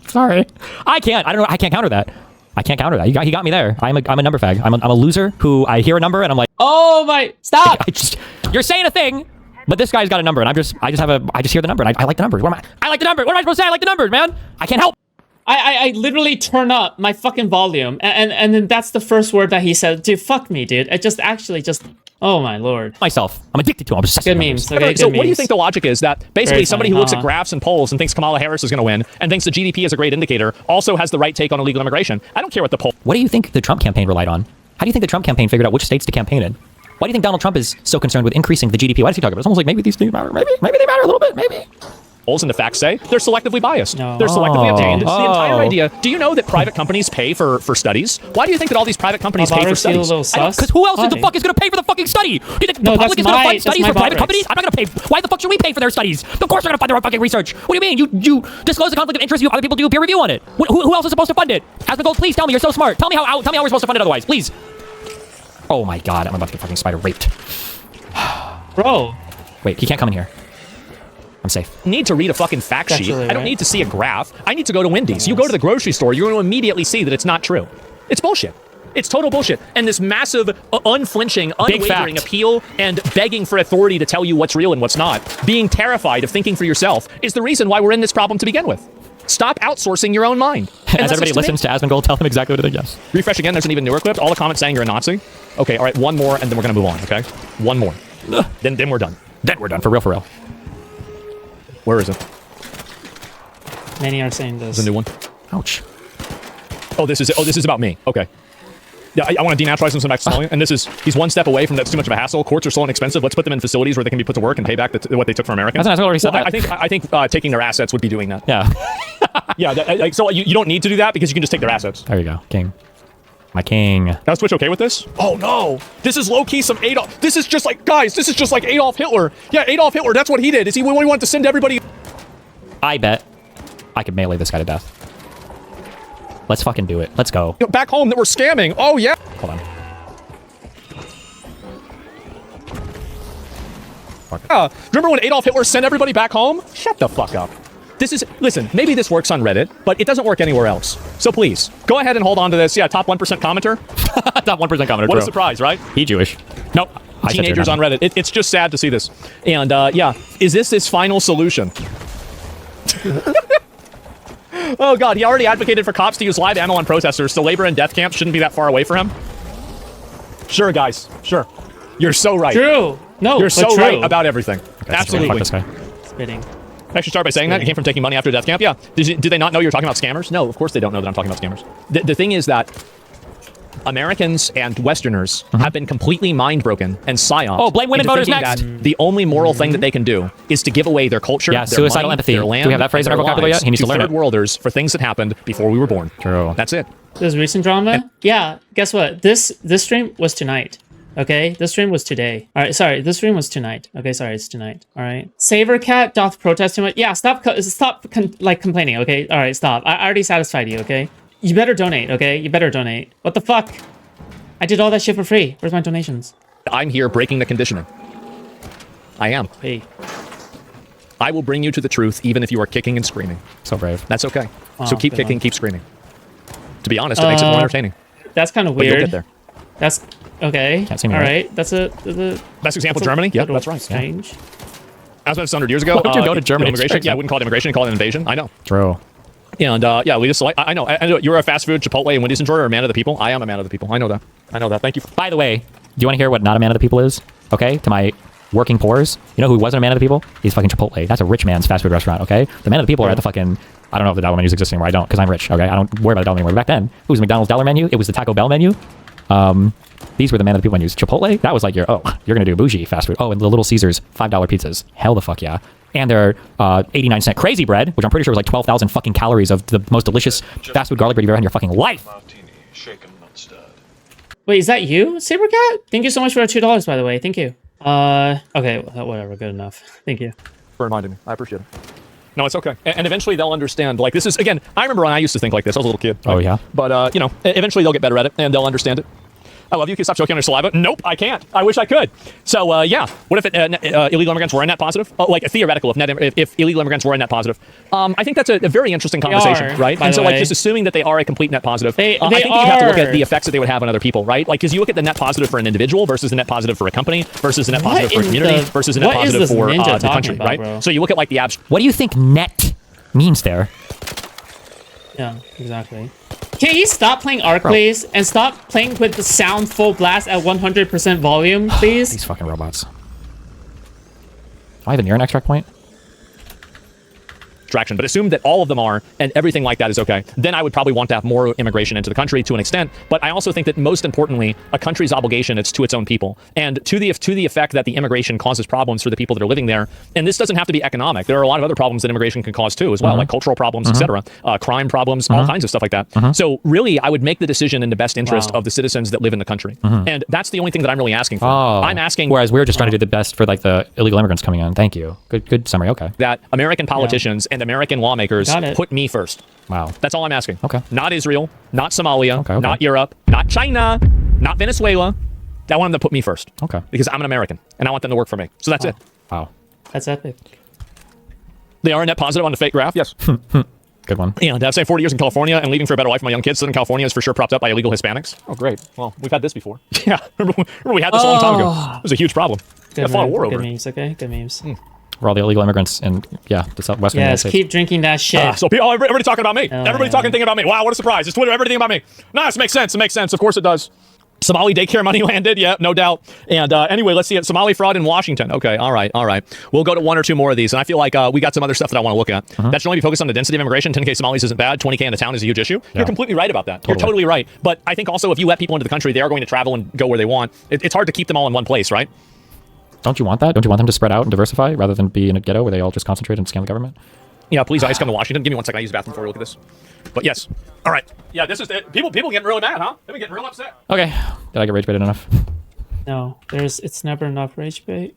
Sorry. I can't. I don't know. I can't counter that. I can't counter that. He got me there. I'm a number fag. I'm a loser who I hear a number and I'm like, Oh my, stop! you're saying a thing, but this guy's got a number and I just hear the number and I like the number. I like the number. What am I supposed to say? I like the numbers, man. I can't help. I literally turn up my fucking volume, and then that's the first word that he said. Dude, fuck me, dude. It just oh my lord. Myself. I'm addicted to them. I'm obsessed Good with memes. numbers. Okay, so good what do you memes. think the logic is that basically Very somebody funny, who looks huh? at graphs and polls and thinks Kamala Harris is going to win and thinks the GDP is a great indicator also has the right take on illegal immigration? I don't care what the poll. What do you think the Trump campaign relied on? How do you think the Trump campaign figured out which states to campaign in? Why do you think Donald Trump is so concerned with increasing the GDP? Why does he talk about it? It's almost like maybe these things matter. Maybe they matter a little bit. Maybe. Polls and the facts say they're selectively biased. No. They're selectively obtained. It's the entire Oh. idea. Do you know that private companies pay for studies? Why do you think that all these private companies pay for studies? Because who else in the Why? fuck is going to pay for the fucking study? Do you think No, the public that's is going to my- fund studies that's for my private bot companies? rates. I'm not going to pay. Why the fuck should we pay for their studies? Of course they're going to fund their own fucking research. What do you mean? You disclose a conflict of interest. You other people do a peer review on it. Who else is supposed to fund it? Asmongold, please tell me. You're so smart. Tell me how we're supposed to fund it otherwise, please. Oh my god, I'm about to get fucking spider raped. Bro. Wait, he can't come in here. I'm safe. Need to read a fucking fact sheet. Actually, I don't right? need to see a graph. I need to go to Wendy's. You go to the grocery store, you're going to immediately see that it's not true. It's bullshit. It's total bullshit. And this massive, unflinching, unwavering fact. appeal and begging for authority to tell you what's real and what's not, being terrified of thinking for yourself, is the reason why we're in this problem to begin with. Stop outsourcing your own mind. And As that's everybody just to me. listens to Asmongold, tell them exactly what to think. Yes. Refresh again. There's an even newer clip. All the comments saying you're a Nazi. Okay, all right, one more, and then we're going to move on, okay? One more. Then we're done. Then we're done. For real. Where is it? Many are saying this. There's a new one. Ouch. Oh, this is it. Oh, this is about me. Okay. Yeah, I want to denaturalize him some Maximilian, and he's one step away from that's too much of a hassle. Courts are so inexpensive. Let's put them in facilities where they can be put to work and pay back what they took from Americans. That's not already said Well, that. I think taking their assets would be doing that. Yeah. Yeah. So you don't need to do that because you can just take their assets. There you go. King. My king. Now is Twitch okay with this? Oh no! This is low key some Adolf. This is just like guys. This is just like Adolf Hitler. Yeah, Adolf Hitler. That's what he did. Is he wanted to send everybody? I bet I could melee this guy to death. Let's fucking do it. Let's go. Back home that we're scamming. Oh yeah. Hold on. Remember when Adolf Hitler sent everybody back home? Shut the fuck up. Listen, maybe this works on Reddit, but it doesn't work anywhere else. So please, go ahead and hold on to this. Yeah, top 1% commenter. Top 1% commenter. What a surprise, right? He Jewish. Nope. I said Teenagers you're on not. Reddit. It's just sad to see this. And yeah, is this his final solution? Oh god, he already advocated for cops to use live ammo on protesters, so labor and death camps shouldn't be that far away for him. Sure, guys. Sure. You're so right. True. No, You're but so true. right about everything. Okay, Absolutely. Fuck this guy. Spitting. I should start by saying that it came from taking money after a death camp. Yeah. Did they not know you were talking about scammers? No, of course they don't know that I'm talking about scammers. The thing is that Americans and Westerners have been completely mind broken and psyoped. Oh, blame women into voters thinking next. That the only moral thing that they can do is to give away their culture, Yeah, their suicidal money, empathy. their Do land, we have that phrase in our and their vocabulary lives yet? He needs to learn it. third worlders for things that happened before we were born. True. That's it. This recent drama? Yeah, guess what? This stream was tonight. Okay, this stream was today. All right, sorry, this stream was tonight. Okay, sorry, it's tonight. All right. Sabercat doth protest too much. Yeah, stop complaining. Okay, all right, stop. I already satisfied you. Okay, you better donate. Okay, you better donate. What the fuck? I did all that shit for free. Where's my donations? I'm here breaking the conditioning. I am. Hey, I will bring you to the truth even if you are kicking and screaming. So brave. That's okay. So Oh, keep good kicking, one. keep screaming. To be honest, it makes it more entertaining. that's kind of But weird. you'll get there. That's okay. Can't see me, All right? right, that's a Best example, that's a Germany? Yeah, little that's right. Strange. As was 100 years ago. Why would you go to Germany? Immigration? Yeah, I wouldn't call it immigration. Call it an invasion. I know. True. And yeah, we just like I know. You're a fast food Chipotle and Wendy's enjoyer, or a man of the people. I am a man of the people. I know that. I know that. Thank you. By the way, do you want to hear what not a man of the people is? Okay, to my working poors. You know who wasn't a man of the people? He's fucking Chipotle. That's a rich man's fast food restaurant. Okay, the man of the people are at the fucking. I don't know if the dollar menus exist anymore. I don't, because I'm rich. Okay, I don't worry about the dollar anymore. Back then, it was the McDonald's dollar menu. It was the Taco Bell menu. These were the man of the people menus. Chipotle, that was like you're gonna do bougie fast food. Oh, and the Little Caesars $5 pizzas. Hell the fuck yeah. and their 89-cent crazy bread, which I'm pretty sure was like 12,000 fucking calories of the most delicious fast food garlic bread you've ever had in your fucking life. Martini, shaken, not stirred. Wait, is that you, Sabercat? Thank you so much for the $2, by the way. Thank you. Okay, whatever. Good enough. Thank you. For reminding me. I appreciate it. No, it's okay. And eventually they'll understand. Like, this is, again, I remember when I used to think like this. I was a little kid. Oh, yeah? But, you know, eventually they'll get better at it, and they'll understand it. I love you. Can you stop choking on your saliva? Nope, I can't. I wish I could. So, yeah. What if illegal immigrants were a net positive? Oh, like, theoretical, if illegal immigrants were a net positive. I think that's a very interesting conversation, right? And so, like, just assuming that they are a complete net positive, I think you have to look at the effects that they would have on other people, right? Like, because you look at the net positive for an individual versus the net positive for a company versus the net positive for a community versus the net positive for the country, about, right? bro? So you look at, like, the abstract. What do you think net means there? Yeah, exactly. Can you stop playing Arc, please? And stop playing with the sound full blast at 100% volume, please? These fucking robots. Do I have a near an extract point? But assume that all of them are, and everything like that is okay, then I would probably want to have more immigration into the country to an extent. But I also think that most importantly, a country's obligation is to its own people, and to the effect that the immigration causes problems for the people that are living there. And this doesn't have to be economic. There are a lot of other problems that immigration can cause too, as well, like cultural problems, etc., crime problems, all kinds of stuff like that. So really, I would make the decision in the best interest of the citizens that live in the country, and that's the only thing that I'm really asking for. I'm asking. Whereas we're just trying to do the best for like the illegal immigrants coming in. Thank you. Good summary. Okay. That American politicians and American lawmakers put me first. Wow. That's all I'm asking. Okay. Not Israel, not Somalia, Okay. not Europe, not China, not Venezuela. I want them to put me first. Okay. Because I'm an American, and I want them to work for me. So that's it. Wow. That's epic. They are a net positive on the fake graph, yes. Good one. And I've stayed 40 years in California and leaving for a better life for my young kids. Southern California is for sure propped up by illegal Hispanics. Oh, great. Well, we've had this before. Yeah. Remember we had this a long time ago. It was a huge problem. We Good, fought a war over good it. memes, okay? Good memes. For all the illegal immigrants in the southwestern United Yes, States. keep drinking that shit. So people, everybody talking about me. Everybody talking, thinking about me. Wow, what a surprise. It's Twitter, everything about me. No, this makes sense. It makes sense. Of course it does. Somali daycare money landed. Yeah, no doubt. And anyway, let's see it. Somali fraud in Washington. Okay, all right. We'll go to one or two more of these. And I feel like we got some other stuff that I want to look at. That should only be focused on the density of immigration. 10K Somalis isn't bad. 20K in the town is a huge issue. You're completely right about that. You're totally right. But I think also if you let people into the country, they are going to travel and go where they want. It's hard to keep them all in one place, right? Don't you want that? Don't you want them to spread out and diversify rather than be in a ghetto where they all just concentrate and scam the government? Yeah, please, ICE come to Washington. Give me 1 second. I use the bathroom before we look at this. But yes. All right. Yeah, this is it. People getting really mad, huh? They've been getting real upset. Okay. Did I get rage baited enough? No, it's never enough rage bait.